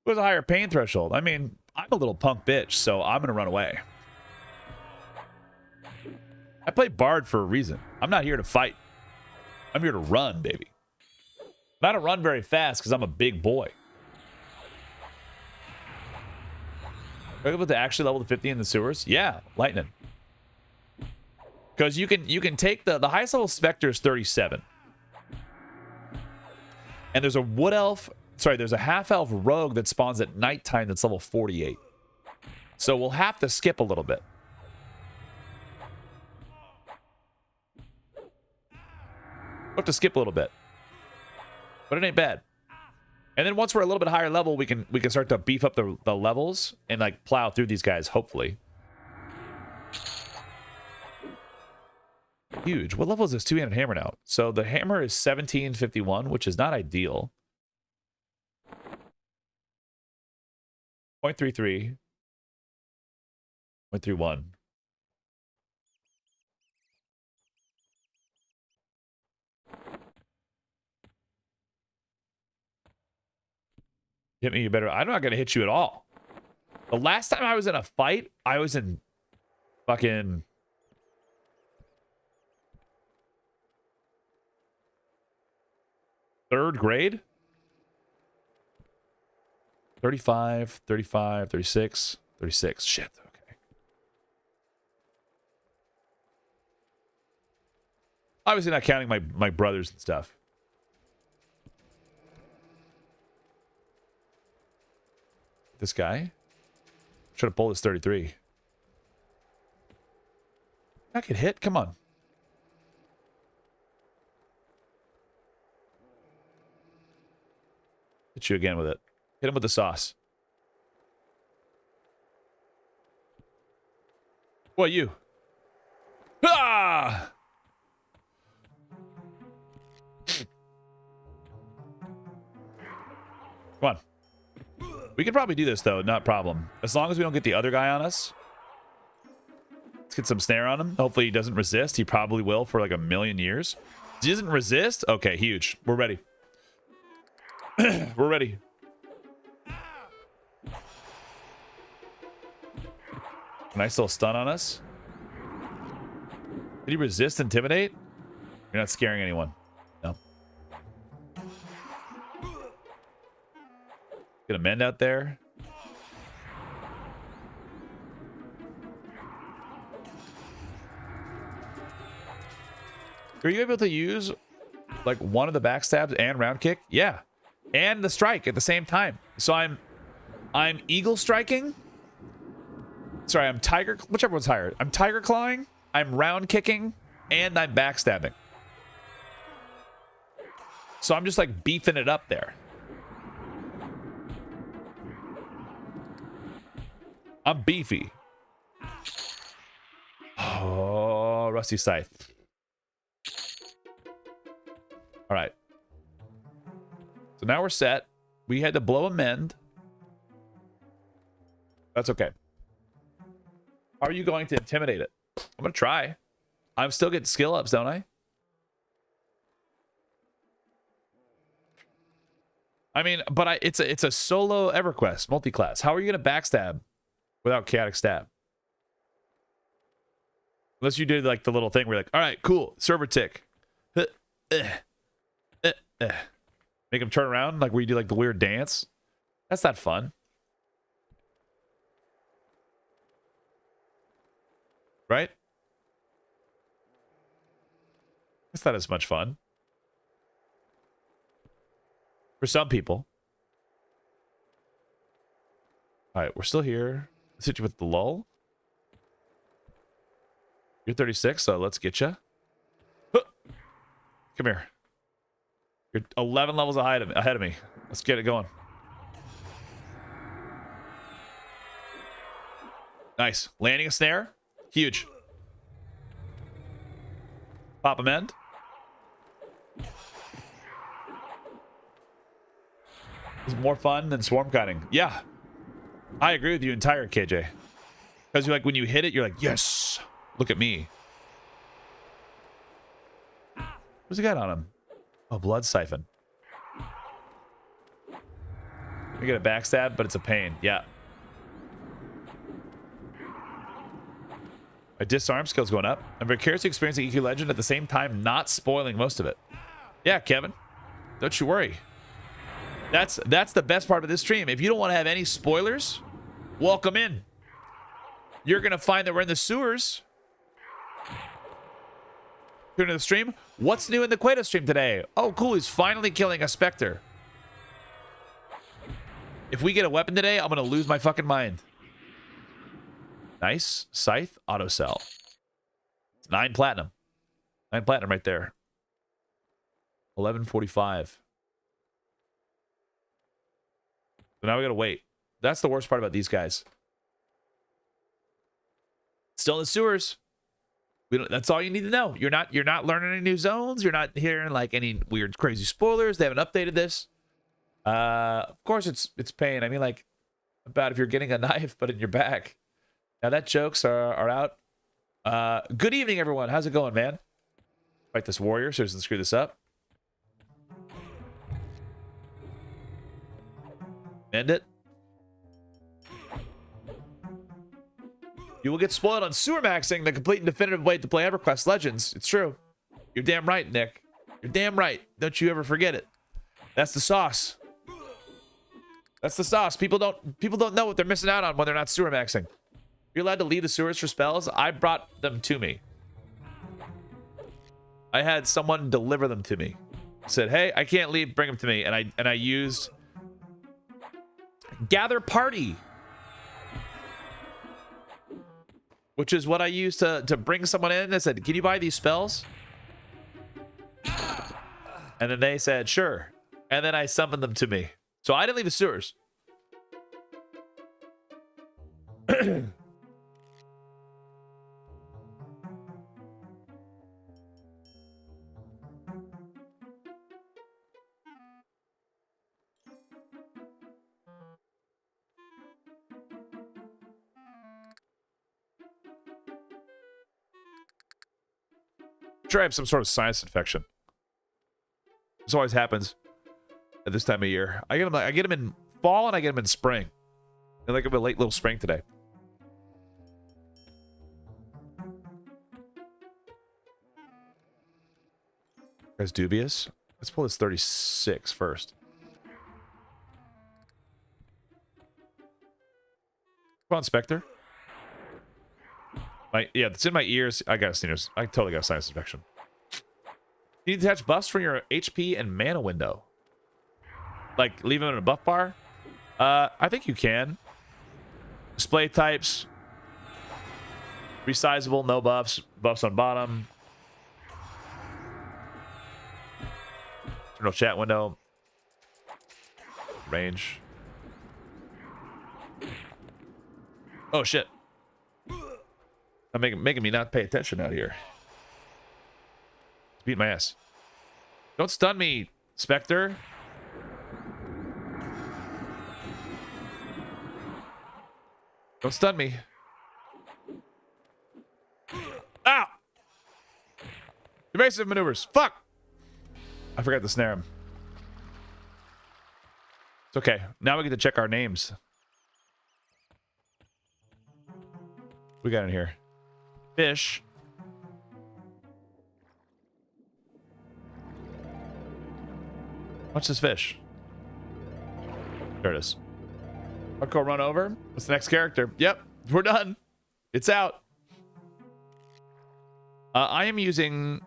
Who has a higher pain threshold? I mean, I'm a little punk bitch, so I'm gonna run away. I play Bard for a reason. I'm not here to fight. I'm here to run, baby. I don't run very fast because I'm a big boy. Are you able to actually level to 50 in the sewers? Yeah, lightning. Because you can take the highest level Spectre is 37. And there's a wood elf, sorry, there's a half elf rogue that spawns at nighttime that's level 48. So we'll have to skip a little bit. We'll have to skip a little bit. But it ain't bad. And then once we're a little bit higher level, we can start to beef up the levels and like plow through these guys, hopefully. Huge. What level is this two-handed hammer now? So the hammer is 1751, which is not ideal. 0.33. 0.31. Hit me, you better. I'm not going to hit you at all. The last time I was in a fight, I was in fucking... third grade? 35, 35, 36, 36. Shit, okay. Obviously not counting my brothers and stuff. This guy? Should have pulled his 33. I could hit? Come on. Hit you again with it. Hit him with the sauce. What, you? Ah! Come on. We could probably do this, though. Not a problem. As long as we don't get the other guy on us. Let's get some snare on him. Hopefully he doesn't resist. He probably will for like a million years. He doesn't resist? Okay, huge. We're ready. We're ready. Nice little stun on us. Did he resist intimidate? You're not scaring anyone. No. Get a mend out there. Are you able to use like one of the backstabs and round kick? Yeah. And the strike at the same time. So I'm eagle striking. Sorry, I'm tiger, whichever one's higher. I'm tiger clawing, I'm round kicking, and I'm backstabbing. So I'm just like beefing it up there. I'm beefy. Oh, rusty scythe. All right. So now we're set. We had to blow a mend. That's okay. Are you going to intimidate it? I'm going to try. I'm still getting skill ups, don't I? I mean, but it's a solo EverQuest multi-class. How are you going to backstab without chaotic stab? Unless you did like the little thing where you're like, all right, cool, server tick. Make him turn around like where you do like the weird dance. That's not fun. Right? It's not as much fun. For some people. Alright, we're still here. Let's hit you with the lull. You're 36, so let's get you. Come here. You're 11 levels ahead of me. Let's get it going. Nice. Landing a snare. Huge. Pop a mend. It's more fun than swarm kiting. Yeah. I agree with you entire, KJ. Because you're like, when you hit it, you're like, yes. Look at me. What's he got on him? Oh, blood siphon. We get a backstab, but it's a pain. Yeah. My disarm skill's going up. I'm vicariously experiencing EQ Legend at the same time, not spoiling most of it. Yeah, Kevin. Don't you worry. That's the best part of this stream. If you don't want to have any spoilers, welcome in. You're going to find that we're in the sewers. Tune into the stream. What's new in the Quato stream today? Oh, cool. He's finally killing a Spectre. If we get a weapon today, I'm going to lose my fucking mind. Nice. Scythe. Auto cell. 9 platinum. 9 platinum right there. 1145. So now we got to wait. That's the worst part about these guys. Still in the sewers. That's all you need to know. You're not learning any new zones. You're not hearing like any weird crazy spoilers. They haven't updated this. Of course it's pain. I mean, like, about if you're getting a knife but in your back. Now that jokes are out. Good evening, everyone. How's it going, man? Fight this warrior so he doesn't screw this up. End it. You will get spoiled on sewer maxing, the complete and definitive way to play EverQuest Legends. It's true. You're damn right, Nick. You're damn right. Don't you ever forget it. That's the sauce. That's the sauce. People don't know what they're missing out on when they're not sewer maxing. You're allowed to leave the sewers for spells. I brought them to me. I had someone deliver them to me. Said, "Hey, I can't leave. Bring them to me." And I used Gather Party, which is what I used to bring someone in. I said, "Can you buy these spells?" And then they said, "Sure." And then I summoned them to me. So I didn't leave the sewers. Sure, I have some sort of sinus infection. This always happens at this time of year. I get them in fall and I get them in spring. And like a late little spring today. Guy's dubious. Let's pull this 36 first. Come on, Spectre. Yeah, it's in my ears. I got a sinus. I totally got a sinus infection. You need to attach buffs from your HP and mana window. Like, leave them in a buff bar? I think you can. Display types. Resizable, no buffs. Buffs on bottom. Internal chat window. Range. Oh, shit. I'm making me not pay attention out here. Beat my ass. Don't stun me, Spectre. Don't stun me. Ow! Evasive maneuvers. Fuck! I forgot to snare him. It's okay. Now we get to check our names. What we got in here? Fish. What's this fish? There it is. Hardcore run over. What's the next character? Yep, we're done. It's out. I am using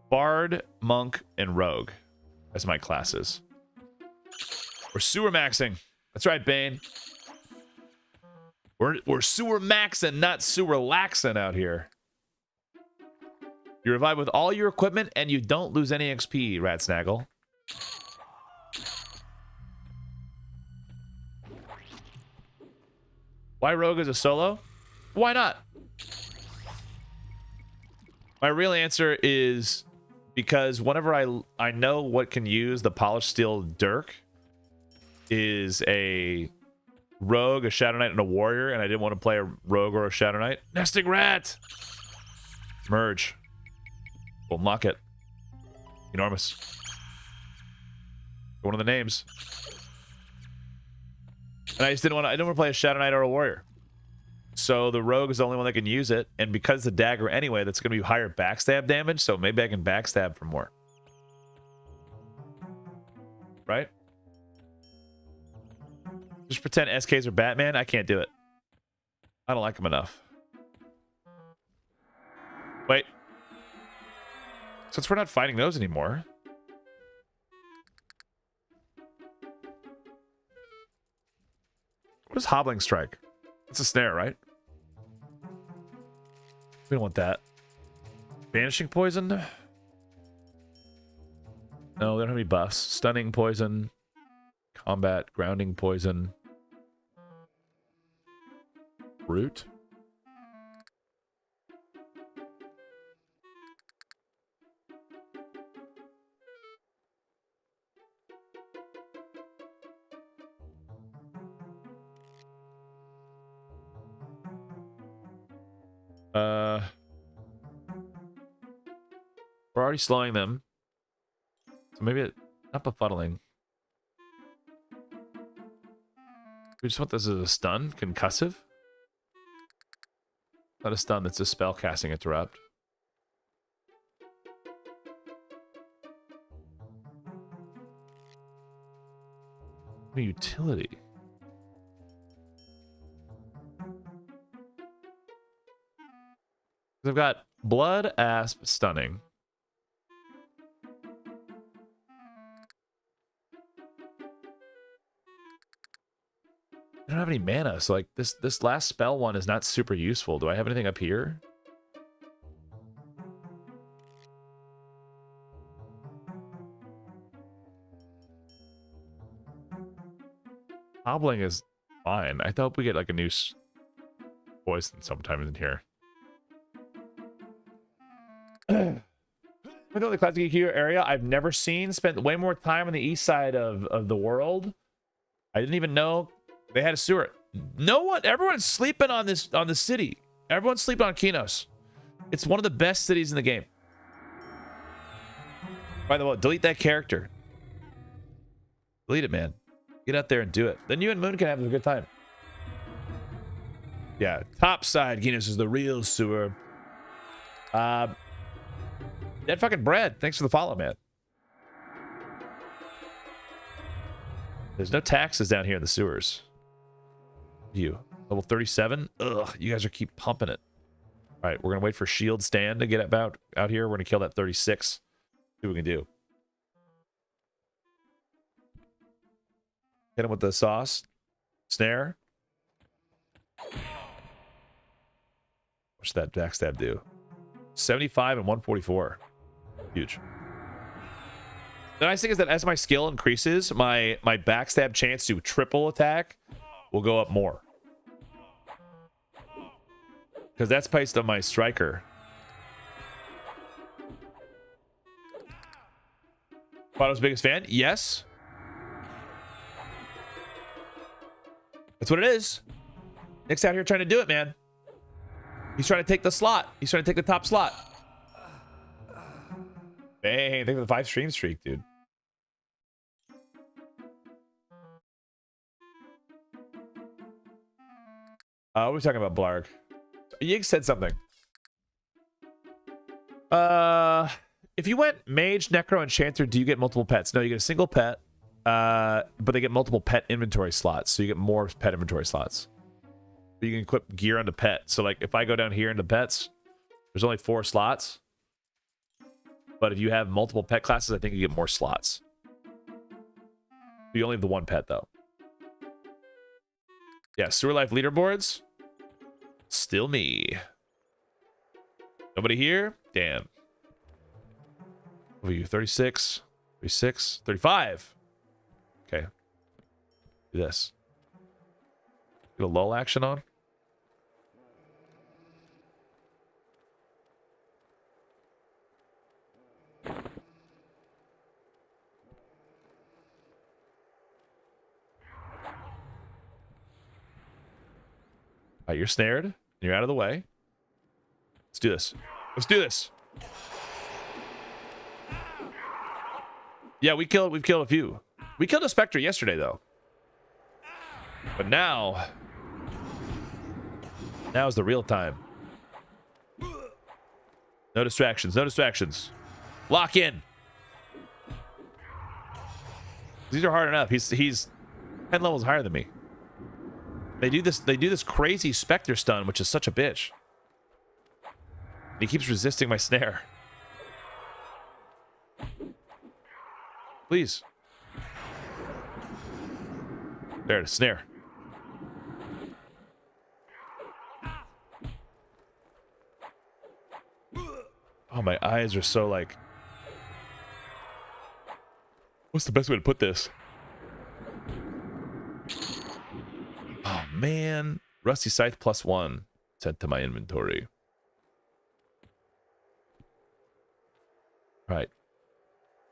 Bard, Monk, and Rogue as my classes. We're sewer maxing. That's right, Bane. We're sewer maxing, not sewer laxing out here. You revive with all your equipment and you don't lose any XP, Ratsnaggle. Why Rogue is a solo? Why not? My real answer is because whenever I know what can use the polished steel dirk is a rogue, a shadow knight, and a warrior, and I didn't want to play a rogue or a shadow knight. Nesting rat! Merge. We'll mock it. Enormous. One of the names. And I just didn't want to play a shadow knight or a warrior. So the rogue is the only one that can use it, and because the dagger anyway, that's going to be higher backstab damage, so maybe I can backstab for more. Right? Just pretend SKs are Batman? I can't do it. I don't like them enough. Wait. Since we're not fighting those anymore. What is Hobbling Strike? It's a snare, right? We don't want that. Banishing Poison? No, they don't have any buffs. Stunning Poison. Combat. Grounding Poison. Root? We're already slowing them. So maybe not befuddling. We just want this as a stun, concussive. Not a stun, that's a spell casting interrupt. A utility. I've got blood, asp, stunning. I don't have any mana, so like this last spell one is not super useful. Do I have anything up here? Hobbling is fine. I thought we get like a new poison sometime in here. I know the Classic EQ area I've never seen. Spent way more time on the east side of the world. I didn't even know they had a sewer. No one, everyone's sleeping on the city. Everyone's sleeping on Kinos. It's one of the best cities in the game. By the way, delete that character. Delete it, man. Get out there and do it. Then you and Moon can have a good time. Yeah, top side Kinos is the real sewer. Dead fucking bread. Thanks for the follow, man. There's no taxes down here in the sewers. You level 37. Ugh, you guys are keep pumping it. All right, we're gonna wait for Shield Stand to get about out here. We're gonna kill that 36. See what we can do. Hit him with the sauce. Snare. What's that backstab do? 75 and 144. Huge. The nice thing is that as my skill increases, my backstab chance to triple attack will go up more. Because that's based on my striker. Otto's biggest fan? Yes. That's what it is. Nick's out here trying to do it, man. He's trying to take the slot. He's trying to take the top slot. Dang, think of the 5 stream streak, dude. What are we talking about, Blarg? Yig said something. If you went Mage, Necro, Enchanter, do you get multiple pets? No, you get a single pet. But they get multiple pet inventory slots, so you get more pet inventory slots. You can equip gear onto pet. So like if I go down here into pets, there's only 4 slots. But if you have multiple pet classes, I think you get more slots. You only have the 1 pet though. Yeah, sewer life leaderboards. Still me. Nobody here? Damn. What are you? 36, 36, 35. Okay. Do this. Get a lull action on. All right, you're snared. You're out of the way. Let's do this. Let's do this. Yeah, we've killed a few. We killed a Spectre yesterday, though. But now is the real time. No distractions. No distractions. Lock in. These are hard enough. He's 10 levels higher than me. They do this crazy Spectre stun, which is such a bitch. He keeps resisting my snare. Please. There, snare. Oh, my eyes are so like... What's the best way to put this? Oh, man. Rusty Scythe +1 sent to my inventory. All right.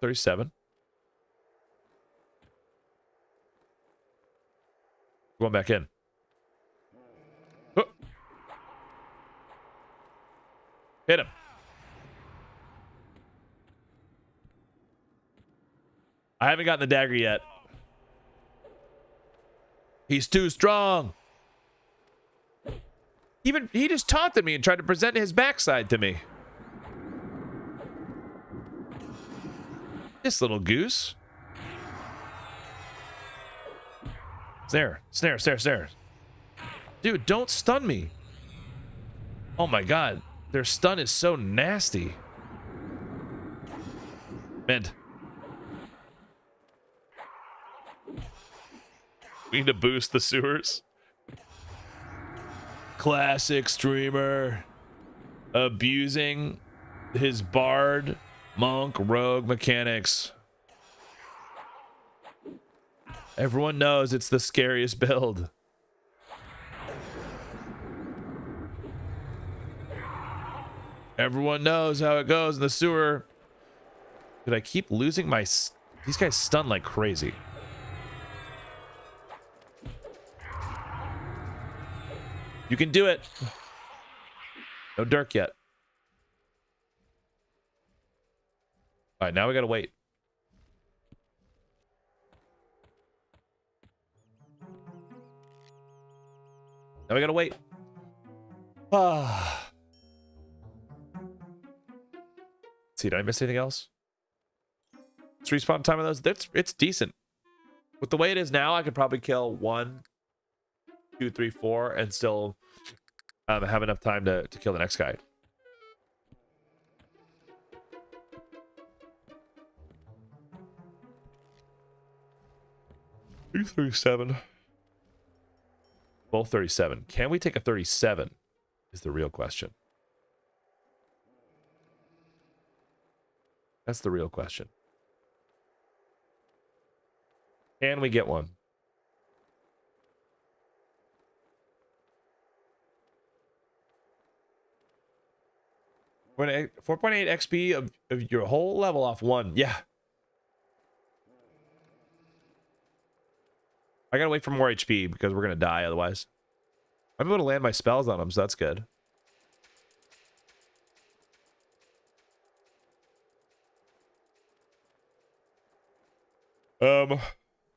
37. Going back in. Oh. Hit him. I haven't gotten the dagger yet. He's too strong. He just taunted me and tried to present his backside to me. This little goose. Snare, snare, snare, snare. Dude, don't stun me. Oh my god. Their stun is so nasty. Mend. We need to boost the sewers. Classic streamer. Abusing his bard, monk, rogue mechanics. Everyone knows it's the scariest build. Everyone knows how it goes in the sewer. Did I keep losing my... These guys stun like crazy. You can do it. No Dirk yet. All right, now we gotta wait. Now we gotta wait. Ah. See, did I miss anything else? It's respawn time of those. It's decent. With the way it is now, I could probably kill 1, 2, 3, 4, and still have enough time to kill the next guy. $37. Both 37. Can we take a 37? Is the real question. That's the real question. Can we get one? When 4.8 XP of your whole level off 1. Yeah. I gotta wait for more HP because we're gonna die otherwise. I'm able to land my spells on them, so that's good.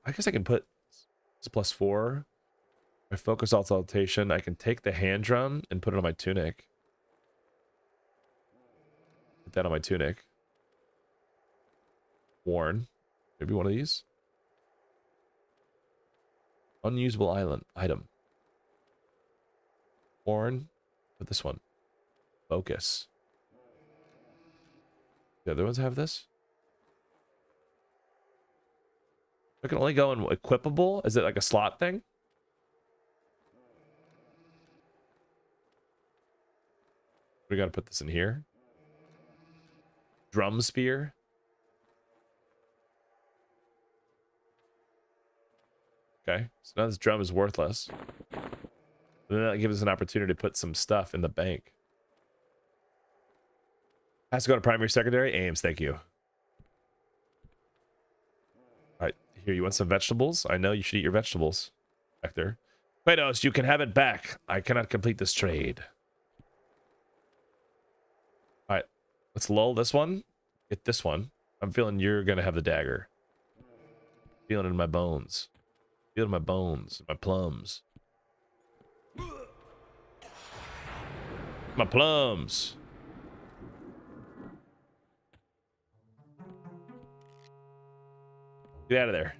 I guess I can put this +4. My focus exaltation. I can take the hand drum and put it on my tunic. Put that on my tunic. Worn. Maybe one of these. Unusable item. Worn. Put this one. Focus. The other ones have this? I can only go in equipable? Is it like a slot thing? We gotta put this in here. Drum spear. Okay, so now this drum is worthless. And then that gives us an opportunity to put some stuff in the bank. Has to go to primary, secondary. Aims, thank you. Alright, here, you want some vegetables? I know you should eat your vegetables. Back there. Kratos, you can have it back. I cannot complete this trade. Alright, let's lull this one. Get this one. I'm feeling you're gonna have the dagger. Feeling it in my bones. Feeling my bones, my plums. My plums. Get out of there.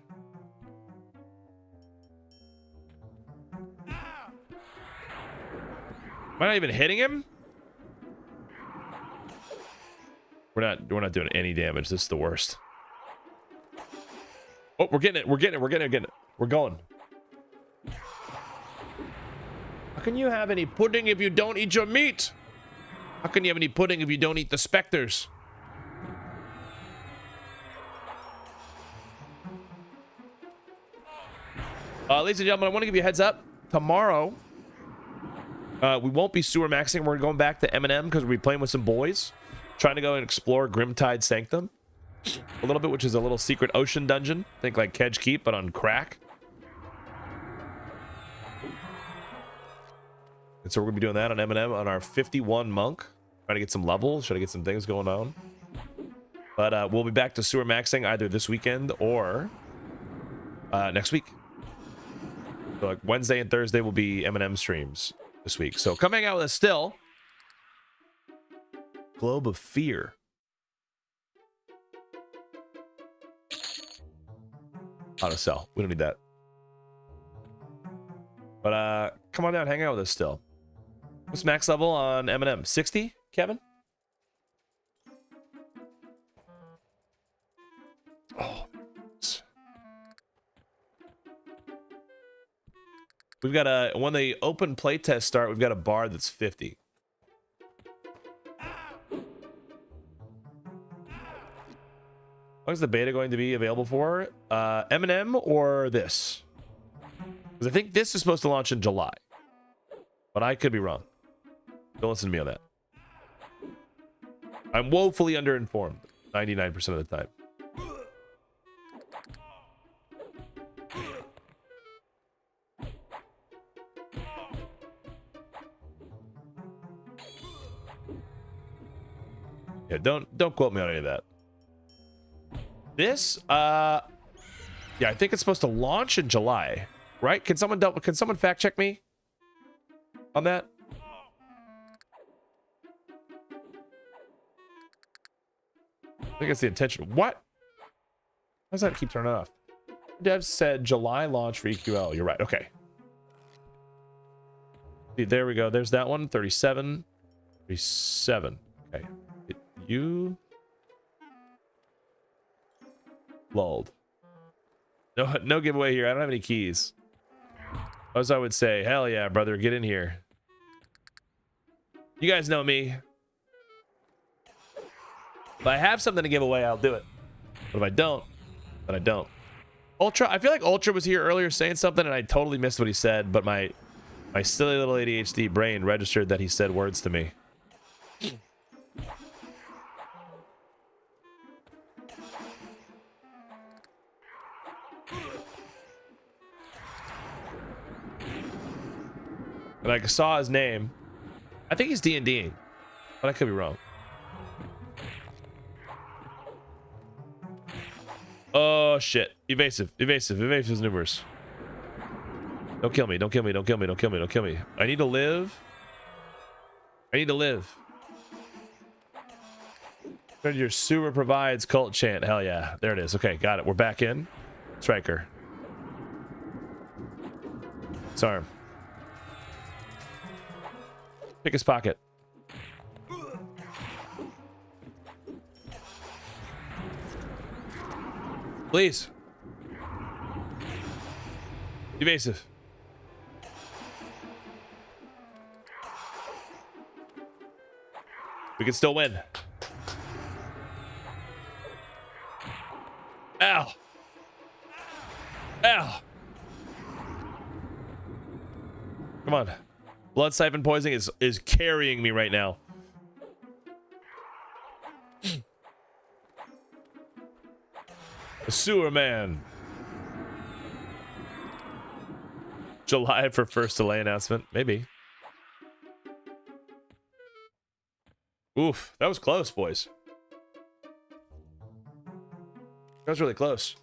Am I not even hitting him? We're not doing any damage. This is the worst. Oh, we're getting it. We're getting it. We're going. How can you have any pudding if you don't eat your meat? How can you have any pudding if you don't eat the specters? Ladies and gentlemen, I want to give you a heads up. Tomorrow, we won't be sewer maxing. We're going back to M&M because we'll be playing with some boys. Trying to go and explore Grimtide Sanctum. A little bit, which is a little secret ocean dungeon. Think like Kedge Keep, but on crack. And so we're going to be doing that on M&M on our 51 monk. Trying to get some levels. Trying to get some things going on. But we'll be back to sewer maxing either this weekend or next week. So like Wednesday and Thursday will be M&M streams. this week. So come hang out with us still. Globe of Fear. Auto sell. We don't need that. But come on down, hang out with us still. What's max level on M&M? 60, Kevin? Oh. We've got a, when the open playtest start, we've got a bar that's 50. What is the beta going to be available for? M&M or this? Because I think this is supposed to launch in July. But I could be wrong. Don't listen to me on that. I'm woefully underinformed 99% of the time. Yeah, don't quote me on any of that. This, yeah, I think it's supposed to launch in July, right? Can someone fact check me on that? I think it's the intention. What? How does that keep turning off? Dev said July launch for EQL. You're right. Okay. See, there we go. There's that one. 37. 37. Okay. You lulled. No giveaway here. I don't have any keys. As I would say, hell yeah, brother, get in here. You guys know me. If I have something to give away, I'll do it. But if I don't, then I don't. Ultra, I feel like Ultra was here earlier saying something and I totally missed what he said, but my silly little ADHD brain registered that he said words to me. And I saw his name. I think he's D&Ding, but I could be wrong. Oh shit! Evasive is numerous. Don't kill me! Don't kill me! Don't kill me! Don't kill me! Don't kill me! I need to live. I need to live. Your sewer provides cult chant. Hell yeah! There it is. Okay, got it. We're back in. Striker. Disarm. Pick his pocket. Please. Evasive. We can still win. Ow. Ow. Come on. Blood siphon poisoning is carrying me right now. The sewer man. July for first delay announcement. Maybe. Oof. That was close, boys. That was really close.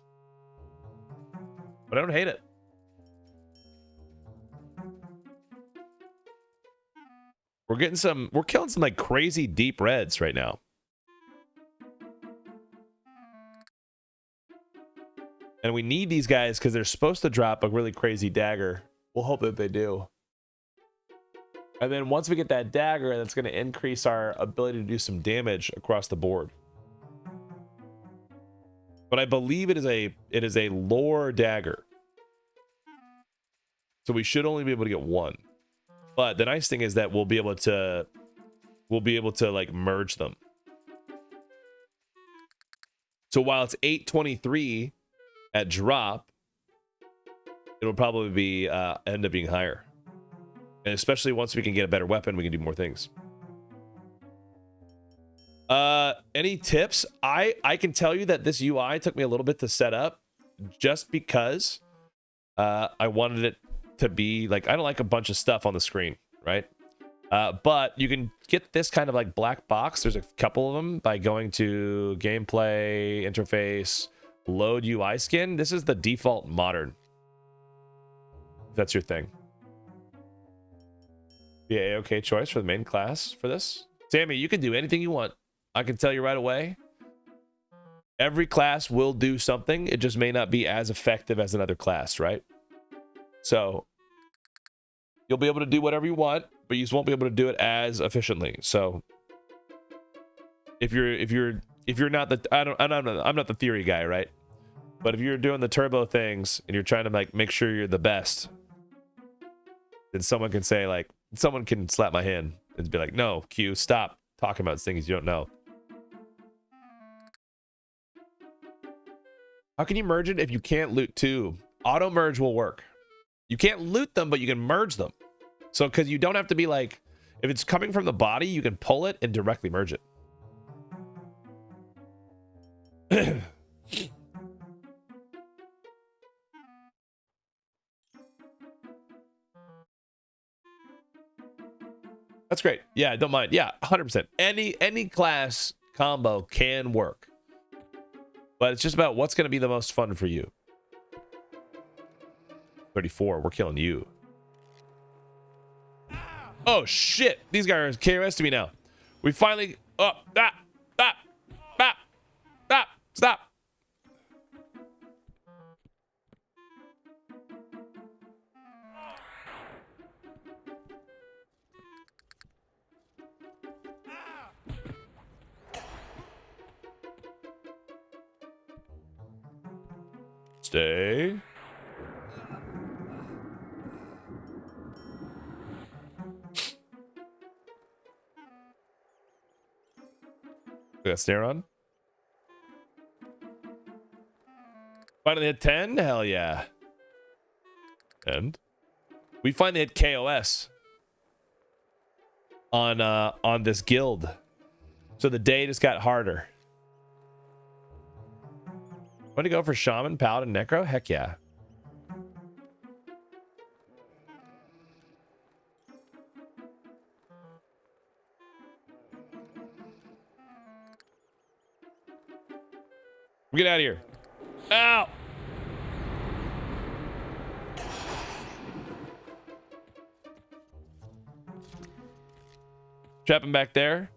But I don't hate it. We're killing some like crazy deep reds right now. And we need these guys because they're supposed to drop a really crazy dagger. We'll hope that they do. And then once we get that dagger, that's going to increase our ability to do some damage across the board. But I believe it is a lore dagger. So we should only be able to get one. But the nice thing is that we'll be able to like merge them. So while it's 823 at drop, it'll probably be end up being higher. And especially once we can get a better weapon, we can do more things. Any tips? I can tell you that this UI took me a little bit to set up just because I wanted it to be like, I don't like a bunch of stuff on the screen, right? But you can get this kind of like black box. There's a couple of them by going to gameplay, interface, load UI skin. This is the default modern. If that's your thing. Be a okay choice for the main class for this. Sammy, you can do anything you want. I can tell you right away. Every class will do something. It just may not be as effective as another class, right? So you'll be able to do whatever you want, but you just won't be able to do it as efficiently. So if you're not the I'm not the theory guy, right? But if you're doing the turbo things and you're trying to like make sure you're the best, then someone can say like someone can slap my hand and be like, no, Q, stop talking about things you don't know. How can you merge it if you can't loot two? Auto merge will work. You can't loot them, but you can merge them. So because you don't have to be like, if it's coming from the body, you can pull it and directly merge it. That's great. Yeah, I don't mind. Yeah, 100%. Any class combo can work. But it's just about what's going to be the most fun for you. 34, we're killing you. Oh, shit. These guys are KOS to me now. We finally... Oh, stop. Stay. We got snare on. Finally hit 10? Hell yeah. And we finally hit KOS on this guild. So the day just got harder. Want to go for Shaman, Paladin, Necro? Heck yeah. Get out of here. Ow! Trap him back there.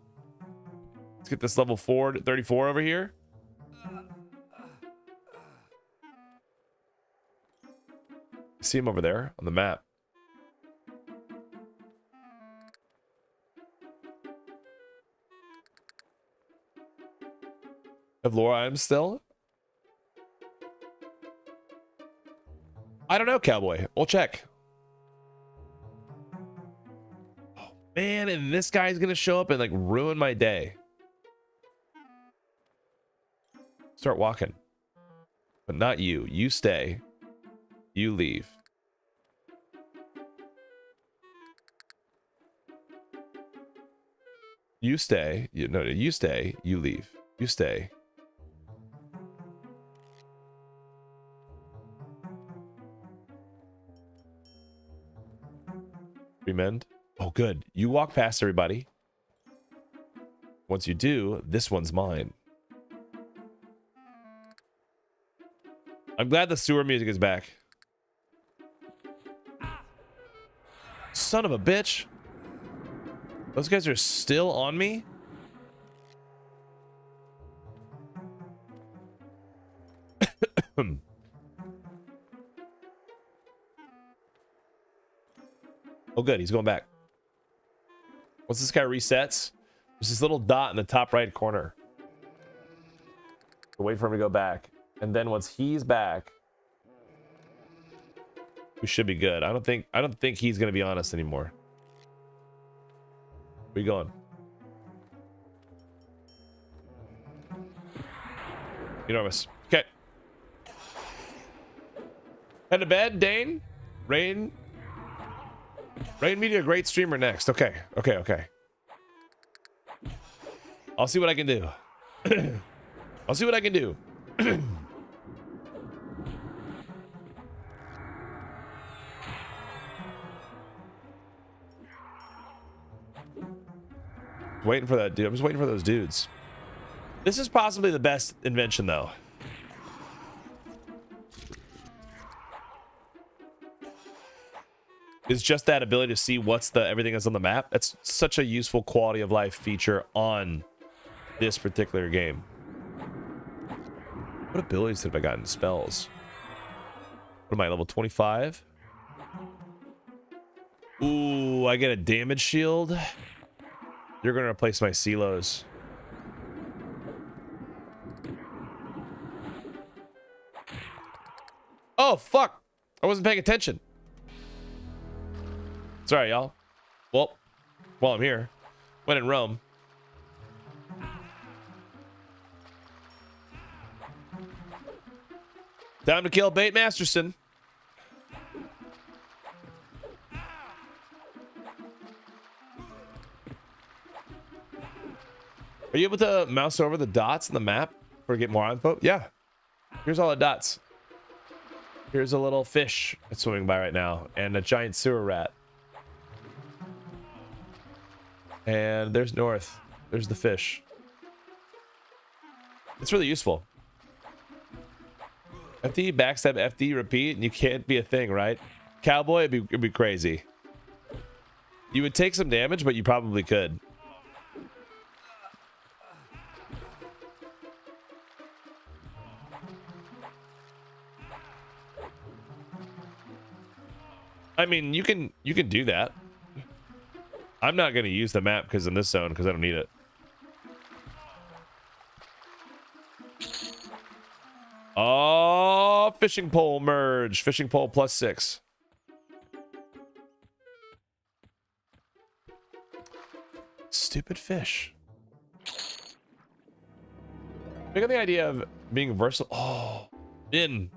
Let's get this level 34 over here. See him over there on the map. Have lore items still? I don't know, Cowboy. We'll check. Oh, man, and this guy's gonna show up and like ruin my day. Start walking. But not you. You stay. You leave. You stay. No, you stay. You leave. You stay. Remend. Oh, good. You walk past everybody. Once you do, this one's mine. I'm glad the sewer music is back. Son of a bitch. Those guys are still on me? Oh, good. He's going back. Once this guy resets, there's this little dot in the top right corner. We'll wait for him to go back. And then once he's back, we should be good. I don't think he's going to be on us anymore. Where you going? Enormous. Okay. Head to bed, Dane. Rain Media, great streamer next. Okay. I'll see what I can do. I'll see what I can do. Waiting for that dude. I'm just waiting for those dudes. This is possibly the best invention, though. is just that ability to see what's everything that's on the map. That's such a useful quality of life feature on this particular game. What abilities have I gotten? Spells. What am I, level 25? Ooh, I get a damage shield. You're gonna replace my silos. Oh, fuck. I wasn't paying attention. Sorry, y'all. Well, while I'm here, when in Rome. Time to kill Bait Masterson. Are you able to mouse over the dots in the map or get more info? Yeah. Here's all the dots. Here's a little fish that's swimming by right now and a giant sewer rat. And there's north. There's the fish. It's really useful. FD, backstab, FD, repeat, and you can't be a thing, right? Cowboy, it'd be crazy. You would take some damage, but you probably could. I mean, you can do that. I'm not going to use the map because in this zone because I don't need it. Oh, fishing pole merge. Fishing pole +6. Stupid fish. Look at the idea of being versatile. Oh, Vin.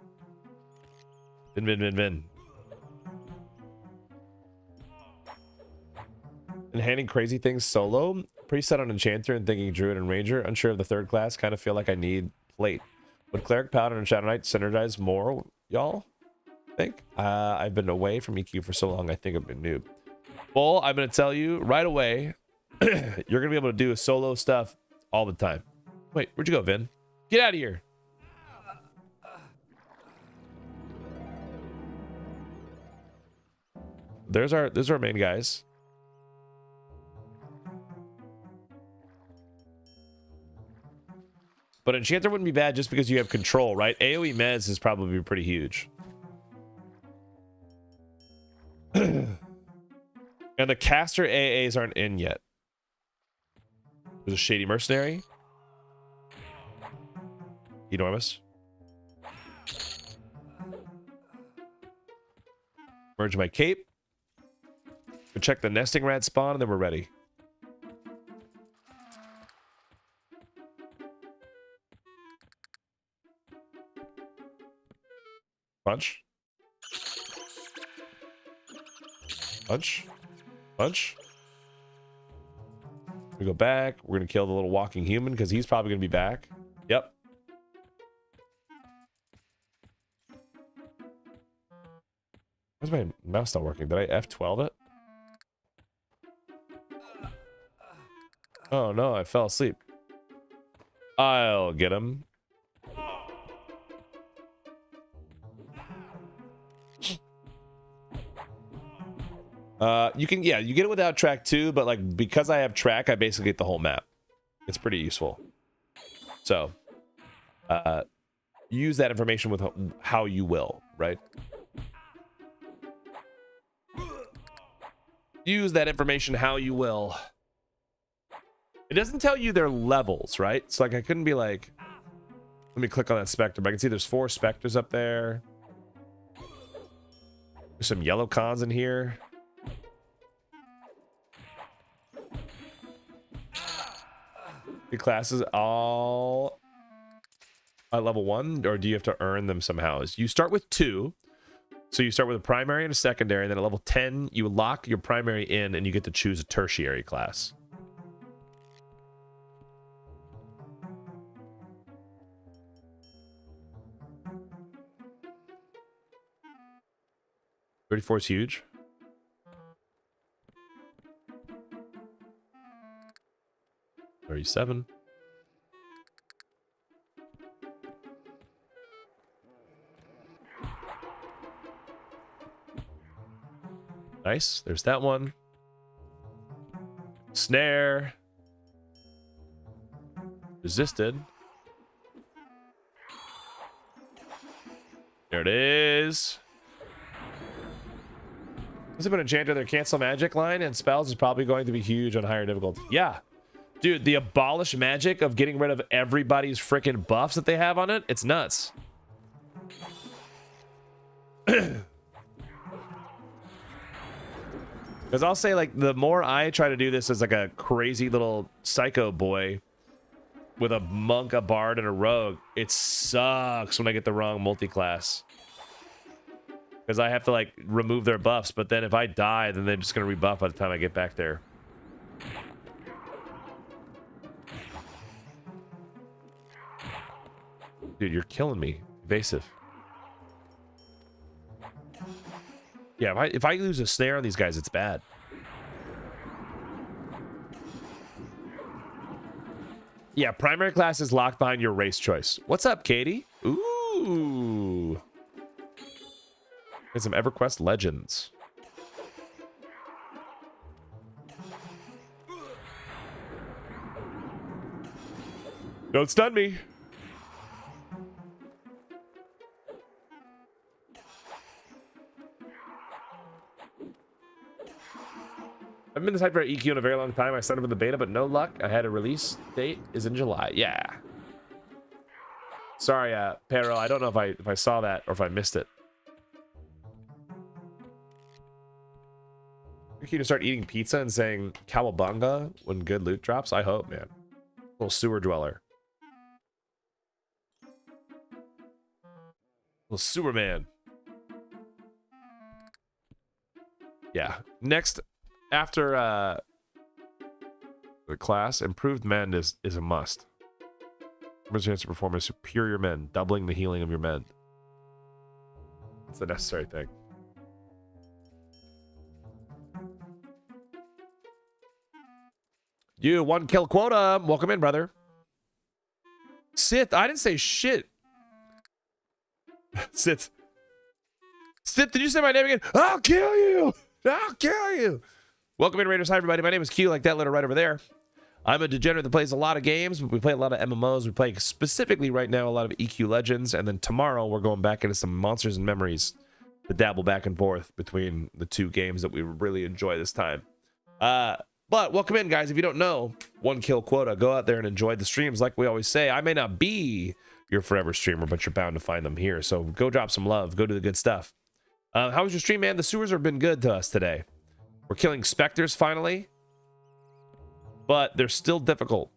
Vin. And handing crazy things solo. Preset on Enchanter and thinking Druid and Ranger. Unsure of the third class. Kind of feel like I need plate. Would Cleric, Paladin, and Shadow Knight synergize more, y'all? Think? I've been away from EQ for so long, I think I've been noob. Bull, I'm going to tell you right away, you're going to be able to do solo stuff all the time. Wait, where'd you go, Vin? Get out of here. There's our main guys. But Enchanter wouldn't be bad just because you have control, right? AoE mez is probably pretty huge. And the caster AAs aren't in yet. There's a Shady Mercenary. Enormous. Merge my cape. Go check the nesting rat spawn, and then we're ready. Punch. Punch. Punch. We go back. We're going to kill the little walking human because he's probably going to be back. Yep. Why's my mouse not working? Did I F12 it? Oh no, I fell asleep. I'll get him. You can, yeah, you get it without track too, but like because I have track, I basically get the whole map. It's pretty useful. So, use that information with how you will, right? Use that information how you will. It doesn't tell you their levels, right? So like I couldn't be like, let me click on that specter, but I can see there's 4 specters up there. There's some yellow cons in here. The classes all at level 1, or do you have to earn them somehow? You start with 2. So you start with a primary and a secondary, and then at level 10, you lock your primary in, and you get to choose a tertiary class. $34 is huge. $37. Nice. There's that one. Snare. Resisted. There it is. Has it been enchanted? Their cancel magic line and spells is probably going to be huge on higher difficulty. Yeah. Dude, the abolish magic of getting rid of everybody's freaking buffs that they have on it, it's nuts. Because I'll say, like, the more I try to do this as like a crazy little psycho boy with a monk, a bard, and a rogue, it sucks when I get the wrong multi-class. Because I have to, like, remove their buffs, but then if I die, then they're just going to rebuff by the time I get back there. Dude, you're killing me. Evasive. Yeah, if I lose a snare on these guys, it's bad. Yeah, primary class is locked behind your race choice. What's up, Katie? Ooh. There's some EverQuest legends. Don't stun me. I've been this hype for EQ in a very long time. I signed up in the beta, but no luck. I had a release date is in July. Yeah. Sorry, Pero. I don't know if I saw that or if I missed it. You can start eating pizza and saying cowabunga when good loot drops. I hope, man. Little sewer dweller. Little sewer man. Yeah. Next. After the class, improved mend is a must. There's a chance to perform a superior mend, doubling the healing of your mend. It's a necessary thing. You 1 kill quota. Welcome in, brother. Sith, I didn't say shit. Sith. Sith, did you say my name again? I'll kill you. I'll kill you. Welcome in, Raiders. Hi, everybody. My name is Q, like that letter right over there. I'm a degenerate that plays a lot of games. We play a lot of MMOs. We play specifically right now a lot of EQ Legends. And then tomorrow we're going back into some Monsters and Memories to dabble back and forth between the two games that we really enjoy this time. But welcome in, guys. If you don't know, 1 kill quota. Go out there and enjoy the streams. Like we always say, I may not be your forever streamer, but you're bound to find them here. So go drop some love. Go do the good stuff. How was your stream, man? The sewers have been good to us today. We're killing specters finally, but they're still difficult.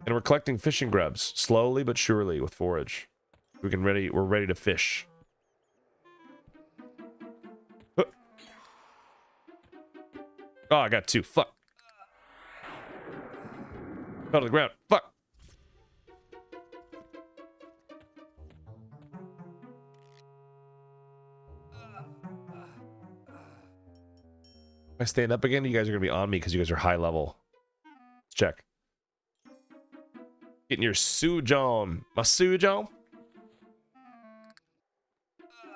And we're collecting fishing grubs slowly but surely with forage. We're ready to fish. Oh, I got 2. Fuck. Fell to the ground. Fuck. If I stand up again, you guys are going to be on me because you guys are high level. Let's check. Getting your Sujon. My Sujon?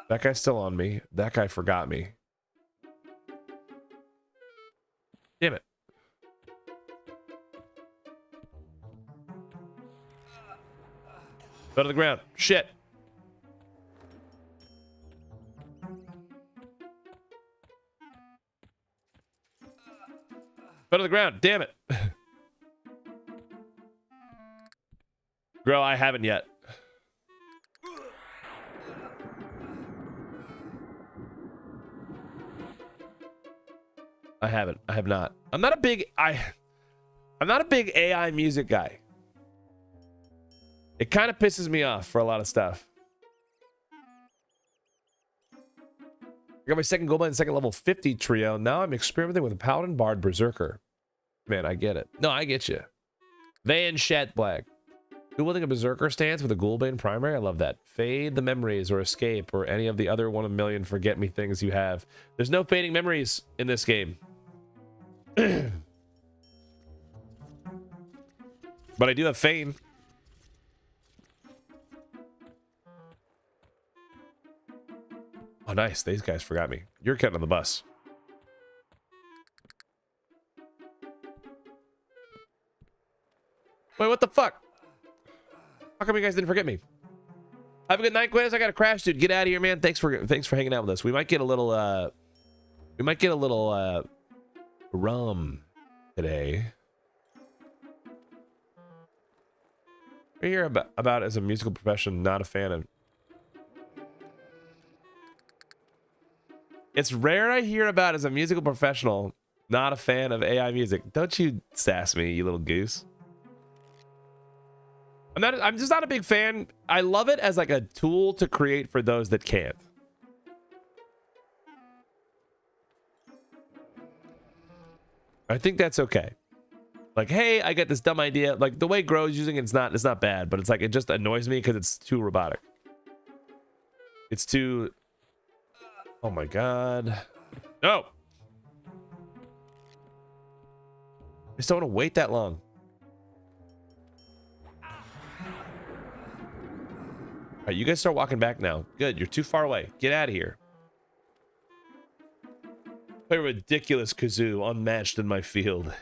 That guy's still on me. That guy forgot me. Damn it. Go to the ground. Shit. Go to the ground. Damn it. Bro, I haven't yet. I haven't. I have not. I'm not a big AI music guy. It kind of pisses me off for a lot of stuff. I got my second gold and second level 50 trio. Now I'm experimenting with a Paladin Bard Berserker. Man, I get it. No, I get you. Van Shatblag. Who wielding a Berserker stance with a Ghoulbane primary? I love that. Fade the memories or escape or any of the other 1 in a million forget me things you have. There's no fading memories in this game. But I do have Feign. Oh, nice. These guys forgot me. You're getting on the bus. Wait, what the fuck? How come you guys didn't forget me? Have a good night, Quiz. I got to crash, dude. Get out of here, man. Thanks for hanging out with us. We might get a little rum today. I hear about as a musical profession, not a fan of. It's rare I hear about as a musical professional, not a fan of AI music. Don't you sass me, you little goose. I'm just not a big fan. I love it as like a tool to create for those that can't. I think that's okay. Like, hey, I get this dumb idea. Like the way Grow's using it, it's not bad, but it's like it just annoys me because it's too robotic. It's too. Oh my god. No. I just don't want to wait that long. All right, you guys start walking back now. Good, you're too far away. Get out of here. Play a ridiculous kazoo, unmatched in my field.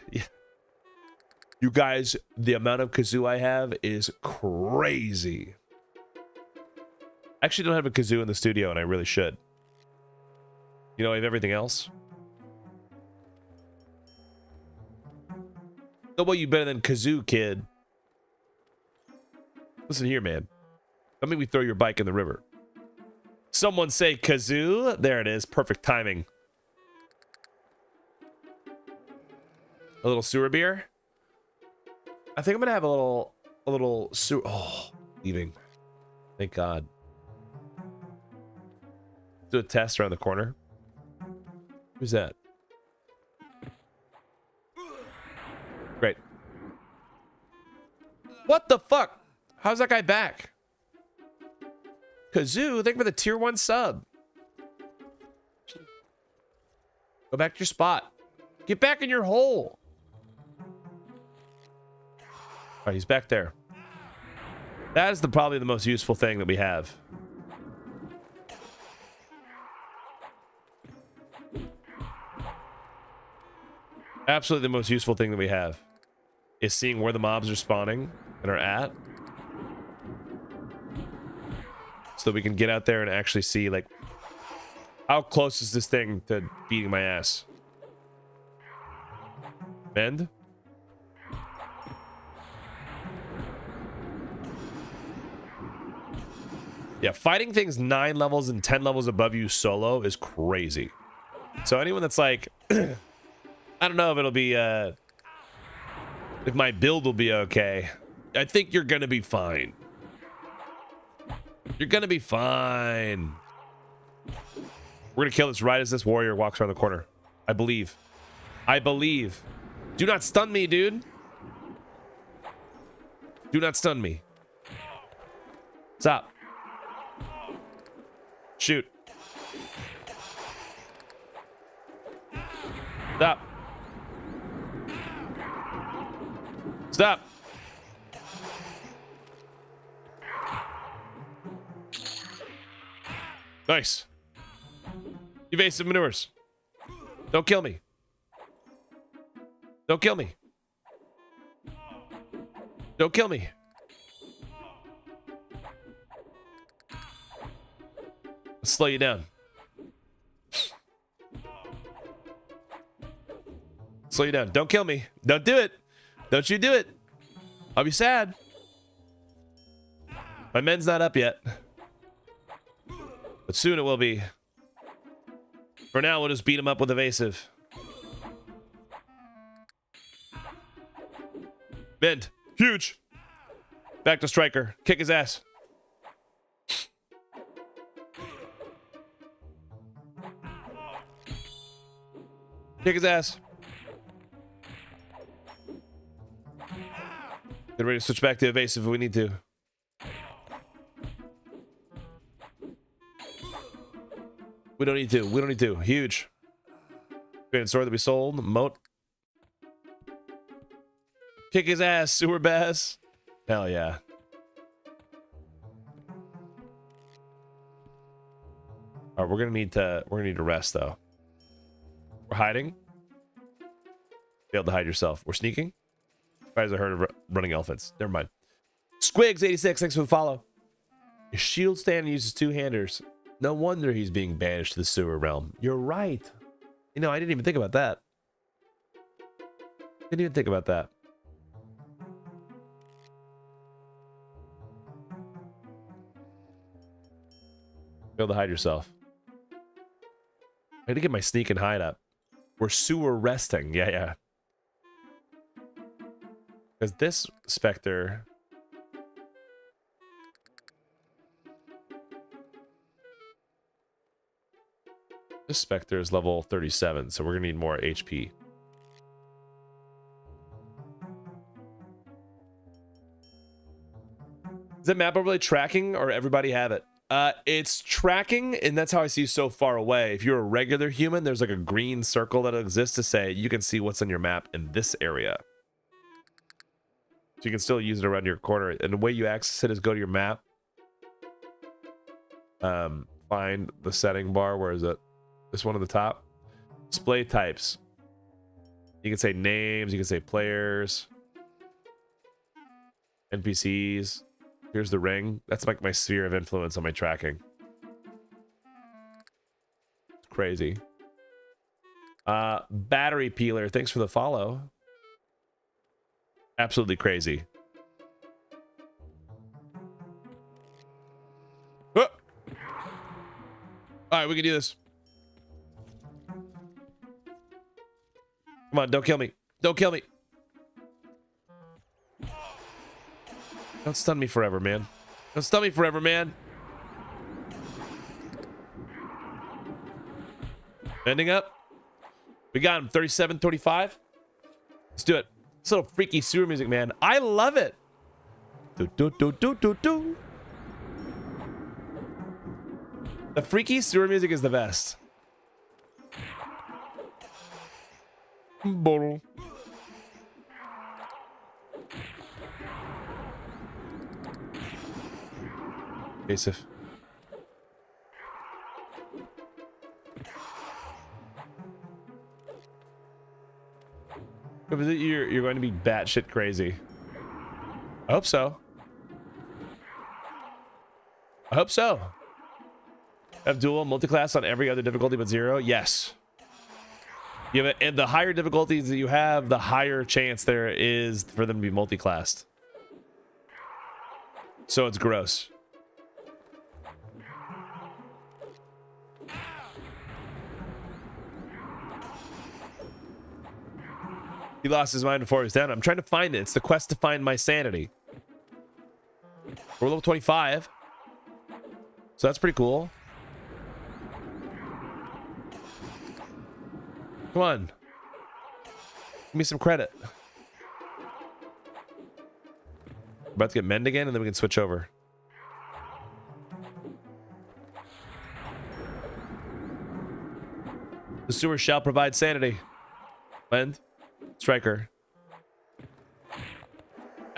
You guys, the amount of kazoo I have is crazy. I actually don't have a kazoo in the studio, and I really should. You know, I have everything else. No way you better than kazoo, kid. Listen here, man. Let me throw your bike in the river. Someone say kazoo. There it is. Perfect timing. A little sewer beer. I think I'm gonna have a little sewer. Oh, leaving. Thank God. Do a test around the corner. Who's that? Great. What the fuck? How's that guy back? Kazoo, thank you for the tier 1 sub. Go back to your spot. Get back in your hole. All right, he's back there. That is probably the most useful thing that we have. Absolutely the most useful thing that we have is seeing where the mobs are spawning and are at. So that we can get out there and actually see, like, how close is this thing to beating my ass? Bend? Yeah, fighting things 9 levels and 10 levels above you solo is crazy. So anyone that's like, I don't know if it'll be, if my build will be okay. I think you're gonna be fine. You're gonna be fine. We're gonna kill this right as this warrior walks around the corner. I believe. I believe. Do not stun me, dude. Do not stun me. Stop. Shoot. Stop. Stop. Nice. Evasive maneuvers. Don't kill me. Don't kill me. Don't kill me. Let's slow you down. Slow you down. Don't kill me. Don't do it. Don't you do it. I'll be sad. My men's not up yet. But soon it will be. For now, we'll just beat him up with evasive. Bend. Huge. Back to striker. Kick his ass. Kick his ass. Get ready to switch back to evasive if we need to. We don't need to. We don't need to. Huge. Great sword that we sold. Moat. Kick his ass, sewer bass. Hell yeah. All right, we're gonna need to rest though. We're hiding. Failed to hide yourself. We're sneaking. Guys, I heard of running elephants. Never mind. Squigs86, thanks for the follow. His shield stand uses two-handers. No wonder he's being banished to the sewer realm. You're right. You know, I didn't even think about that. Didn't even think about that. Be able to hide yourself. I gotta get my sneak and hide up. We're sewer resting. Yeah. Because this Spectre... This Spectre is level 37, so we're gonna need more HP. Is that map overlay tracking or everybody have it? It's tracking, and that's how I see so far away. If you're a regular human, there's like a green circle that exists to say you can see what's on your map in this area. So you can still use it around your corner. And the way you access it is go to your map. Find the setting bar. Where is it? This one at the top. Display types. You can say names. You can say players. NPCs. Here's the ring. That's like my sphere of influence on my tracking. It's crazy. Battery peeler. Thanks for the follow. Absolutely crazy. Oh! All right, we can do this. Come on, don't kill me. Don't kill me. Don't stun me forever, man. Don't stun me forever, man. Ending up. We got him. 37, 35. Let's do it. This little freaky sewer music, man. I love it. Do, do, do, do, do, do. The freaky sewer music is the best. Bottle. Evasive. You're going to be batshit crazy. I hope so. I hope so. Have dual multi-class on every other difficulty but 0? Yes. You have and the higher difficulties that you have, the higher chance there is for them to be multi-classed. So it's gross. He lost his mind before he was down. I'm trying to find it. It's the quest to find my sanity. We're level 25. So that's pretty cool. Come on. Give me some credit. We're about to get mend again, and then we can switch over. The sewer shall provide sanity. Mend. Striker.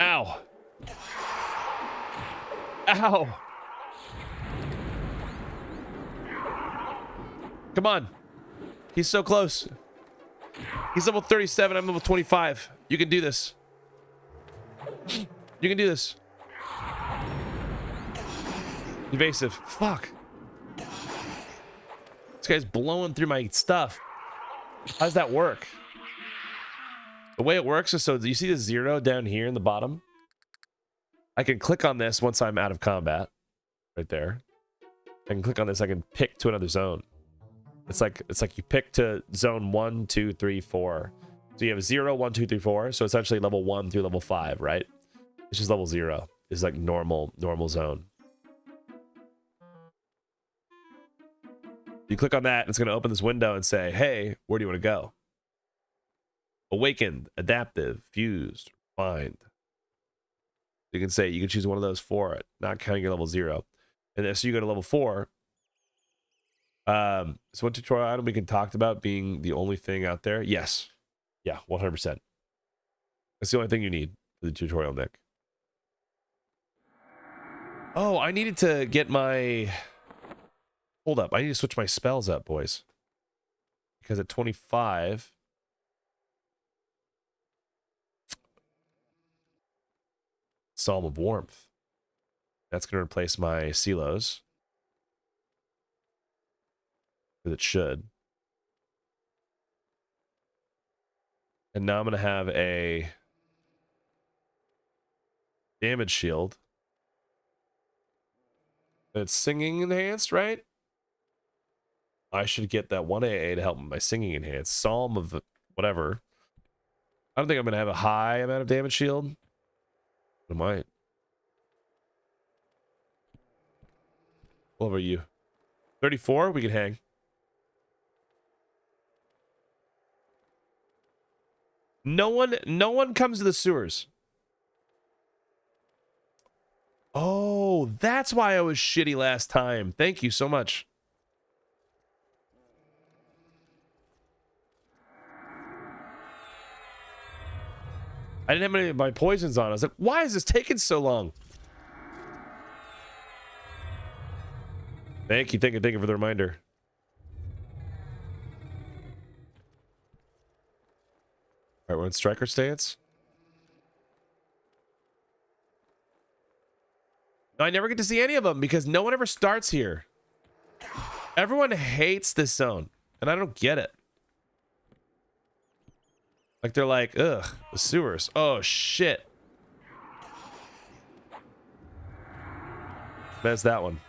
Ow. Ow. Come on. He's so close. He's level 37. I'm level 25. You can do this. You can do this. Evasive. Fuck. This guy's blowing through my stuff. How does that work? The way it works is so you see the 0 down here in the bottom? I can click on this once I'm out of combat. Right there. I can click on this. I can pick to another zone. It's like you pick to zone 1, 2, 3, 4. So you have 0, 1, 2, 3, 4. So essentially level 1 through level 5, right? It's just level 0. It's like normal zone. You click on that, and it's going to open this window and say, hey, where do you want to go? Awakened, adaptive, fused, refined. You can say you can choose one of those for it, not counting your level 0. And then so you go to level 4. So one tutorial item we can talk about being the only thing out there. Yes. Yeah, 100%. That's the only thing you need for the tutorial, Nick. Oh, I needed to get my Hold up. I need to switch my spells up, boys. Because at 25... Psalm of Warmth. That's going to replace my Silos. Because it should. And now I'm going to have a damage shield. It's singing enhanced, right? I should get that 1 AA to help with my singing enhanced. Psalm of whatever. I don't think I'm going to have a high amount of damage shield. I might. What level are you? 34? We can hang. No one comes to the sewers. Oh, that's why I was shitty last time. Thank you so much. I didn't have any of my poisons on. I was like, why is this taking so long? Thank you for the reminder. All right, we're in striker stance. No, I never get to see any of them because no one ever starts here. Everyone hates this zone, and I don't get it. Like, they're like, ugh, the sewers. Oh, shit. That's that one.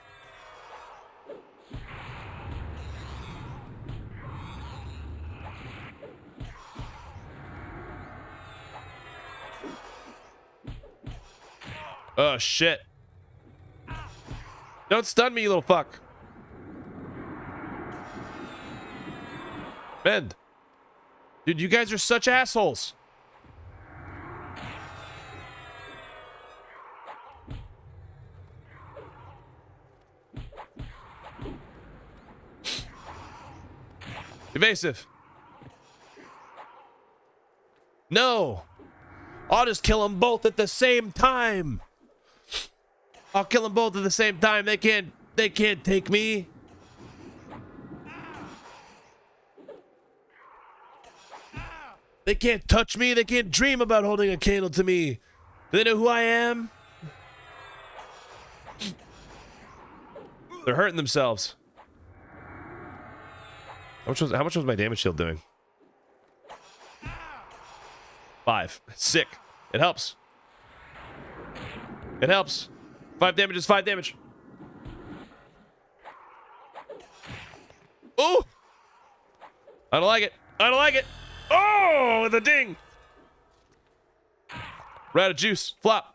Oh, shit. Don't stun me, you little fuck. Bend. Dude, you guys are such assholes. Evasive. No. I'll just kill them both at the same time. I'll kill them both at the same time. They can't take me. They can't touch me. They can't dream about holding a candle to me. Do they know who I am? They're hurting themselves. How much was my damage shield doing? 5. Sick. It helps. It helps. 5 damage is 5 damage. Oh! I don't like it. I don't like it. Oh, with a ding. We're out of juice. Flop.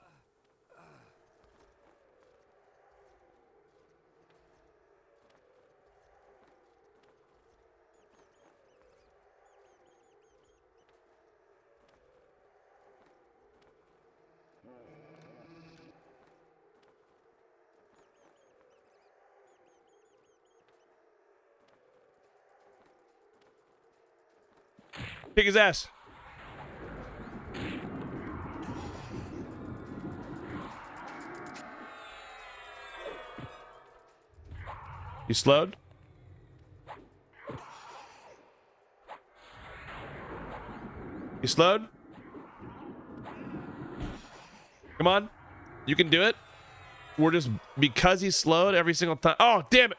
Kick his ass. You slowed? You slowed? Come on. You can do it. We're just, because he slowed every single time. Oh, damn it.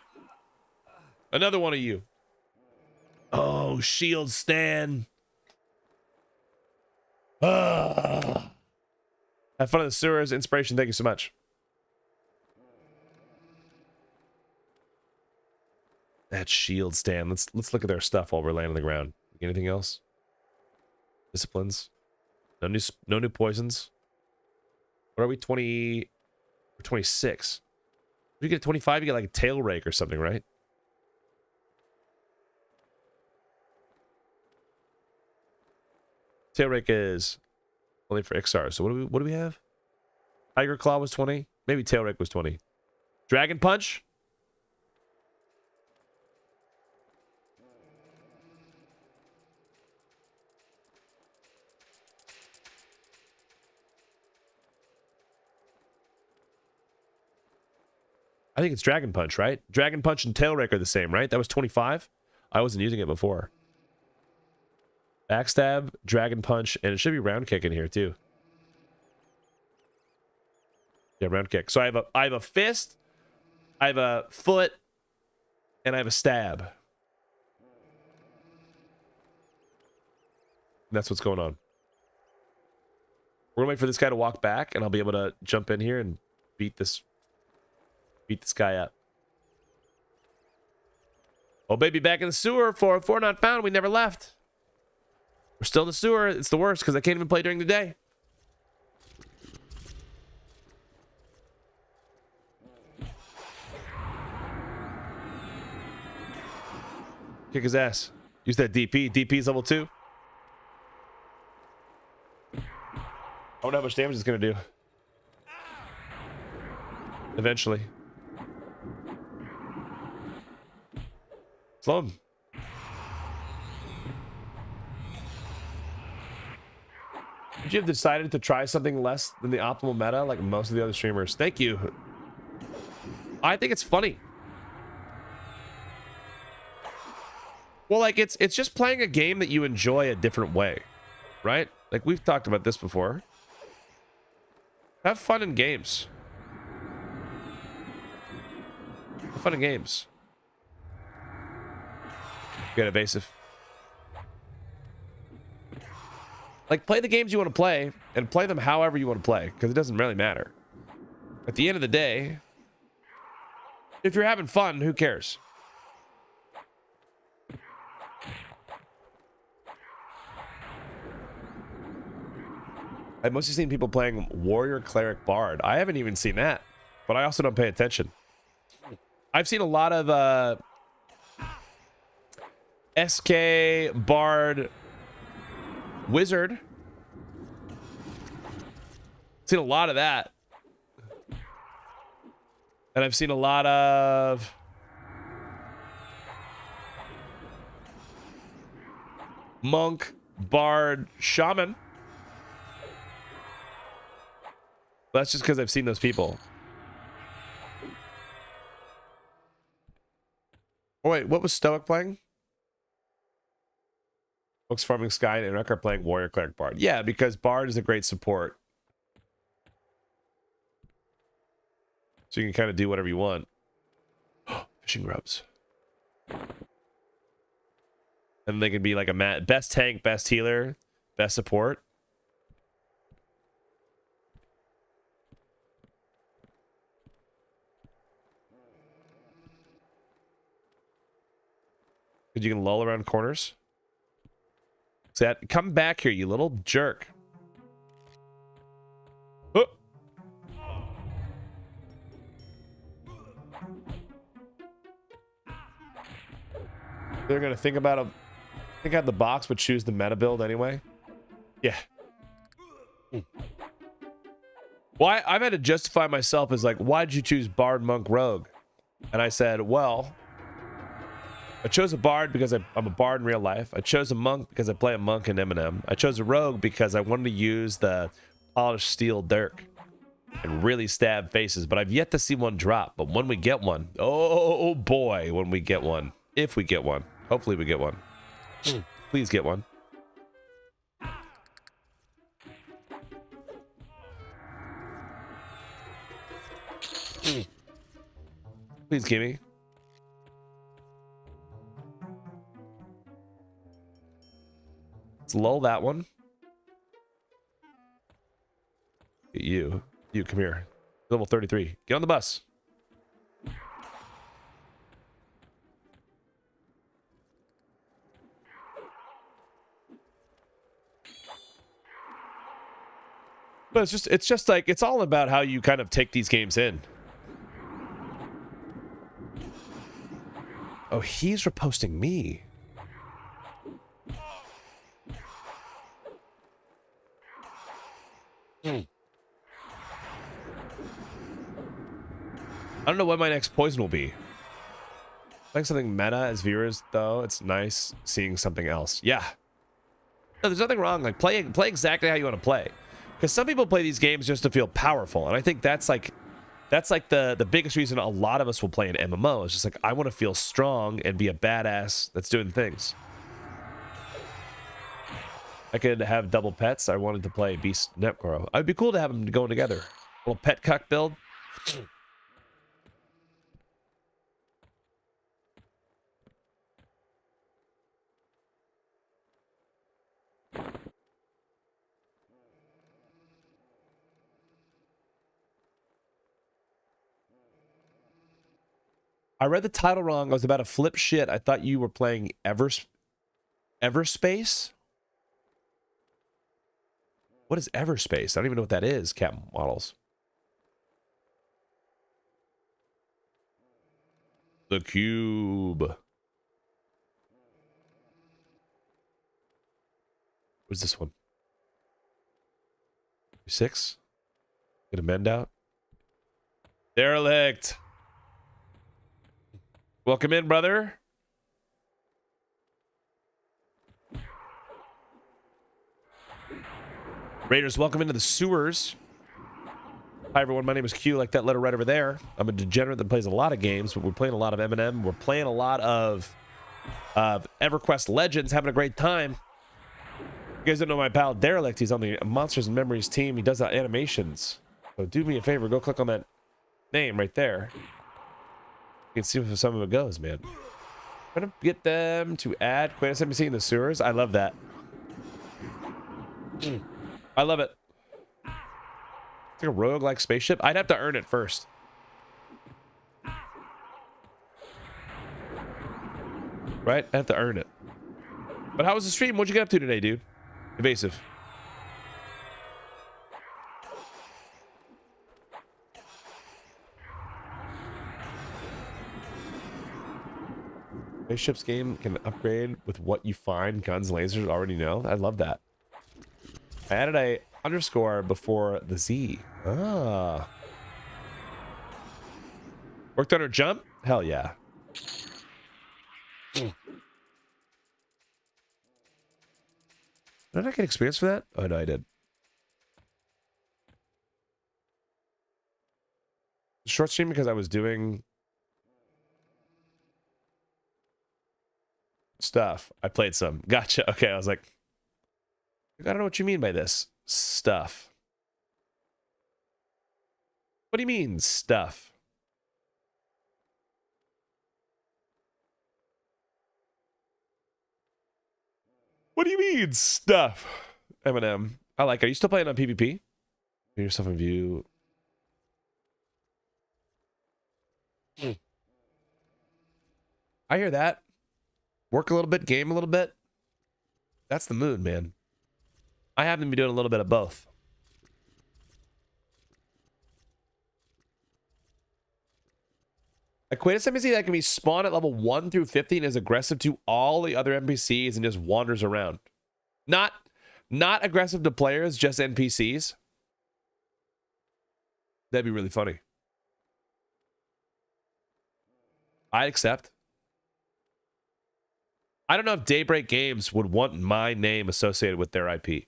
Another one of you. Oh, shield Stan. Have fun in the sewers. Inspiration, thank you so much. That shield Stan. Let's look at their stuff while we're laying on the ground. Anything else? Disciplines. No new poisons. What are we? 20 or 26? If you get 25, you get like a tail rake or something, right? Tail rake is only for XR. So what do we have? Tiger Claw was 20. Maybe tail rake was 20. Dragon Punch. I think it's Dragon Punch, right? Dragon Punch and Tail Rake are the same, right? That was 25. I wasn't using it before. Backstab, Dragon Punch, and it should be Round Kick in here too. Yeah, Round Kick. So I have a fist, I have a foot, and I have a stab. That's what's going on. We're gonna wait for this guy to walk back, and I'll be able to jump in here and beat this guy up. Oh, baby, back in the sewer. 404 not found. We never left. We're still in the sewer. It's the worst because I can't even play during the day. Kick his ass. Use that DP. DP's level 2. I wonder how much damage it's going to do. Eventually. Slow him. Would you have decided to try something less than the optimal meta like most of the other streamers? Thank you. I think it's funny. Well, like it's just playing a game that you enjoy a different way, right? Like we've talked about this before. Have fun in games. Have fun in games. Get evasive. Like play the games you want to play and play them however you want to play because it doesn't really matter. At the end of the day, if you're having fun, who cares? I've mostly seen people playing Warrior, Cleric, Bard. I haven't even seen that, but I also don't pay attention. I've seen a lot of SK, Bard, Wizard. Seen a lot of that. And I've seen a lot of Monk, Bard, Shaman. That's just because I've seen those people. Oh wait, what was Stoic playing? Books Farming Sky and Inrek are playing Warrior, Cleric, Bard. Yeah, because Bard is a great support. So you can kind of do whatever you want. Fishing grubs. And they can be like a best tank, best healer, best support. Because you can lull around corners. So come back here, you little jerk. Oh. They're gonna think out the box, but choose the meta build anyway. Yeah. Well, I've had to justify myself as like, why did you choose Bard, Monk, Rogue? And I said, well, I chose a Bard because I'm a Bard in real life. I chose a Monk because I play a Monk in M&M. I chose a Rogue because I wanted to use the polished steel dirk and really stab faces, but I've yet to see one drop. But when we get one, oh boy, when we get one, if we get one, hopefully we get one. Please get one. Please give me. Let's lull that one. You come here. Level 33. Get on the bus. But it's just like, it's all about how you kind of take these games in. Oh, he's reposting me. I don't know what my next poison will be. Like something meta as viewers, though, it's nice seeing something else. Yeah. No, there's nothing wrong. Like play exactly how you want to play. Because some people play these games just to feel powerful, and I think that's like That's like the biggest reason a lot of us will play an MMO. It's just like, I want to feel strong and be a badass that's doing things. I could have double pets. I wanted to play Beast Necro. It'd be cool to have them going together. A little pet cuck build. I read the title wrong. I was about to flip shit. I thought you were playing Everspace. What is Everspace? I don't even know what that is, Cat Models. The Cube. What's this one? 6? Get a mend out. Derelict. Welcome in, brother. Raiders, welcome into the sewers. Hi, everyone. My name is Q, like that letter right over there. I'm a degenerate that plays a lot of games, but we're playing a lot of M&M. We're playing a lot of EverQuest Legends, having a great time. You guys don't know my pal Derelict. He's on the Monsters and Memories team. He does animations. So do me a favor. Go click on that name right there. You can see if some of it goes, man. I'm gonna get them to add Quantus NPC in the sewers. I love that. I love it. It's like a rogue-like spaceship. I'd have to earn it first. Right? I have to earn it. But how was the stream? What'd you get up to today, dude? Evasive. Spaceships game can upgrade with what you find. Guns, lasers, already know. I love that. I added a underscore before the Z. Ah. Worked on her jump? Hell yeah. Did I not get experience for that? Oh, no, I did. Short stream because I was doing stuff. I played some. Gotcha. Okay, I was like, I don't know what you mean by this. Stuff. What do you mean, stuff? What do you mean, stuff? Eminem. I like it. Are you still playing on PvP? Put yourself in view. I hear that. Work a little bit, game a little bit. That's the mood, man. I happen to be doing a little bit of both. A Quantus NPC that can be spawned at level 1 through 50 and is aggressive to all the other NPCs and just wanders around. Not aggressive to players, just NPCs. That'd be really funny. I'd accept. I don't know if Daybreak Games would want my name associated with their IP.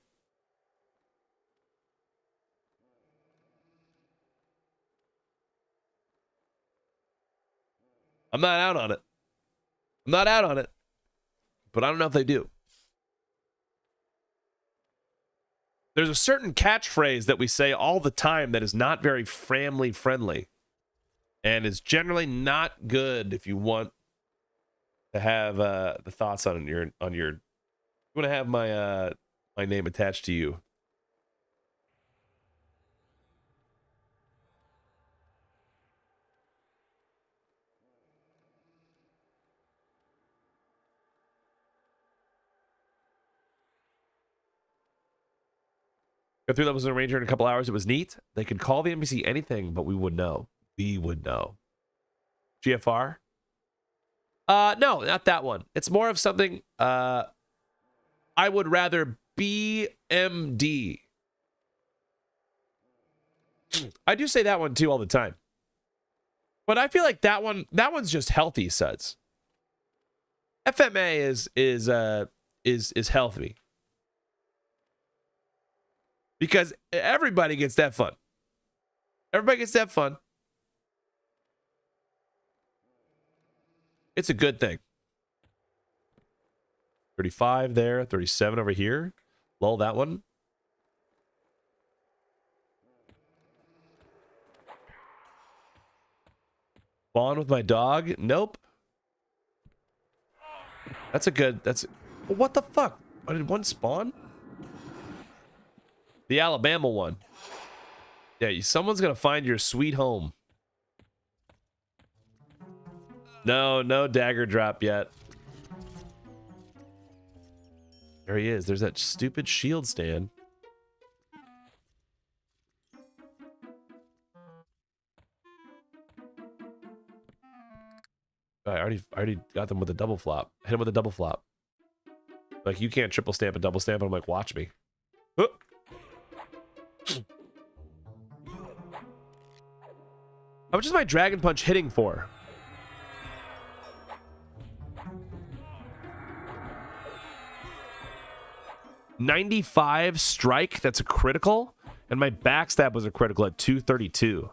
I'm not out on it. I'm not out on it. But I don't know if they do. There's a certain catchphrase that we say all the time that is not very family friendly. And is generally not good if you want to have the thoughts on your you want to have my my name attached to you. Go 3 levels in a ranger in a couple hours. It was neat. They could call the NPC anything, but we would know. We would know. GFR? No, not that one. It's more of something I would rather BMD. I do say that one too all the time. But I feel like that one's just healthy, suds. FMA is healthy. Because everybody gets that fun. Everybody gets that fun. It's a good thing. 35 there, 37 over here. Lull that one. Spawn with my dog? Nope. That's a good, that's, what the fuck? Why did one spawn? The Alabama one. Yeah, someone's gonna find your sweet home. No dagger drop yet. There he is. There's that stupid shield stand. I already got them with a double flop. Hit him with a double flop. Like, you can't triple stamp a double stamp. I'm like, watch me. Huh. How much is my Dragon Punch hitting for? $95 strike. That's a critical. And my backstab was a critical at 232.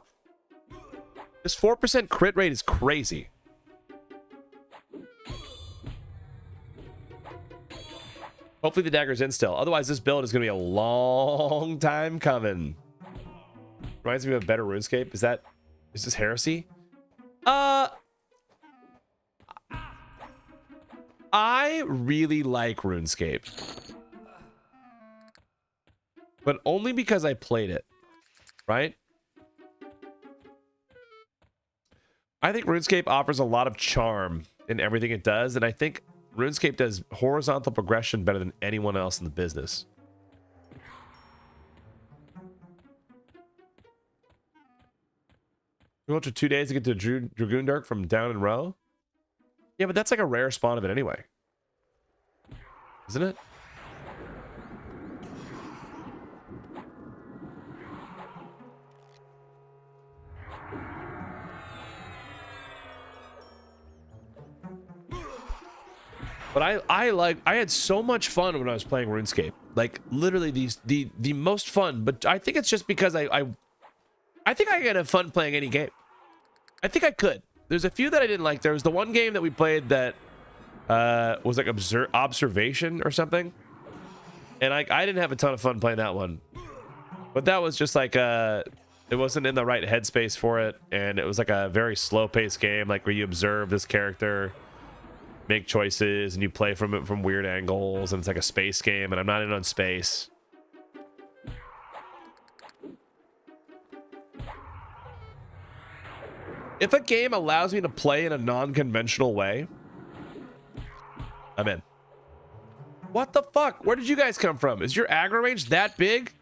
This 4% crit rate is crazy. Hopefully the dagger's in still. Otherwise, this build is going to be a long time coming. Reminds me of a better RuneScape. Is this heresy? I really like RuneScape. But only because I played it. Right? I think RuneScape offers a lot of charm in everything it does. And I think RuneScape does horizontal progression better than anyone else in the business. We went for 2 days to get to Dragoon Dirk from down in row. Yeah, but that's like a rare spawn of it anyway. Isn't it? But I had so much fun when I was playing RuneScape. Like, literally the most fun. But I think it's just because I think I could have fun playing any game. I think I could. There's a few that I didn't like. There was the one game that we played that was like observation or something. And I didn't have a ton of fun playing that one. But that was just like it wasn't in the right headspace for it. And it was like a very slow-paced game, like where you observe this character, make choices, and you play from it from weird angles, and it's like a space game, and I'm not in on space. If a game allows me to play in a non-conventional way, I'm in. What the fuck? Where did you guys come from? Is your aggro range that big?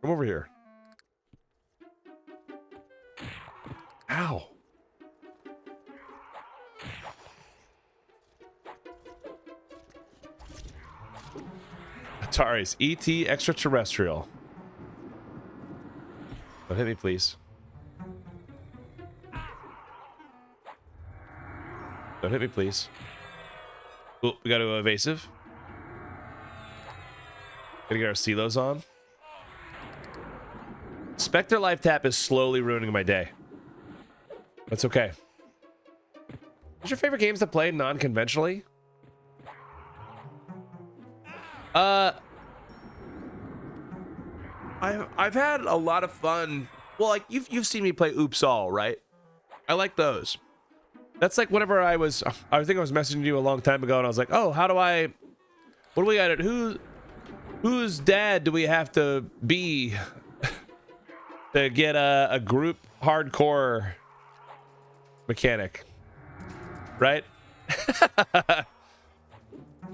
Come over here. Ow. Atari's ET extraterrestrial. Don't hit me, please. Don't hit me, please. Oh, we got to evasive. Gotta get our silos on. Spectre life tap is slowly ruining my day. That's okay. What's your favorite games to play non-conventionally? I've had a lot of fun. Well, like you've seen me play Oops All, right? I like those. That's like whenever I think I was messaging you a long time ago, and I was like, oh, what do we got? Whose dad do we have to be to get a group hardcore mechanic, right?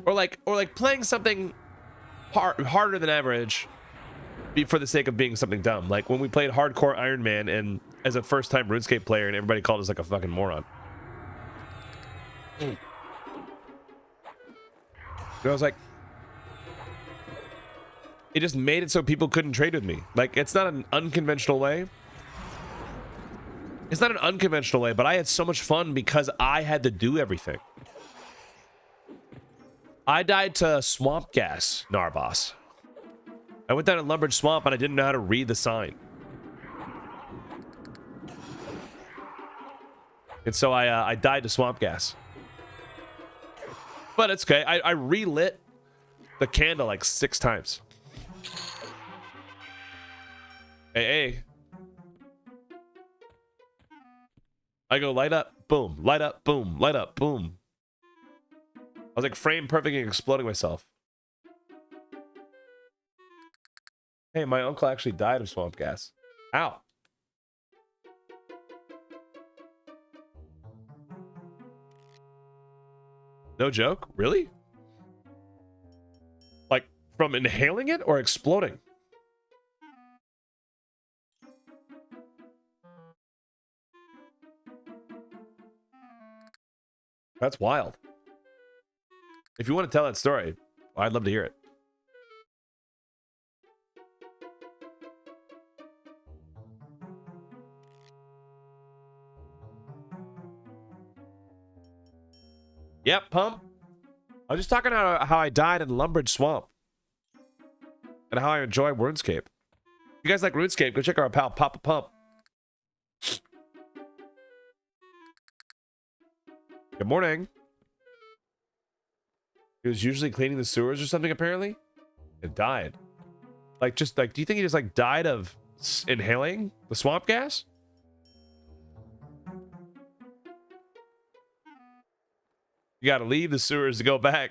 or like playing something harder than average for the sake of being something dumb. Like when we played hardcore Iron Man, and as a first time RuneScape player, and everybody called us like a fucking moron. And I was like, it just made it so people couldn't trade with me. Like, it's not an unconventional way. It's not an unconventional way, but I had so much fun because I had to do everything. I died to swamp gas, Narboss. I went down a Lumbridge Swamp and I didn't know how to read the sign. And so I died to swamp gas. But it's okay. I relit the candle like 6 times. Hey. I go light up, boom, light up, boom, light up, boom. I was like frame perfect and exploding myself. Hey, my uncle actually died of swamp gas. Ow. No joke? Really? Like from inhaling it or exploding? That's wild. If you want to tell that story, I'd love to hear it. Yep, Pump. I was just talking about how I died in Lumbridge Swamp. And how I enjoy RuneScape. If you guys like RuneScape, go check out our pal Papa Pump. Good morning. He was usually cleaning the sewers or something, apparently. It died. Like, just like, do you think he just like died of inhaling the swamp gas? You gotta leave the sewers to go back.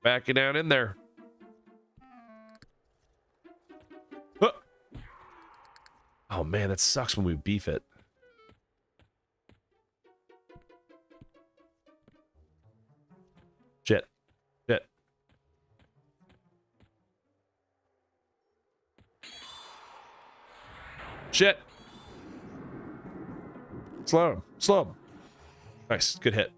Back it down in there. Huh. Oh man, that sucks when we beef it. Shit. Shit. Shit. Slow him. Slow him. Nice. Good hit.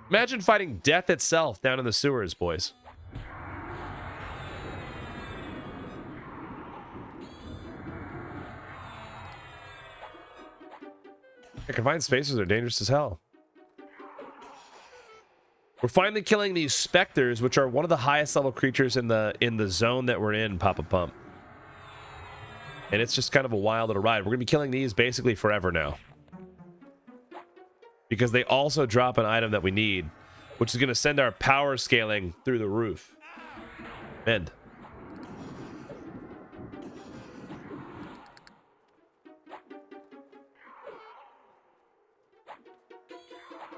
Imagine fighting death itself down in the sewers, boys. Confined spaces are dangerous as hell. We're finally killing these specters, which are one of the highest level creatures in the zone that we're in, Papa Pump. And it's just kind of a wild little ride. We're gonna be killing these basically forever now. Because they also drop an item that we need, which is going to send our power scaling through the roof. Mend.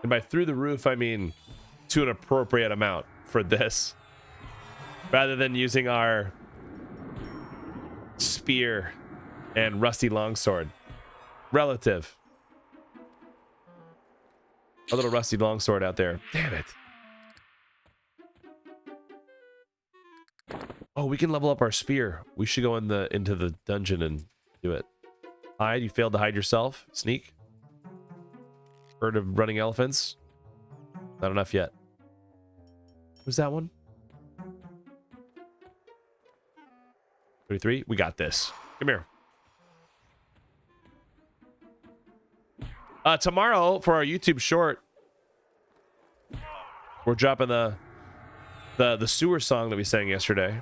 And by through the roof, I mean to an appropriate amount for this. Rather than using our spear and rusty longsword. Relative. A little rusty longsword out there. Damn it. Oh, we can level up our spear. We should go into the dungeon and do it. Hide. You failed to hide yourself. Sneak. Heard of running elephants? Not enough yet. Who's that one? 33. We got this. Come here. Tomorrow for our YouTube short, we're dropping the sewer song that we sang yesterday.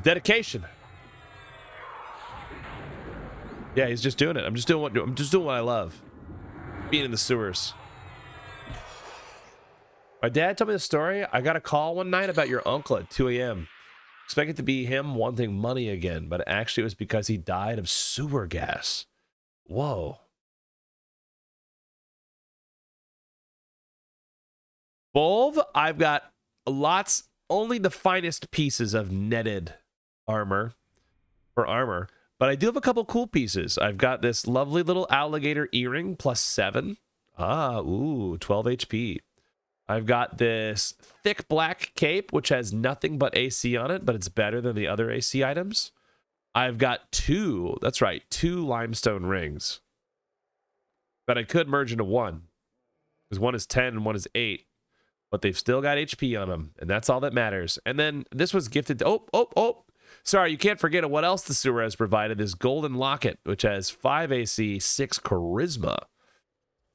Dedication. Yeah, he's just doing it. I'm just doing what I love. Being in the sewers. My dad told me the story. I got a call one night about your uncle at 2 a.m. Expected to be him wanting money again, but actually it was because he died of sewer gas. Whoa. Bolv, I've got lots, only the finest pieces of netted armor for armor, but I do have a couple cool pieces. I've got this lovely little alligator earring +7. Ooh, 12 HP. I've got this thick black cape, which has nothing but AC on it, but it's better than the other AC items. I've got two limestone rings that I could merge into one, because one is 10 and one is 8, but they've still got HP on them, and that's all that matters. And then this was gifted to, Sorry, you can't forget what else the sewer has provided. This golden locket, which has 5 AC, 6 charisma.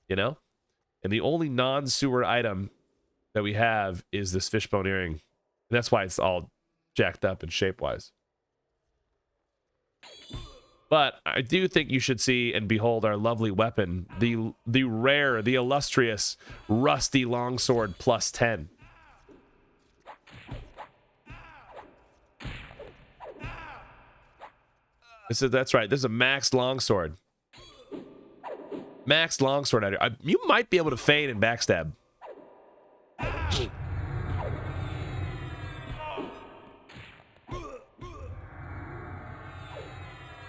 You know? And the only non-sewer item that we have is this fishbone earring. And that's why it's all jacked up and shape-wise. But I do think you should see and behold our lovely weapon, the rare, the illustrious rusty longsword plus 10. That's right. This is a maxed longsword. Maxed longsword. You might be able to feign and backstab.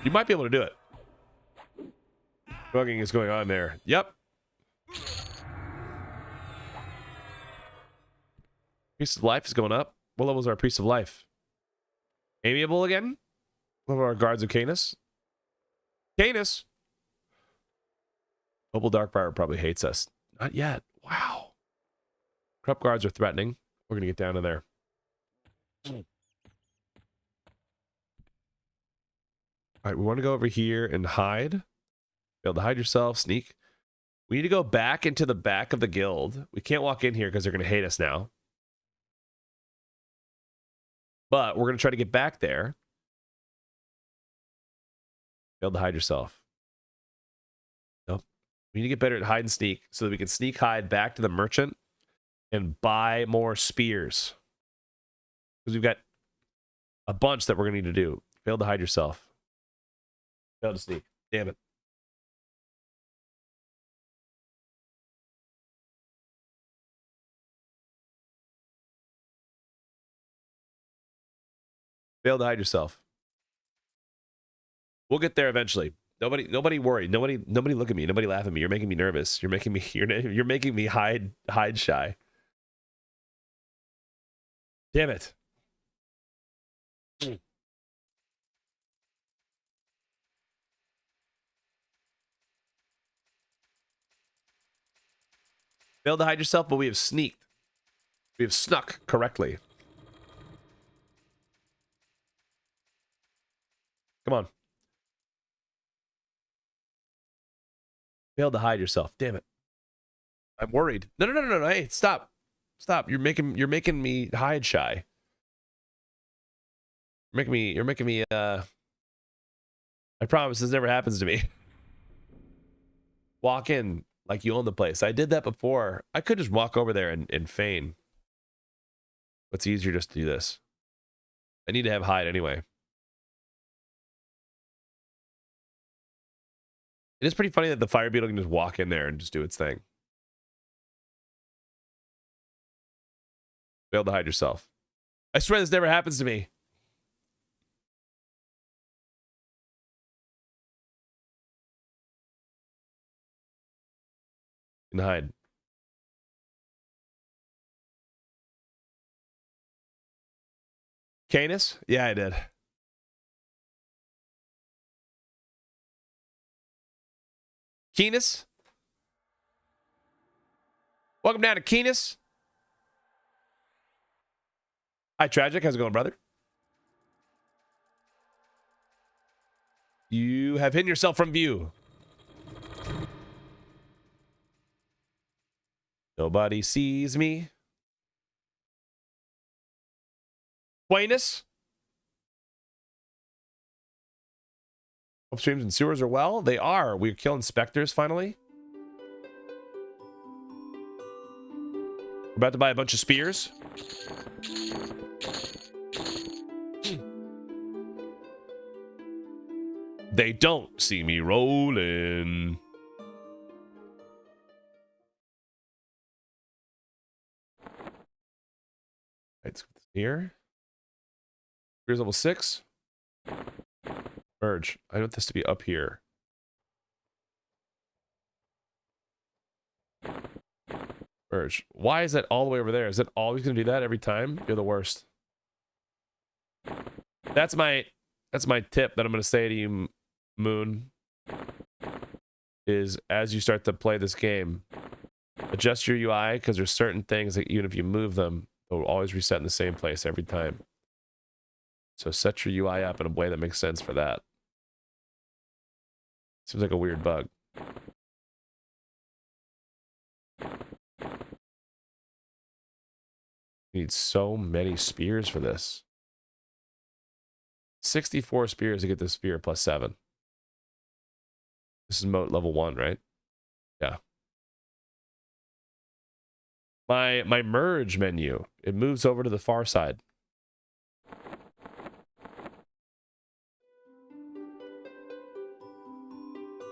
You might be able to do it. Bugging is going on there. Yep. Priest of Life is going up. What level is our Priest of Life? Amiable again? One of our Guards of Canis. Canis! Noble Darkbriar probably hates us. Not yet. Wow. Corrupt Guards are threatening. We're going to get down to there. All right, we want to go over here and hide. Be able to hide yourself, sneak. We need to go back into the back of the guild. We can't walk in here because they're going to hate us now. But we're going to try to get back there. Be able to hide yourself. Nope. We need to get better at hide and sneak so that we can sneak hide back to the merchant and buy more spears. Because we've got a bunch that we're going to need to do. Fail to hide yourself. Fail to sneak. Damn it. Fail to hide yourself. We'll get there eventually. Nobody worry. Nobody look at me. Nobody laugh at me. You're making me nervous. You're making me hide shy. Damn it. Failed to hide yourself, but we have sneaked. We have snuck correctly. Come on. Failed to hide yourself. Damn it. I'm worried. No. Hey, stop. Stop. You're making me hide shy. You're making me I promise this never happens to me. Walk in like you own the place. I did that before. I could just walk over there and feign. But it's easier just to do this. I need to have hide anyway. It is pretty funny that the fire beetle can just walk in there and just do its thing. Failed to hide yourself. I swear this never happens to me. You can hide. Canis? Yeah, I did. Canis? Welcome down to Canis. Hi, Tragic. How's it going, brother? You have hidden yourself from view. Nobody sees me. Quainus? Hope streams and sewers are well. They are. We're killing specters finally. We're about to buy a bunch of spears. They don't see me rolling. Let's go here. Here's level 6. Merge. I want this to be up here. Merge. Why is that all the way over there? Is it always going to do that every time? You're the worst. That's my tip that I'm going to say to you, Moon, is as you start to play this game, adjust your UI, because there's certain things that even if you move them, they'll always reset in the same place every time. So set your UI up in a way that makes sense for that. Seems like a weird bug. You need so many spears for this. 64 spears to get this spear plus 7. This is moat level 1, right? Yeah. My merge menu, it moves over to the far side.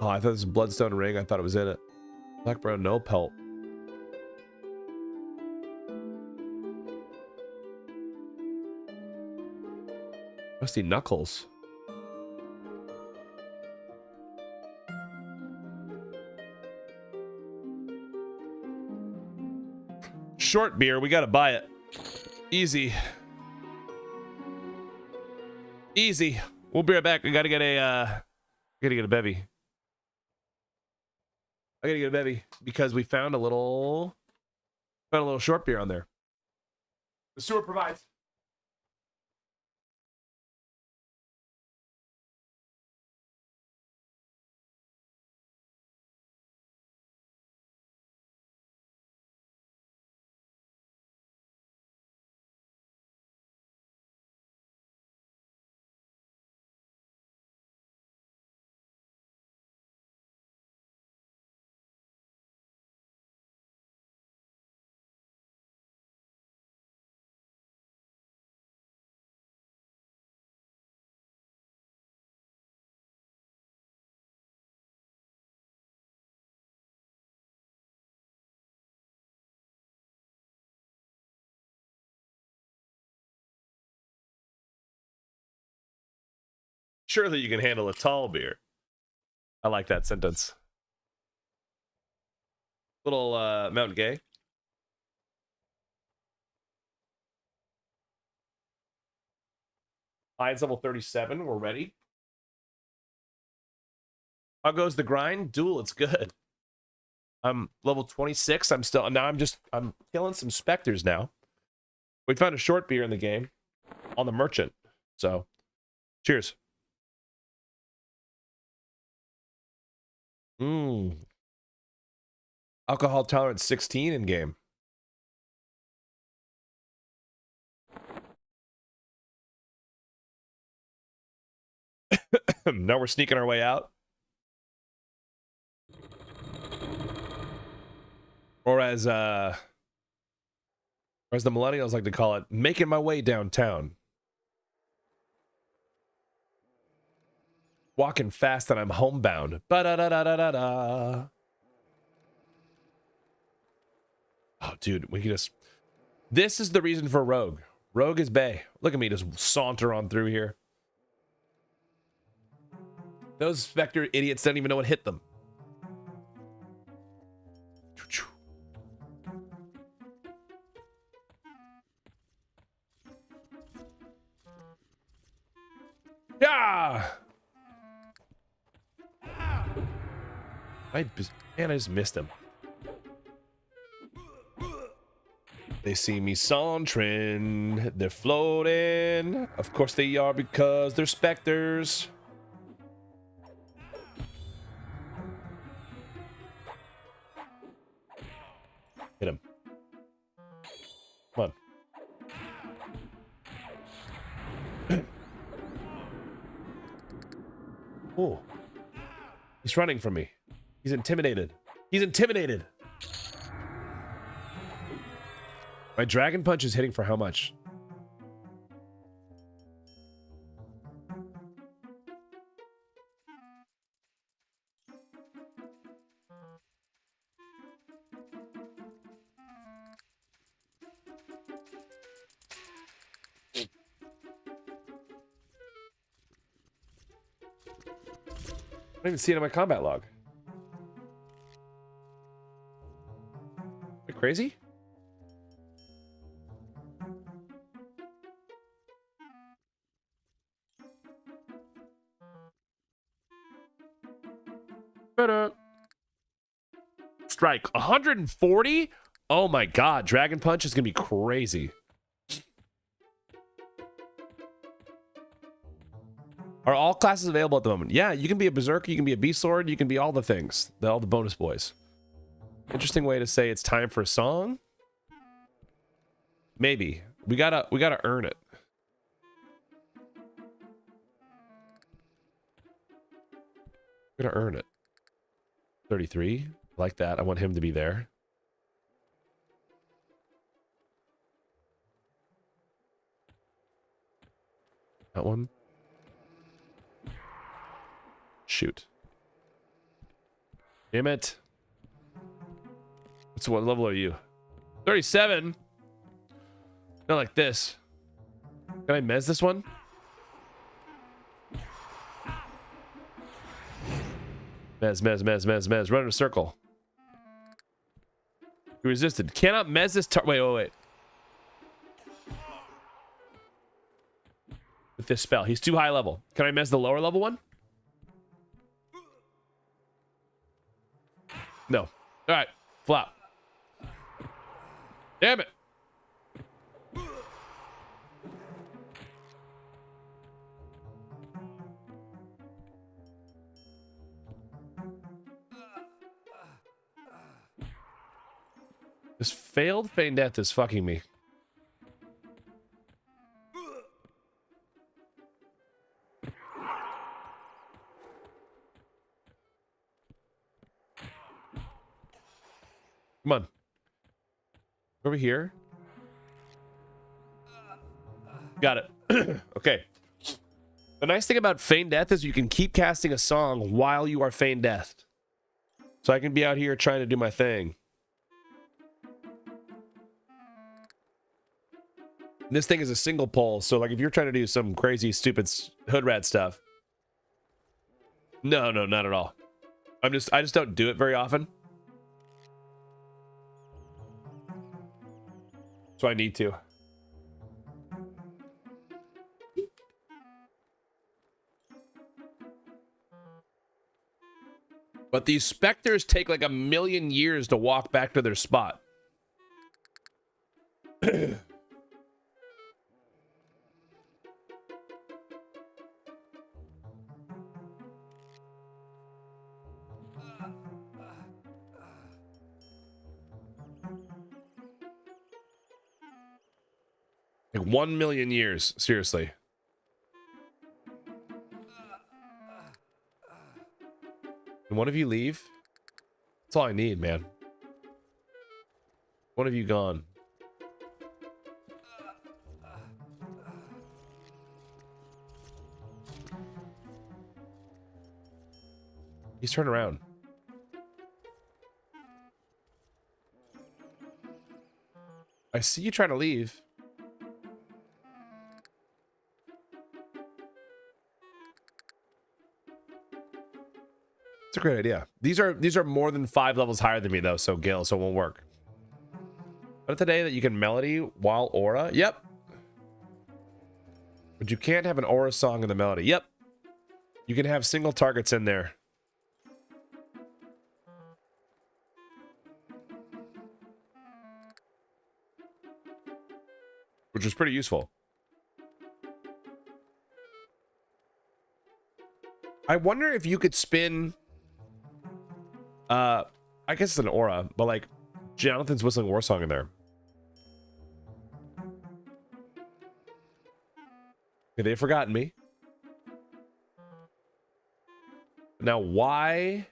Oh, I thought this was a bloodstone ring. I thought it was in it. Black brown, no pelt. Rusty knuckles. Short beer, we gotta buy it. Easy. Easy. We'll be right back. We gotta get a bevy. I gotta get a bevy because we found a little short beer on there. The sewer provides. Surely you can handle a tall beer. I like that sentence. Little Mountain Gay. Lions level 37. We're ready. How goes the grind? Duel, it's good. I'm level 26. I'm killing some specters now. We found a short beer in the game on the merchant. So, cheers. Alcohol tolerance 16 in game. Now we're sneaking our way out. Or as the millennials like to call it, making my way downtown. Walking fast and I'm homebound. Ba-da-da-da-da-da-da. Oh, dude, we can just... This is the reason for Rogue. Rogue is bae. Look at me just saunter on through here. Those Spectre idiots don't even know what hit them. Yeah! Man, I just missed him. They see me sauntering, they're floating. Of course they are because they're specters. Hit him. Come on. Oh. He's running from me. He's intimidated. He's intimidated. My dragon punch is hitting for how much? I don't even see it in my combat log. Are you crazy? Strike 140. Oh my god, dragon punch is gonna be crazy. Are all classes available at the moment? Yeah, you can be a berserker, you can be a beast sword, you can be all the things. All the bonus boys. Interesting way to say it's time for a song. Maybe. We gotta earn it. We're gonna earn it. 33. Like that. I want him to be there. That one. Shoot. Damn it. What level are you? 37? Not like this. Can I mez this one? Mez. Run in a circle. He resisted. Cannot mez this wait. With this spell. He's too high level. Can I mez the lower level one? No. Alright. Flop. Damn it. This failed feign death is fucking me. Come on. Over here. Got it. Okay. The nice thing about feign death is you can keep casting a song while you are feign deathed. So I can be out here trying to do my thing. This thing is a single pole, so like if you're trying to do some crazy, stupid hood rat stuff. No, not at all. I just don't do it very often. So I need to. But these specters take like 1,000,000 years to walk back to their spot. Like 1,000,000 years, seriously. Can one of you leave? That's all I need, man. One of you gone. He's turned around. I see you trying to leave. It's a great idea. These are more than 5 levels higher than me though, so Gil, so it won't work. But today that you can melody while aura? Yep. But you can't have an aura song in the melody. Yep. You can have single targets in there. Which was pretty useful. I wonder if you could spin I guess it's an aura, but like Jonathan's whistling war song in there. Okay, they've forgotten me. Now why?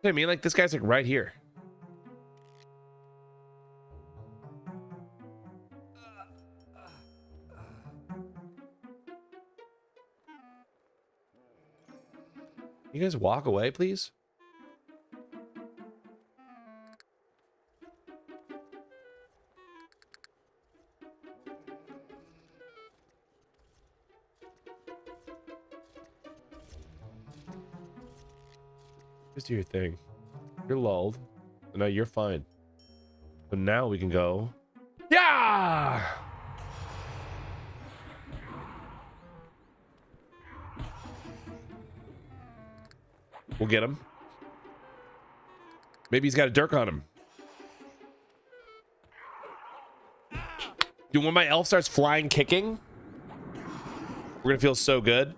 I mean, like this guy's like right here. You guys walk away, please? Just do your thing. You're lulled. So now you're fine. So now we can go. Yeah! We'll get him. Maybe he's got a dirk on him. Dude, when my elf starts flying kicking, we're gonna feel so good.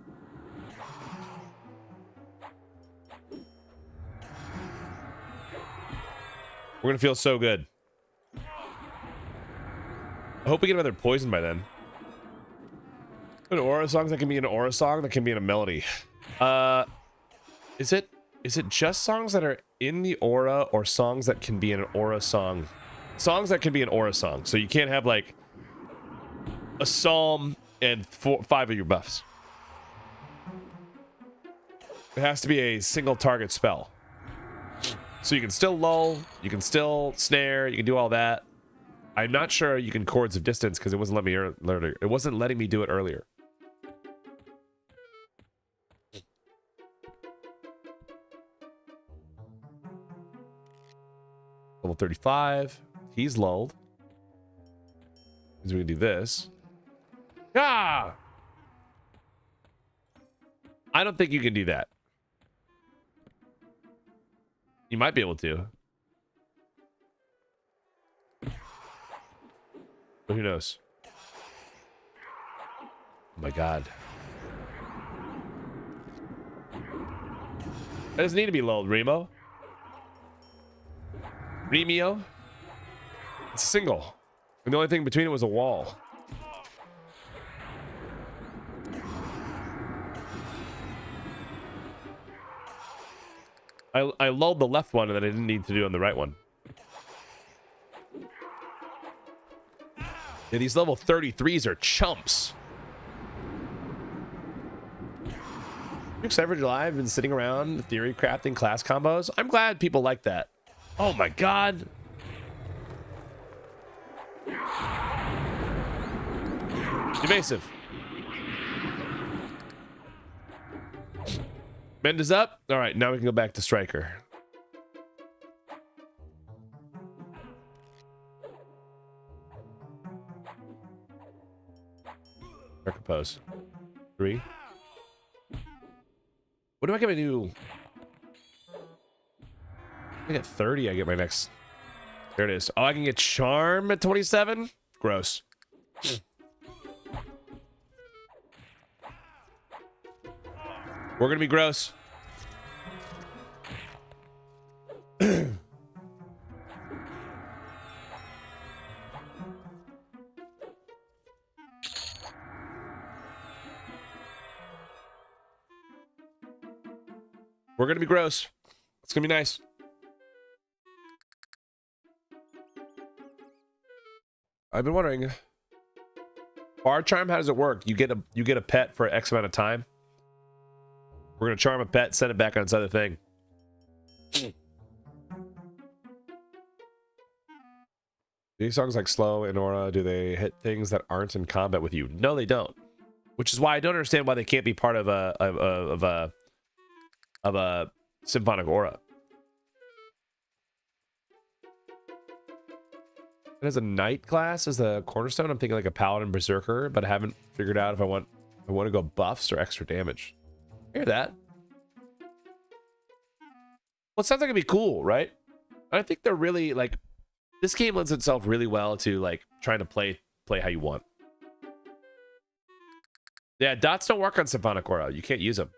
We're gonna feel so good. I hope we get another poison by then. An aura song that can be an aura song that can be in a melody. Is it just songs that are in the aura or songs that can be an aura song? Songs that can be an aura song. So you can't have like a psalm and 5 of your buffs. It has to be a single target spell. So you can still lull, you can still snare, you can do all that. I'm not sure you can chords of distance because it wasn't letting me do it earlier. Level 35. He's lulled. Means we can do this. Ah! I don't think you can do that. You might be able to. But who knows? Oh my god. That doesn't need to be lulled, Remo. Remio. It's a single. And the only thing between it was a wall. I lulled the left one and then I didn't need to do on the right one. Yeah, these level 33s are chumps. Rick's Average Live been sitting around theory crafting class combos. I'm glad people like that. Oh my god. Evasive. Bend is up. All right, now we can go back to Striker. Striker pose. 3. What am I gonna do? I get 30. I get my next. There it is. Oh, I can get Charm at 27. Gross. We're gonna be gross. We're gonna be gross. It's gonna be nice. I've been wondering. Bar charm, how does it work? You get a pet for X amount of time. We're gonna charm a pet, send it back on its other thing. These songs like Slow and Aura, do they hit things that aren't in combat with you? No, they don't. Which is why I don't understand why they can't be part of a symphonic aura. It has a knight class as the cornerstone. I'm thinking like a paladin berserker, but I haven't figured out if I want to go buffs or extra damage. Hear that? Well, it sounds like it'd be cool, right? I think they're really like, this game lends itself really well to like trying to play how you want. Yeah, dots don't work on symphonic aura. You can't use them.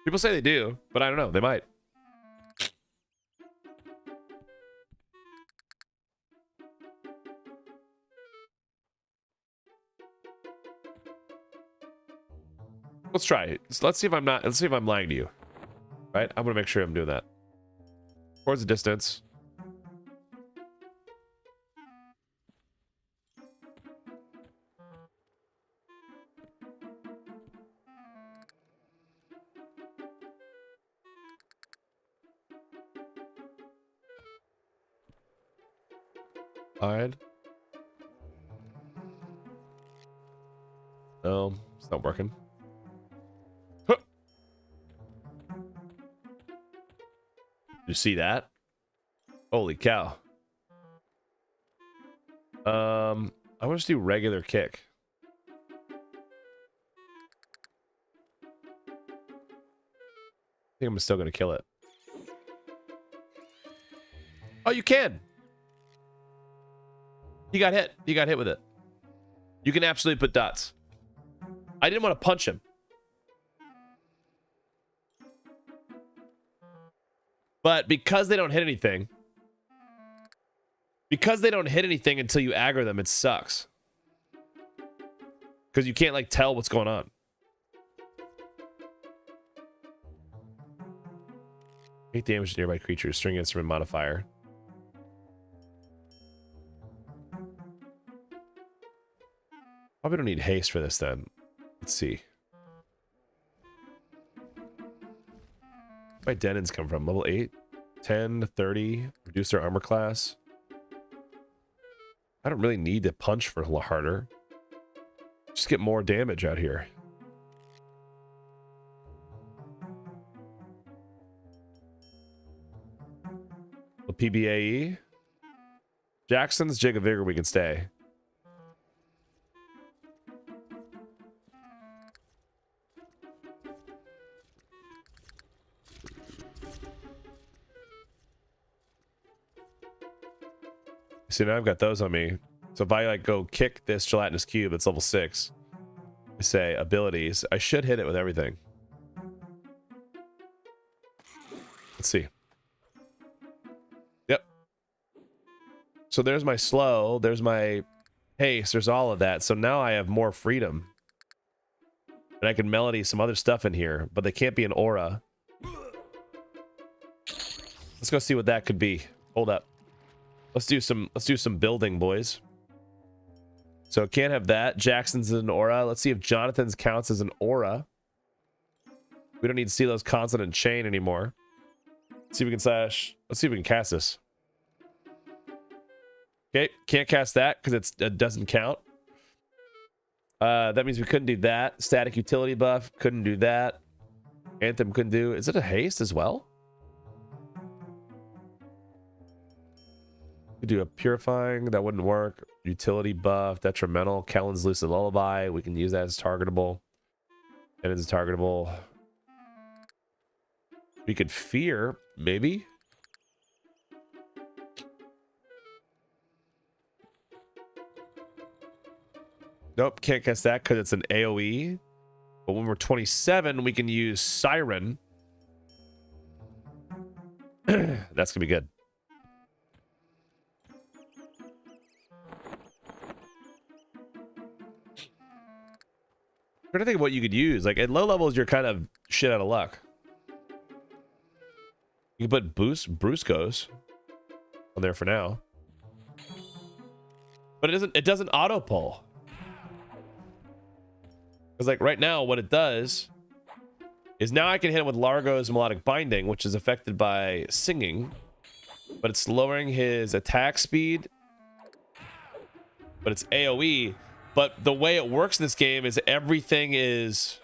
People say they do, but I don't know. They might. Let's try it. Let's see if I'm not. Let's see if I'm lying to you. Right? I'm gonna make sure I'm doing that. Towards the distance. Hide. No, it's not working. Huh. You see that? Holy cow. I want to just do regular kick. I think I'm still gonna kill it. Oh, you can. He got hit. He got hit with it. You can absolutely put dots. I didn't want to punch him. But because they don't hit anything, until you aggro them, it sucks. Because you can't, like, tell what's going on. 8 damage to nearby creatures. String instrument modifier. Probably don't need haste for this then. Let's see. Where my Denons come from? Level 8? 10 to 30. Reduce their armor class. I don't really need to punch for harder. Just get more damage out here. The PBAE. Jackson's Jig of Vigor we can stay. See, now I've got those on me. So if I like go kick this gelatinous cube that's level 6, I say abilities, I should hit it with everything. Let's see. Yep. So there's my slow, there's my haste, there's all of that. So now I have more freedom. And I can melody some other stuff in here, but they can't be an aura. Let's go see what that could be. Hold up. Let's do some building, boys. So can't have that. Jackson's an aura. Let's see if Jonathan's counts as an aura. We don't need to see those consonant chain anymore. Let's see if we can slash. Let's see if we can cast this. Okay, can't cast that because it doesn't count. That means we couldn't do that. Static utility buff, couldn't do that. Anthem couldn't do. Is it a haste as well? We could do a purifying, that wouldn't work. Utility buff, detrimental. Kellen's Lucid Lullaby, we can use that as targetable. And it's targetable. We could fear, maybe. Nope, can't cast that because it's an AoE. But when we're 27, we can use Siren. That's gonna be good. I'm trying to think of what you could use. Like at low levels, you're kind of shit out of luck. You can put Bruscos on there for now, but it doesn't auto pull. Because like right now, what it does is now I can hit him with Largo's Melodic Binding, which is affected by singing, but it's lowering his attack speed. But it's AoE. But the way it works in this game is everything is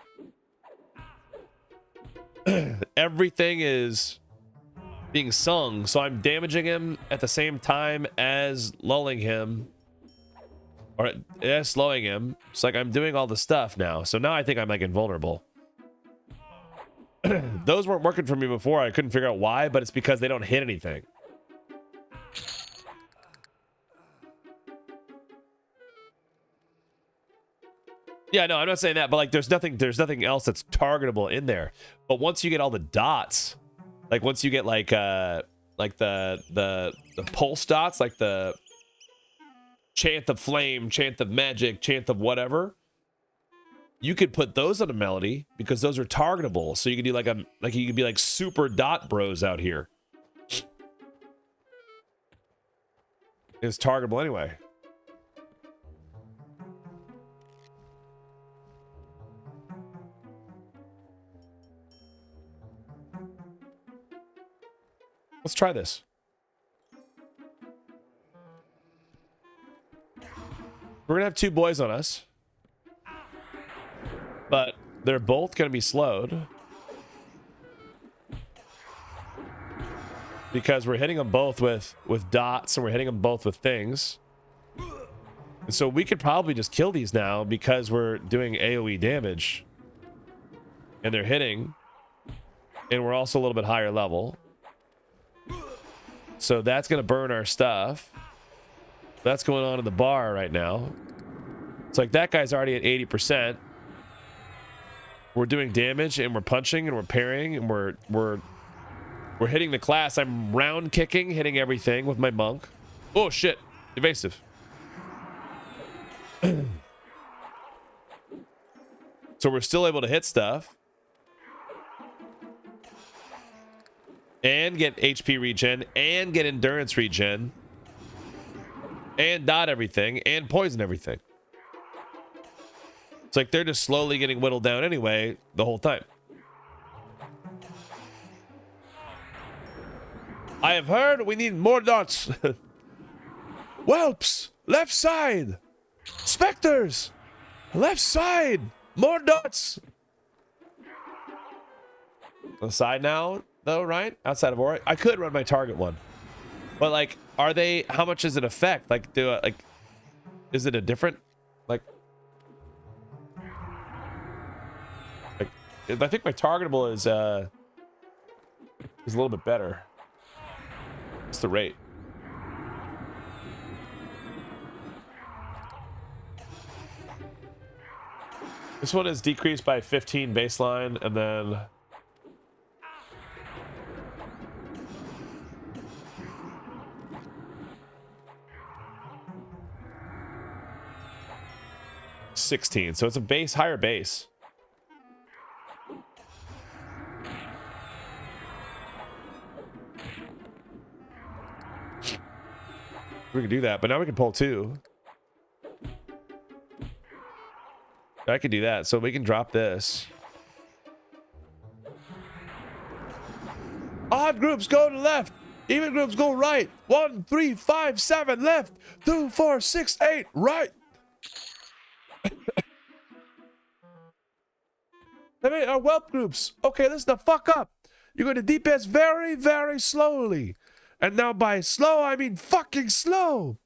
being sung. So I'm damaging him at the same time as lulling him. Or as slowing him. It's like I'm doing all the stuff now. So now I think I'm like invulnerable. Those weren't working for me before. I couldn't figure out why, but it's because they don't hit anything. Yeah, no, I'm not saying that, but like there's nothing else that's targetable in there. But once you get all the dots, like once you get like the pulse dots, like the chant of flame, chant of magic, chant of whatever, you could put those on a melody because those are targetable. So you could do you could be like super dot bros out here. It's targetable anyway. Let's try this. We're gonna have 2 boys on us, but they're both gonna be slowed because we're hitting them both with dots and we're hitting them both with things. And so we could probably just kill these now because we're doing AoE damage. And they're hitting. And we're also a little bit higher level. So that's going to burn our stuff. That's going on in the bar right now. It's like that guy's already at 80%. We're doing damage and we're punching and we're parrying and we're hitting the class. I'm round kicking, hitting everything with my monk. Oh shit, evasive. So we're still able to hit stuff. And get HP regen and get endurance regen. And dot everything and poison everything. It's like they're just slowly getting whittled down anyway the whole time. I have heard we need more dots. Whelps, left side. Specters, left side. More dots. On the side now, though, right? Outside of Aura. I could run my target one. But like, are they, how much does it affect? Like, is it a different, like, I think my targetable is a little bit better. What's the rate? This one is decreased by 15 baseline, and then $16. So it's a base, higher base. We can do that, but now we can pull 2. I could do that, so we can drop this. Odd groups go to left. Even groups go right. 1, 3, 5, 7 left. 2, 4, 6, 8 right. I mean, our whelp groups. Okay, listen the fuck up. You're going to DPS very, very slowly. And now by slow, I mean fucking slow.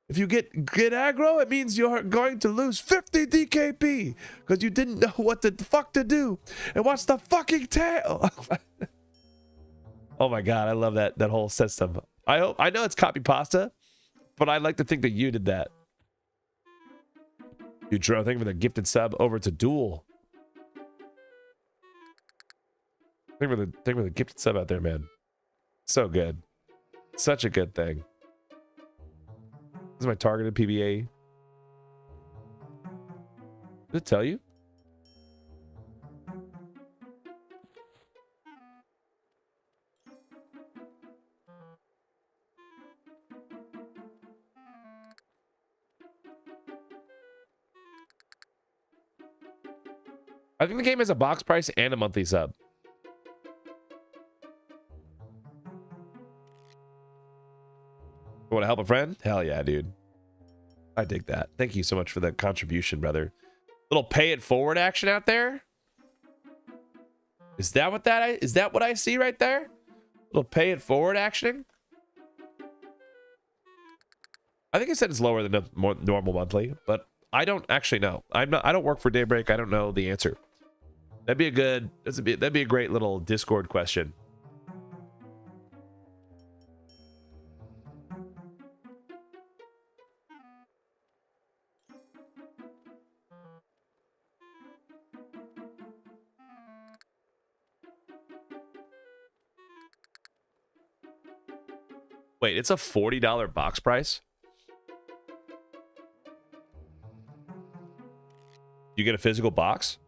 If you get aggro, it means you're going to lose 50 DKP because you didn't know what the fuck to do. And what's the fucking tail? Oh my god, I love that whole system. I know it's copy pasta, but I like to think that you did that. You drew, thank you for the gifted sub over to Duel. Thank you for the gifted sub out there, man. So good. Such a good thing. This is my targeted PBA. Did it tell you? I think the game has a box price and a monthly sub. You want to help a friend? Hell yeah, dude. I dig that. Thank you so much for the contribution, brother. Little pay it forward action out there. Is that what I see right there? Little pay it forward action. I think it said it's lower than a more normal monthly, but I don't actually know. I don't work for Daybreak. I don't know the answer. That'd be a great little Discord question. Wait, it's a $40 box price? You get a physical box?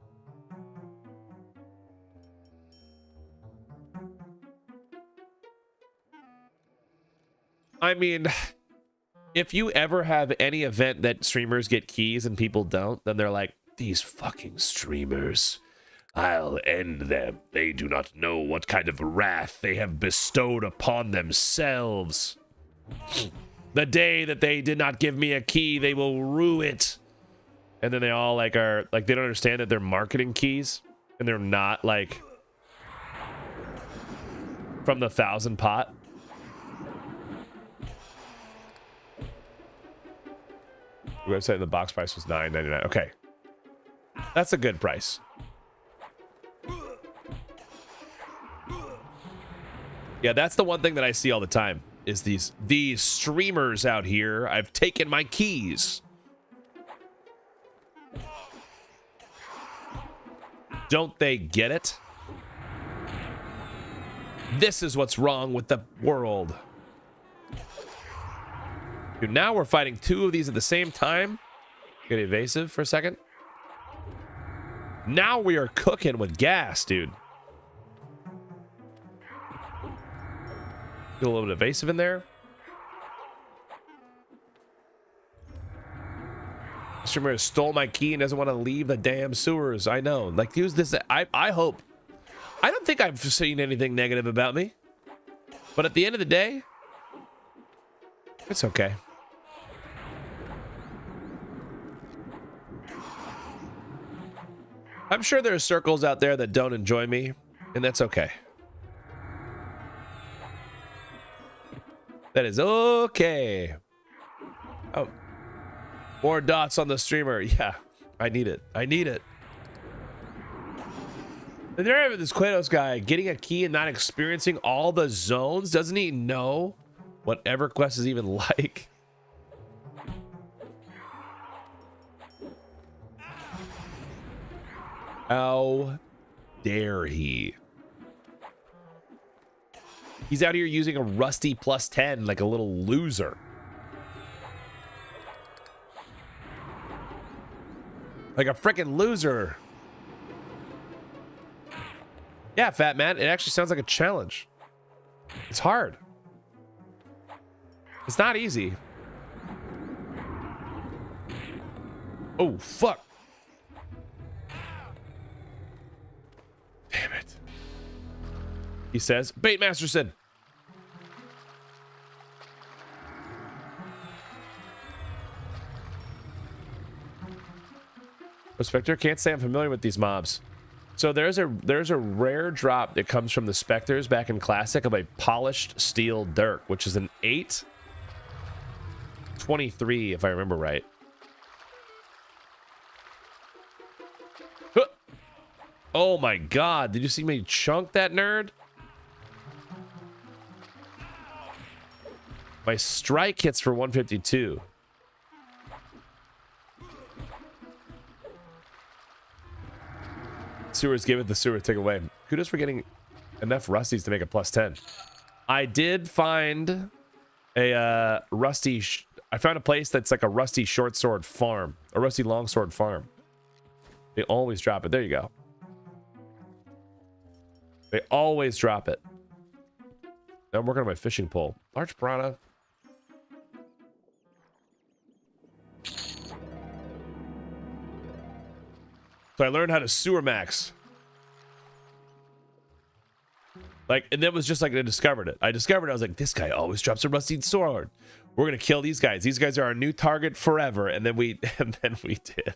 I mean, if you ever have any event that streamers get keys and people don't, then they're like, these fucking streamers. I'll end them. They do not know what kind of wrath they have bestowed upon themselves. The day that they did not give me a key, they will rue it. And then they all like are like, they don't understand that they're marketing keys and they're not like from the 1,000 pot. The website the box price was $9.99. Okay. That's a good price. Yeah, that's the one thing that I see all the time is these streamers out here. I've taken my keys. Don't they get it? This is what's wrong with the world. Dude, now we're fighting two of these at the same time. Get evasive for a second. Now we are cooking with gas, dude. Get a little bit evasive in there. Streamer stole my key and doesn't want to leave the damn sewers. I know. Like, use this. I hope. I don't think I've seen anything negative about me. But at the end of the day, it's okay. I'm sure there are circles out there that don't enjoy me, and that's okay. That is okay. Oh. More dots on the streamer. Yeah, I need it. I need it. And there, this Kratos guy getting a key and not experiencing all the zones. Doesn't he know what EverQuest is even like? How dare he? He's out here using a rusty +10 like a little loser. Like a freaking loser. Yeah, fat man. It actually sounds like a challenge. It's hard. It's not easy. Oh, fuck. Damn it. He says, Bait Masterson. Spectre, can't say I'm familiar with these mobs. So there's a rare drop that comes from the Spectres back in Classic of a polished steel dirk, which is an 8/23 if I remember right. Huh. Oh my god, did you see me chunk that nerd? My strike hits for 152. Sewers give it, the sewer take away. Kudos for getting enough rusties to make a +10. I did find a rusty. I found a place that's like a rusty short sword farm, a rusty longsword farm. They always drop it. There you go. They always drop it. Now I'm working on my fishing pole. Large piranha. So I learned how to sewer max. Like, and that was just like I discovered it. I was like, this guy always drops a rusty sword. We're gonna kill these guys. These guys are our new target forever. And then we did.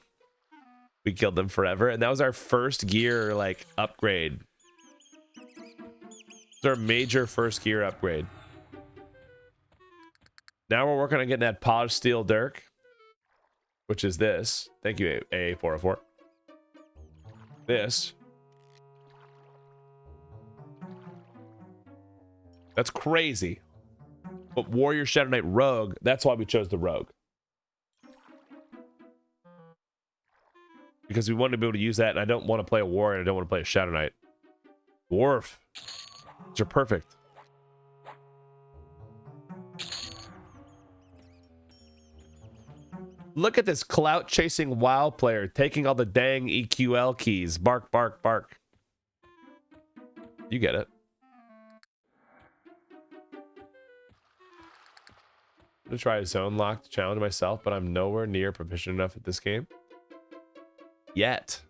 We killed them forever. And that was our first gear like upgrade. It's our major first gear upgrade. Now we're working on getting that polished steel dirk, which is this. Thank you, AA404. This. That's crazy. But Warrior Shadow Knight Rogue, that's why we chose the Rogue. Because we wanted to be able to use that, and I don't want to play a Warrior, and I don't want to play a Shadow Knight. Dwarf. These are perfect. Look at this clout-chasing WoW player taking all the dang EQL keys. Bark, bark, bark. You get it. I'm gonna try a zone lock to challenge myself, but I'm nowhere near proficient enough at this game. Yet.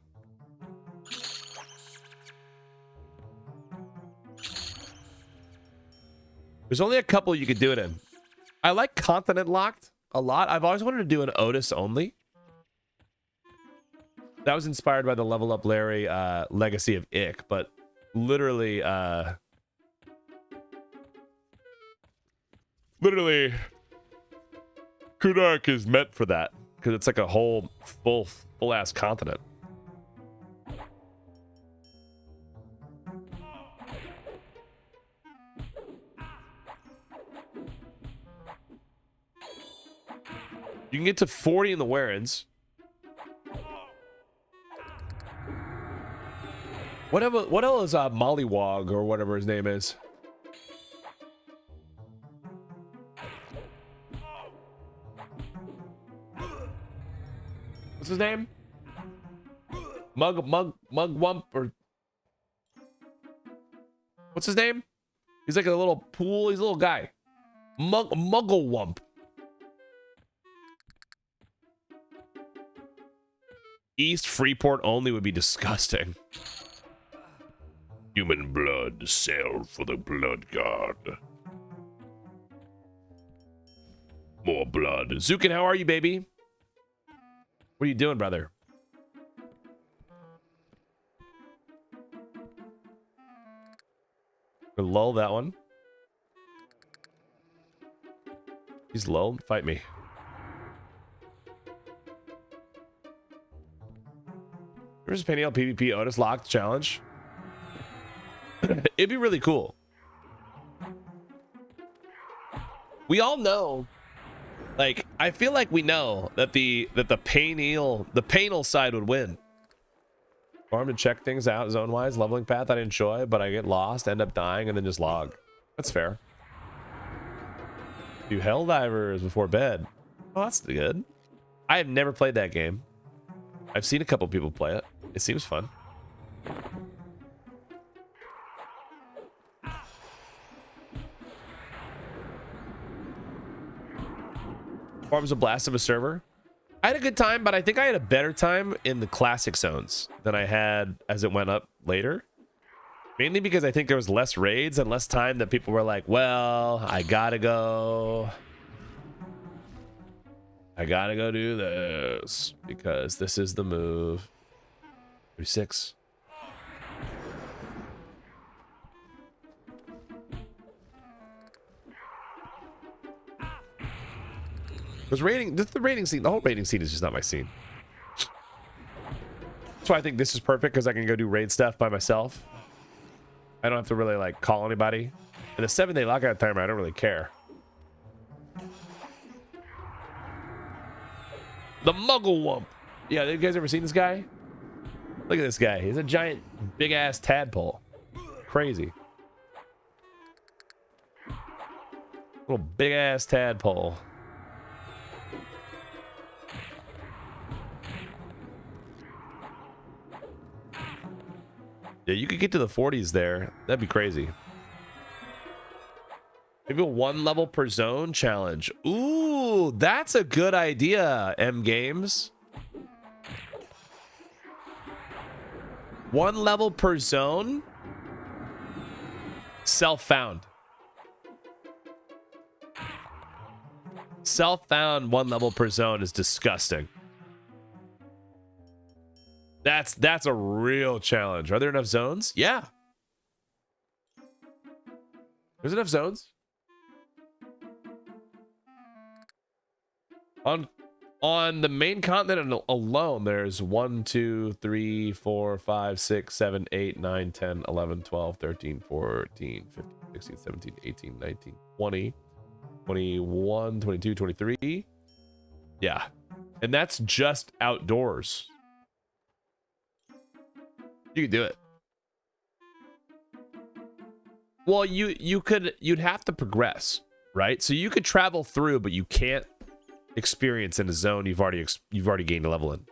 There's only a couple you could do it in. I like Continent Locked a lot. I've always wanted to do an Otis only. That was inspired by the Level Up Larry Legacy of Ick, but literally Kudark is meant for that because it's like a whole full ass continent. You can get to 40 in the Warrens. What else is Mollywog or whatever his name is? What's his name? Mugwump or what's his name? He's like a little pool. He's a little guy. Mugglewump. East Freeport only would be disgusting. Human blood, sail for the blood god. More blood. Zukin, how are you, baby? What are you doing, brother? Gonna lull that one. He's lulled. Fight me. There's a Peniel PvP Otis locked challenge. It'd be really cool. We all know, like, I feel like we know that the Peniel side would win. Farm to check things out zone wise, leveling path I enjoy, but I get lost, end up dying, and then just log. That's fair. Do Helldivers before bed. Oh, that's good. I have never played that game. I've seen a couple people play it. It seems fun. Farm's a blast of a server. I had a good time, but I think I had a better time in the classic zones than I had as it went up later. Mainly because I think there was less raids and less time that people were like, well, I gotta go do this because this is the move. 36. Because the rating scene, the whole rating scene is just not my scene. That's why I think this is perfect, because I can go do raid stuff by myself. I don't have to really like call anybody. In the 7-day lockout timer, I don't really care. The Mugglewump. Yeah, you guys ever seen this guy? Look at this guy. He's a giant, big ass tadpole. Crazy. Little big ass tadpole. Yeah, you could get to the 40s there. That'd be crazy. Maybe a 1 level per zone challenge. Ooh, that's a good idea, M Games. 1 level per zone. Self-found. Self-found 1 level per zone is disgusting. That's a real challenge. Are there enough zones? Yeah. There's enough zones. On the main continent alone, there's 1, 2, 3, 4, 5, 6, 7, 8, 9, 10, 11, 12, 13, 14, 15, 16, 17, 18, 19, 20, 21, 22, 23. Yeah. And that's just outdoors. You could do it. Well, you'd have to progress, right? So you could travel through, but you can't experience in a zone you've already gained a level in.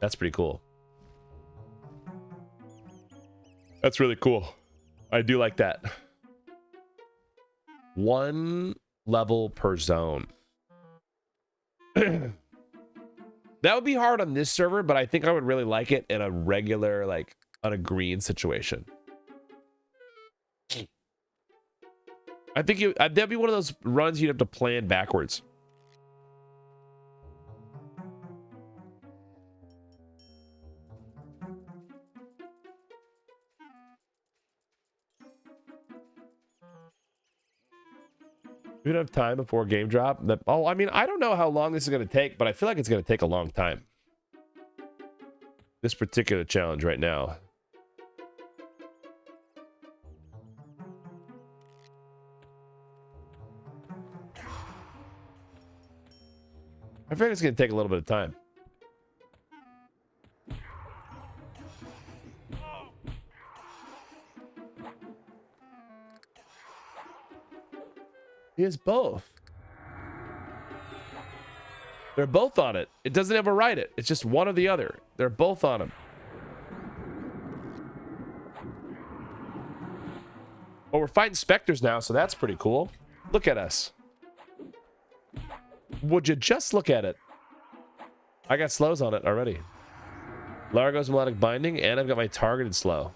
That's pretty cool. That's really cool. I do like that. 1 level per zone. That would be hard on this server, but I think I would really like it in a regular, like, on a green situation. I think that'd be one of those runs you'd have to plan backwards. We don't have time before game drop. Oh, I mean, I don't know how long this is going to take, but I feel like it's going to take a long time. This particular challenge right now. I feel like it's going to take a little bit of time. He has both. They're both on it. It doesn't override it. It's just one or the other. They're both on him. Well, we're fighting specters now, so that's pretty cool. Look at us. Would you just look at it? I got slows on it already. Largo's melodic binding, and I've got my targeted slow.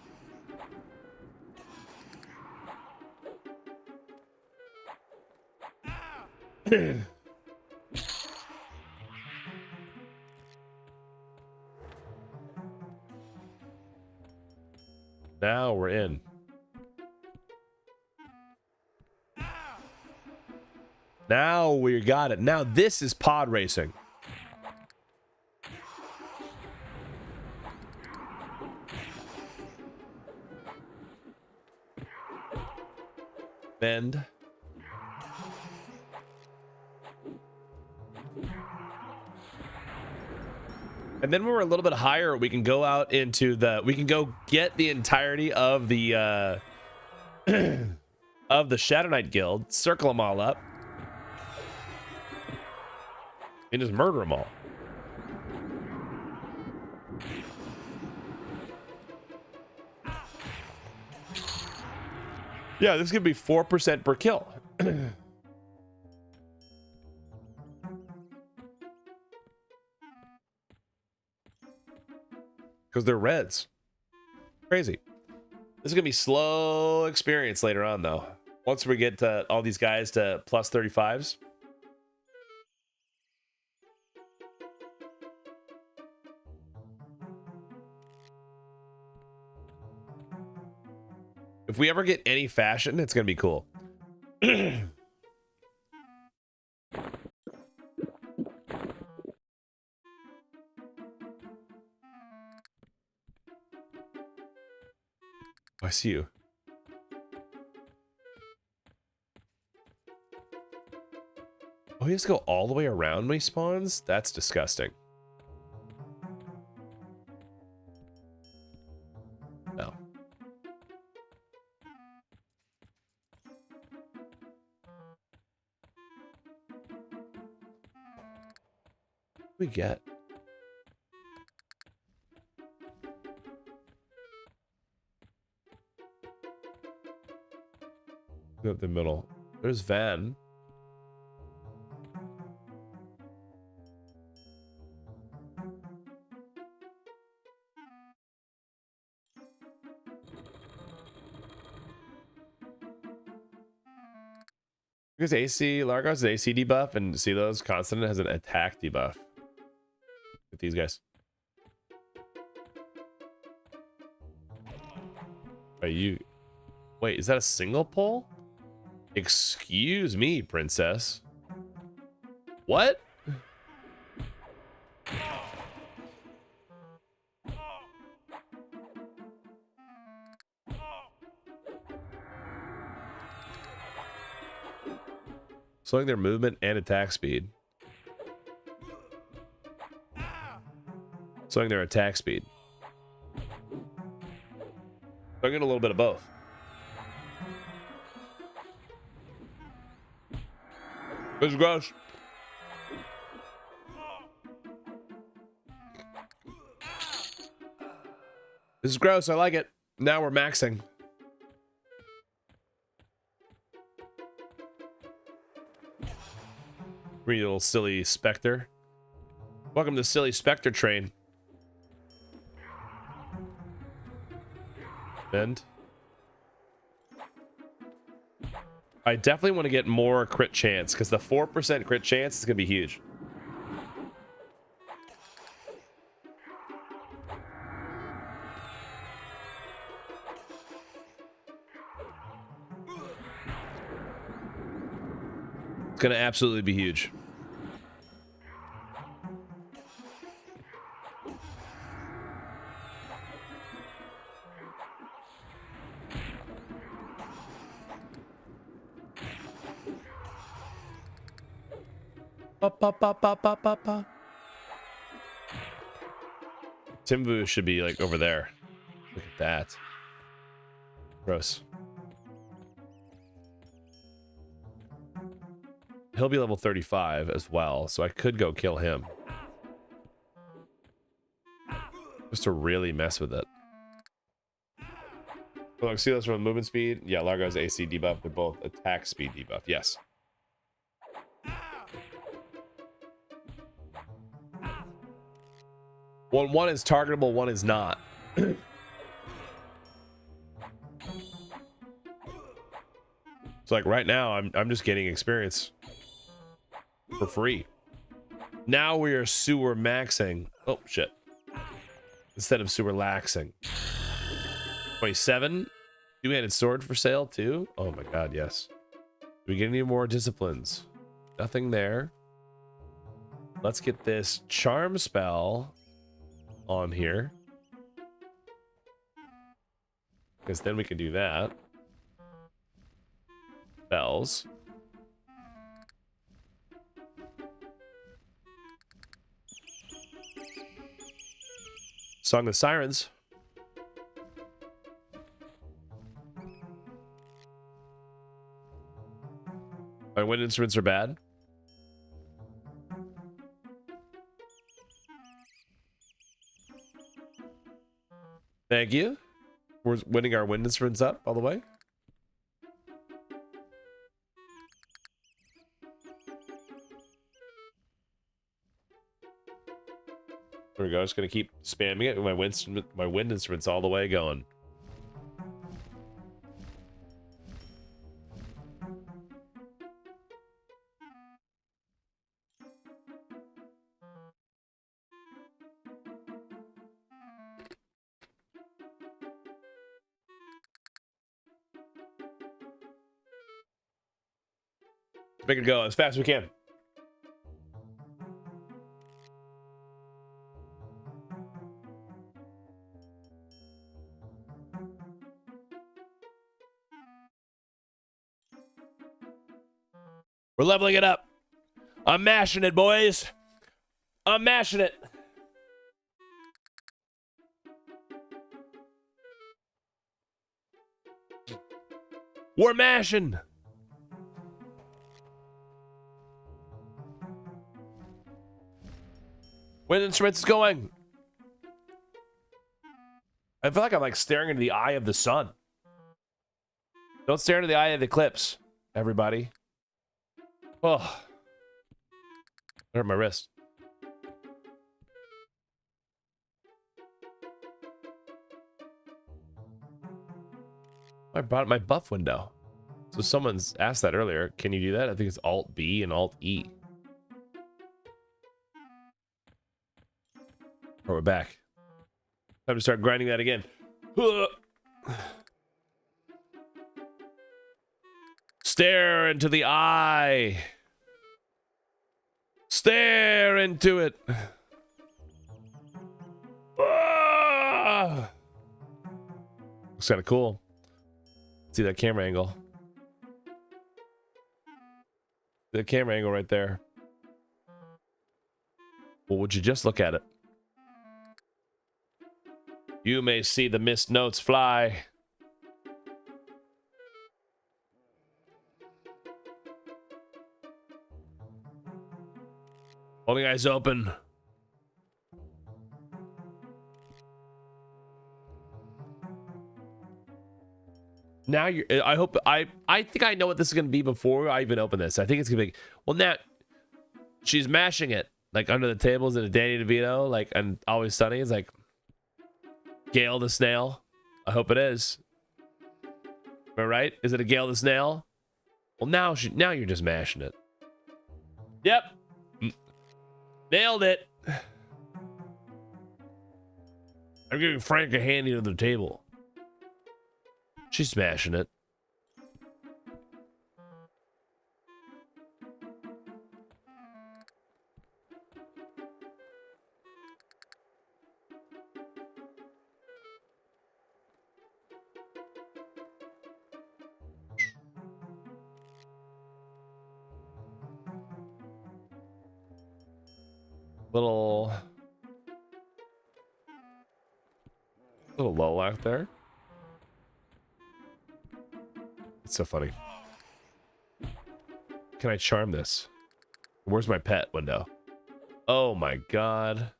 Now we're in. Now we got it. Now this is pod racing. Bend. And then when we're a little bit higher, we can go out into the, we can go get the entirety of the of the Shadow Knight Guild, circle them all up, and just murder them all. Yeah, this could be 4% per kill. Because they're reds. Crazy. This is going to be slow experience later on, though. Once we get to all these guys to plus 35s. If we ever get any fashion, it's going to be cool. I see you. Oh, he has to go all the way around when he spawns? That's disgusting. No. What do we get? At the middle. There's Van. Because AC, Largo has an AC debuff, and see those? Constant has an attack debuff. With these guys. Are you... Wait, is that a single pull? Excuse me, princess. What? Slowing their movement and attack speed. Slowing their attack speed. So I'm getting a little bit of both. This is gross. This is gross. I like it. Now we're maxing. Pretty little silly Spectre. Welcome to Silly Spectre Train. Bend. I definitely want to get more crit chance because the 4% crit chance is going to be huge. It's gonna absolutely be huge. Timvu should be like over there. Look at that. Gross. He'll be level 35 as well, so I could go kill him. Just to really mess with it. Look, see those from movement speed? Yeah, Largo's AC debuff. They're both attack speed debuff. Yes. One is targetable, one is not. So like right now, I'm just getting experience for free. Now we are sewer maxing. Oh shit! Instead of sewer laxing. 27. Two-handed sword for sale too. Oh my god, yes. Do we get any more disciplines? Nothing there. Let's get this charm spell on here, because then we can do that. Bells. Song of Sirens. My wind instruments are bad. Thank you. We're winning our wind instruments up all the way. There we go. Just gonna keep spamming it with my wind instruments all the way going. Make it go as fast as we can. We're leveling it up. I'm mashing it, boys. I'm mashing it. We're mashing. Wind instruments is going. I feel like I'm like staring into the eye of the sun. Don't stare into the eye of the eclipse, everybody. Oh, hurt my wrist. I brought my buff window. So someone's asked that earlier. Can you do that? I think it's Alt B and Alt E. Oh, we're back. Time to start grinding that again. Stare into the eye. Stare into it. Looks kind of cool. See that camera angle. The camera angle right there. Well, would you just look at it? You may see the mist notes fly. Holding eyes open. Now you're, I think I know what this is going to be before I even open this. I think it's going to be, well, now she's mashing it like under the tables in a Danny DeVito, like, and Always Sunny. It's like Gale the Snail. I hope it is. Am I right? Is it a Gale the Snail? Well, now you're just mashing it. Yep. Nailed it. I'm giving Frank a handy to the table. She's smashing it. Little low out there. It's so funny. Can I charm this? Where's my pet window? Oh my god.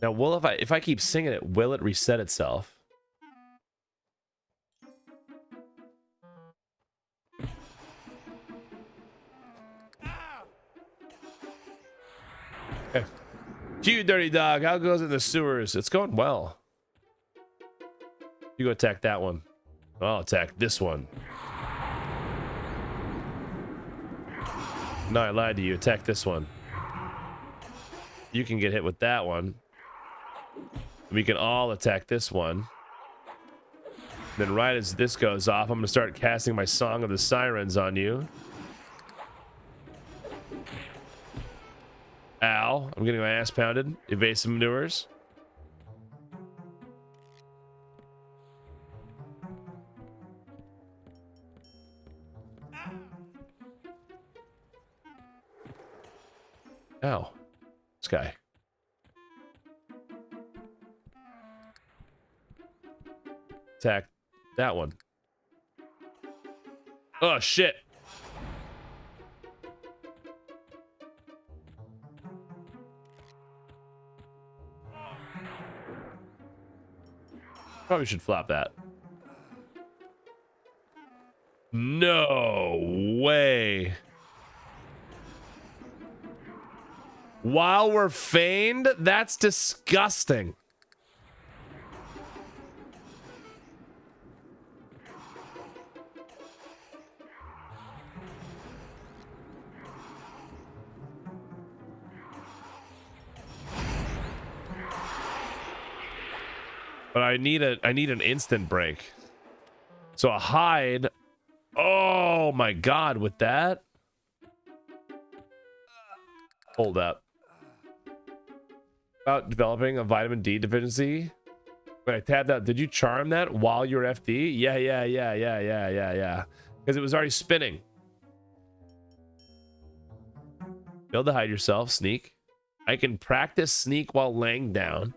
Now, if I keep singing it, will it reset itself? Okay. You dirty dog, how goes it in the sewers? It's going well. You go attack that one. I'll attack this one. No, I lied to you. Attack this one. You can get hit with that one. We can all attack this one. Then right as this goes off, I'm going to start casting my Song of the Sirens on you. Ow. I'm getting my ass pounded. Evasive maneuvers. Ow. This guy. Attack that one. Oh, shit. Probably should flop that. No way. While we're feigned? That's disgusting. But I need an instant break. So a hide. Oh my god, with that? Hold up. About developing a vitamin D deficiency. When I tabbed out, did you charm that while you're FD? Yeah. Because it was already spinning. Be able to hide yourself, sneak. I can practice sneak while laying down.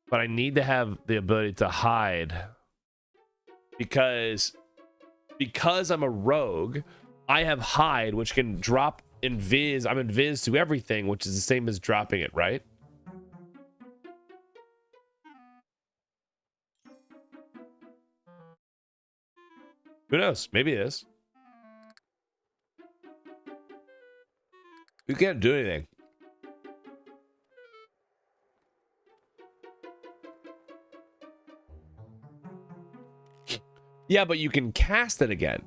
But I need to have the ability to hide because I'm a rogue. I have hide, which can drop invis. I'm invis to everything, which is the same as dropping it, right? Who knows? Maybe it is. You can't do anything. Yeah, but you can cast it again.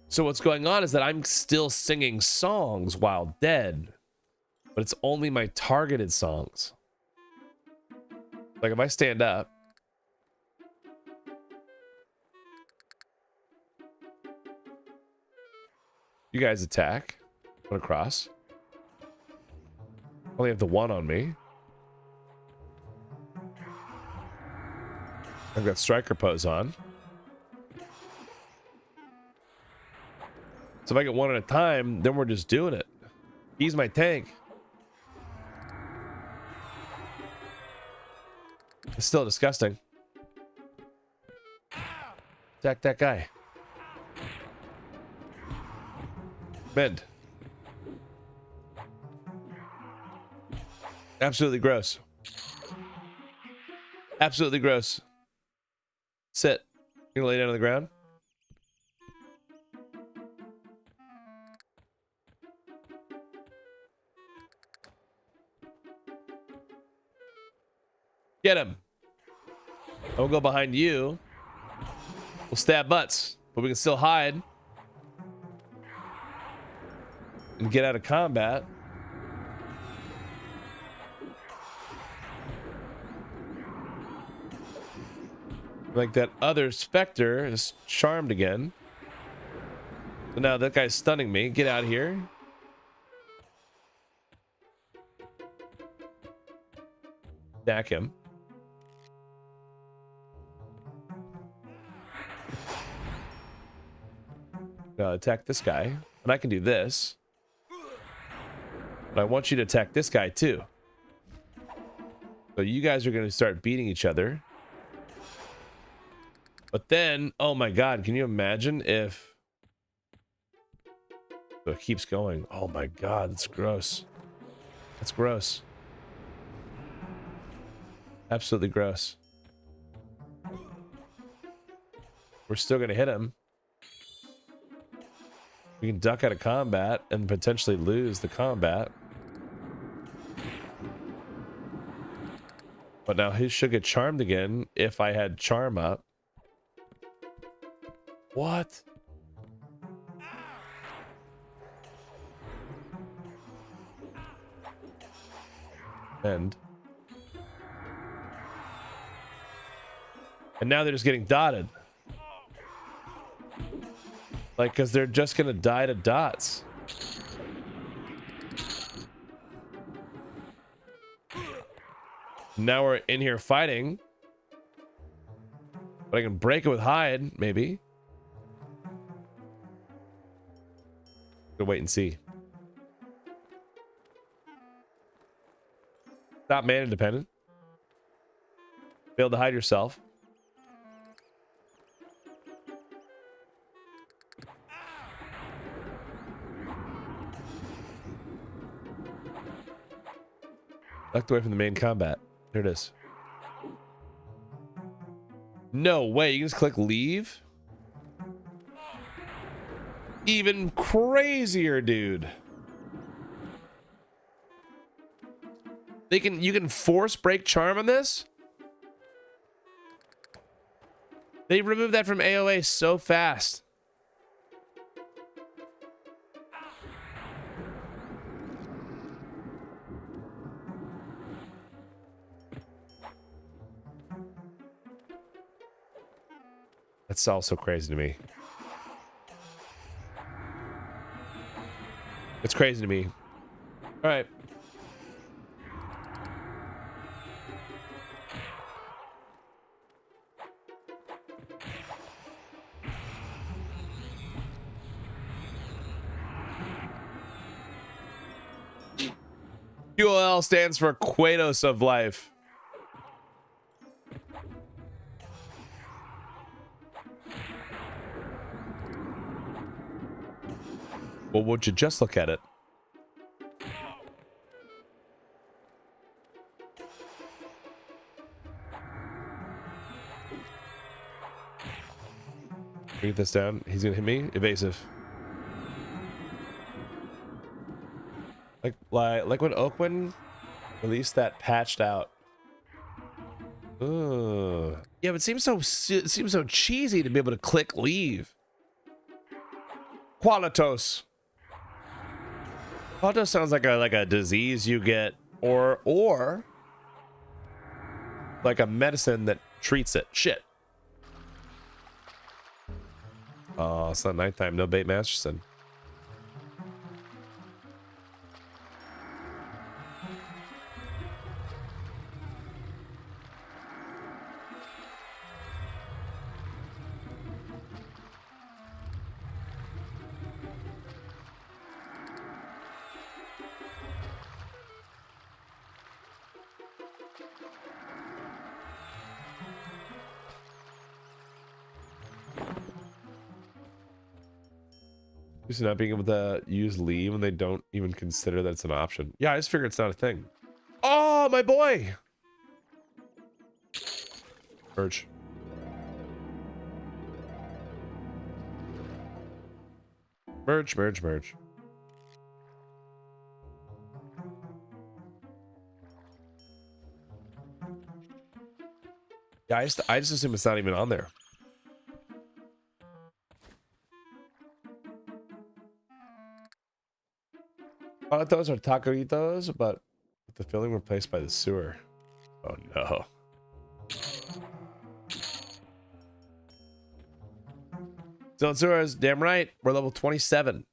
So what's going on is that I'm still singing songs while dead, but it's only my targeted songs. Like if I stand up, you guys attack, put across. Only have the one on me. I've got striker pose on. So if I get one at a time, then we're just doing it. He's my tank. It's still disgusting. Attack that guy. Bend. Absolutely gross. Absolutely gross. Sit. You're gonna lay down on the ground? Get him. I'll go behind you. We'll stab butts, but we can still hide and get out of combat. Like that other Spectre is charmed again. So now that guy's stunning me. Get out of here. Stack him. Attack this guy. And I can do this. But I want you to attack this guy too. So you guys are going to start beating each other. But then, oh my god, can you imagine if... So it keeps going. Oh my god, that's gross. That's gross. Absolutely gross. We're still going to hit him. We can duck out of combat and potentially lose the combat. But now he should get charmed again if I had charm up. What? And now they're just getting dotted. Like, because they're just gonna die to dots. Now we're in here fighting. But I can break it with hide, maybe. Go wait and see. Stop mana dependent. Fail to hide yourself. Ducked away from the main combat. There it is. No way, you can just click leave? Even crazier, dude. You can force break charm on this? They removed that from AoA so fast. That's also crazy to me. It's crazy to me. All right. QOL stands for Kratos of life. Well, would you just look at it? Get this down. He's gonna hit me. Evasive. Like when Oakwind released that patched out. Ugh. Yeah, but it seems so cheesy to be able to click leave. Qualitos. Qualitos sounds like a disease you get, or like a medicine that treats it. Shit. Oh, it's not nighttime. No bait Masterson. Just not being able to use leave when they don't even consider that it's an option. Yeah, I just figure it's not a thing. Oh, my boy! Urge. Merge, merge, merge. Yeah, I just assume it's not even on there. Those are taquitos, but with the filling replaced by the sewer. Oh no. Zone sewers, damn right. We're level 27.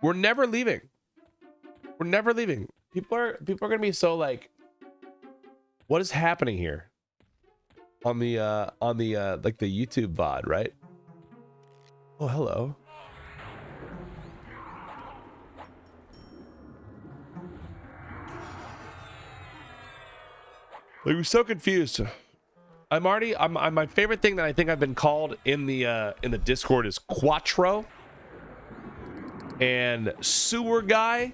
We're never leaving. We're never leaving. People are gonna be so like, what is happening here? On the like the YouTube VOD, right? Oh, hello. Like, we're so confused. I'm my favorite thing that I think I've been called in the Discord is Quattro and sewer guy,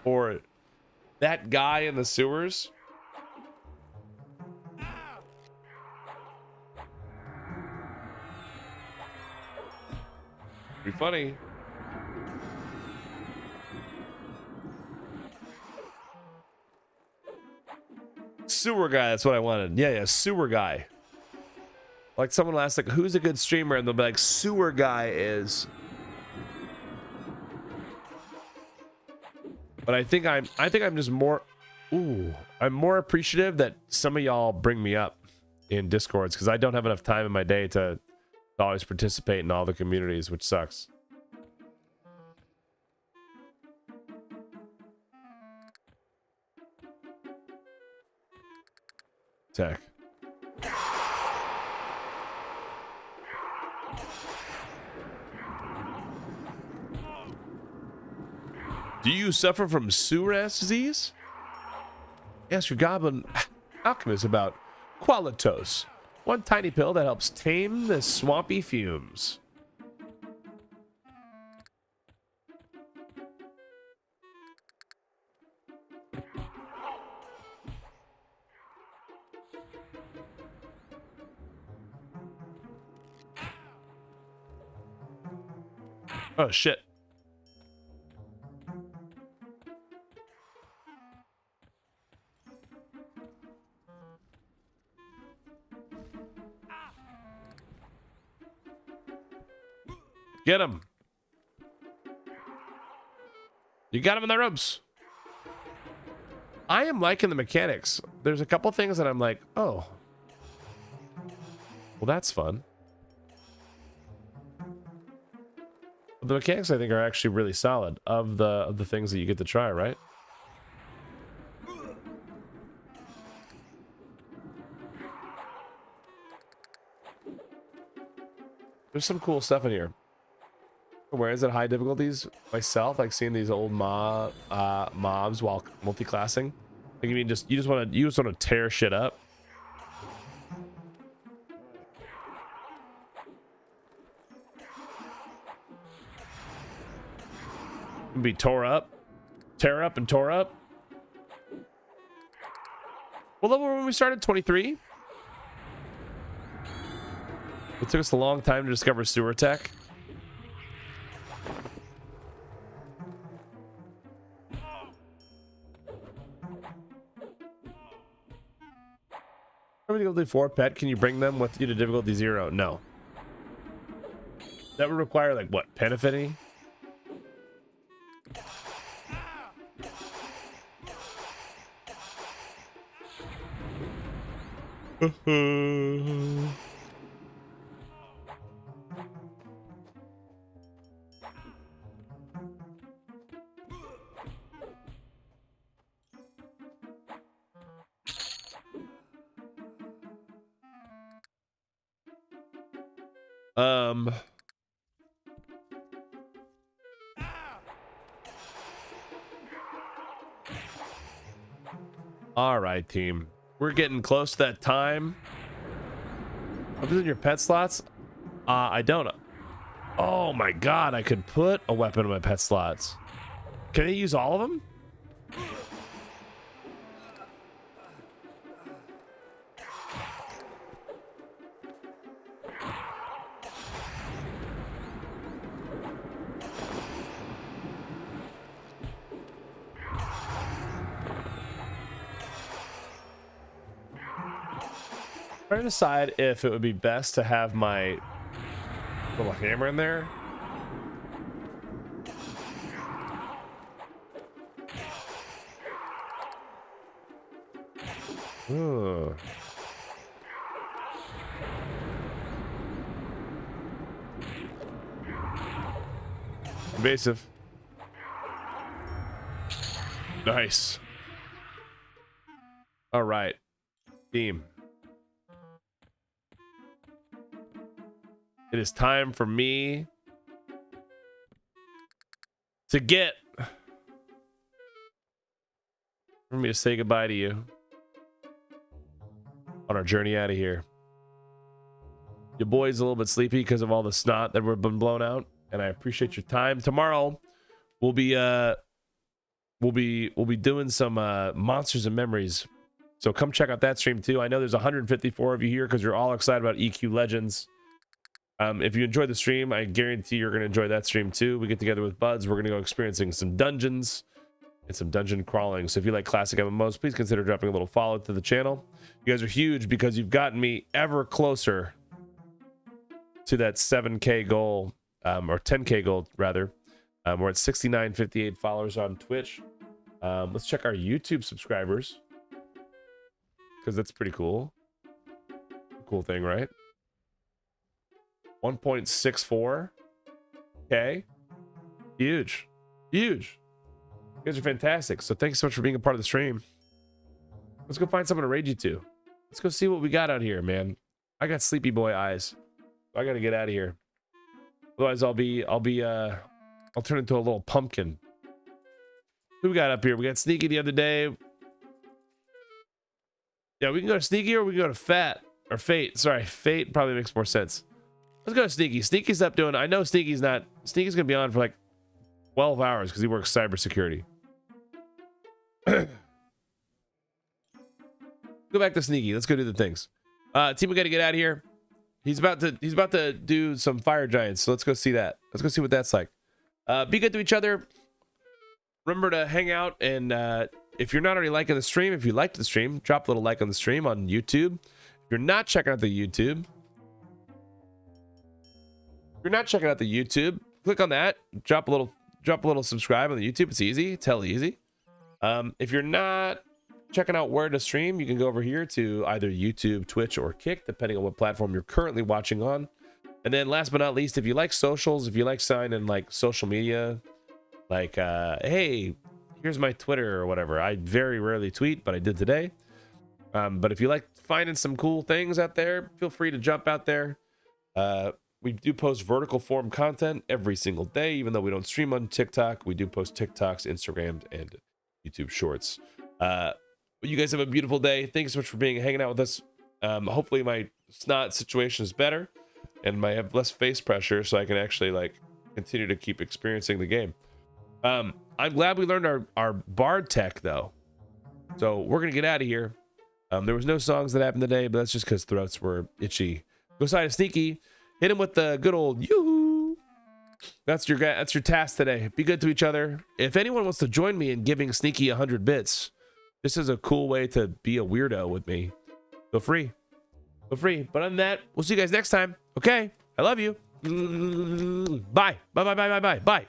or that guy in the sewers. Be funny. Sewer guy, that's what I wanted. Yeah, sewer guy. Like someone will ask, like, who's a good streamer? And they'll be like, sewer guy is. But I think I'm just more, I'm more appreciative that some of y'all bring me up in Discords, because I don't have enough time in my day to always participate in all the communities, which sucks. Tech. Do you suffer from Shure disease? Ask your goblin alchemist about Qualitos, one tiny pill that helps tame the swampy fumes. Oh shit. Get him. You got him in the ropes. I am liking the mechanics. There's a couple things that I'm like, oh. Well, that's fun. The mechanics, I think, are actually really solid of the things that you get to try, right? There's some cool stuff in here. Where is it high difficulties? Myself, like seeing these old mobs while multi-classing. Like, you mean you just want to tear shit up. Be tore up, tear up, and tore up. What level were when we started? 23. It took us a long time to discover sewer tech. Difficulty 4 pet, can you bring them with you to difficulty 0? No. That would require, like, what, pen affinity? All right, team. We're getting close to that time. What is in your pet slots? I don't. Oh my god, I could put a weapon in my pet slots. Can I use all of them? Trying to decide if it would be best to have my little hammer in there. Ugh. Invasive. Nice. All right, team. It is time for me to get... For me to say goodbye to you on our journey out of here. Your boy's a little bit sleepy because of all the snot that we've been blown out, and I appreciate your time. Tomorrow we'll be doing some Monsters and Memories, so come check out that stream too. I know there's 154 of you here because you're all excited about EQ Legends. If you enjoyed the stream, I guarantee you're going to enjoy that stream too. We get together with buds. We're going to go experiencing some dungeons and some dungeon crawling. So if you like classic MMOs, please consider dropping a little follow to the channel. You guys are huge because you've gotten me ever closer to that 7K goal, or 10K goal rather. We're at 6958 followers on Twitch. Let's check our YouTube subscribers, because that's pretty cool. Cool thing, right? 1.64K. Huge. Huge. You guys are fantastic. So thanks so much for being a part of the stream. Let's go find someone to raid you to. Let's go see what we got out here, man. I got sleepy boy eyes. I gotta get out of here. Otherwise I'll turn into a little pumpkin. Who we got up here? We got Sneaky the other day. Yeah, we can go to Sneaky or we can go to Fate. Sorry, Fate probably makes more sense. Let's go to Sneaky. Sneaky's up doing... I know Sneaky's gonna be on for like 12 hours because he works cybersecurity. Go back to Sneaky. Let's go do the things. Team, we gotta get out of here. He's about to do some fire giants, so let's go see that. Let's go see what that's like. Be good to each other. Remember to hang out, and if you're not already liking the stream, if you liked the stream, drop a little like on the stream on YouTube. If you're not checking out the YouTube, click on that. Drop a little subscribe on the YouTube. It's easy. It's hell easy. If you're not checking out where to stream, you can go over here to either YouTube, Twitch, or Kick, depending on what platform you're currently watching on. And then last but not least, if you like socials, if you like signing like social media, like hey, here's my Twitter or whatever. I very rarely tweet, but I did today. But if you like finding some cool things out there, feel free to jump out there. We do post vertical form content every single day, even though we don't stream on TikTok. We do post TikToks, Instagram, and YouTube Shorts. You guys have a beautiful day. Thanks so much for hanging out with us. Hopefully my snot situation is better and I have less face pressure, so I can actually like continue to keep experiencing the game. I'm glad we learned our bard tech though, so we're gonna get out of here. There was no songs that happened today, but that's just because throats were itchy. Go side of Sneaky, hit him with the good old yoo-hoo. That's your task today. Be good to each other. If anyone wants to join me in giving Sneaky 100 bits, this is a cool way to be a weirdo with me. Feel free. But other than that, we'll see you guys next time. Okay, I love you. Bye. Bye.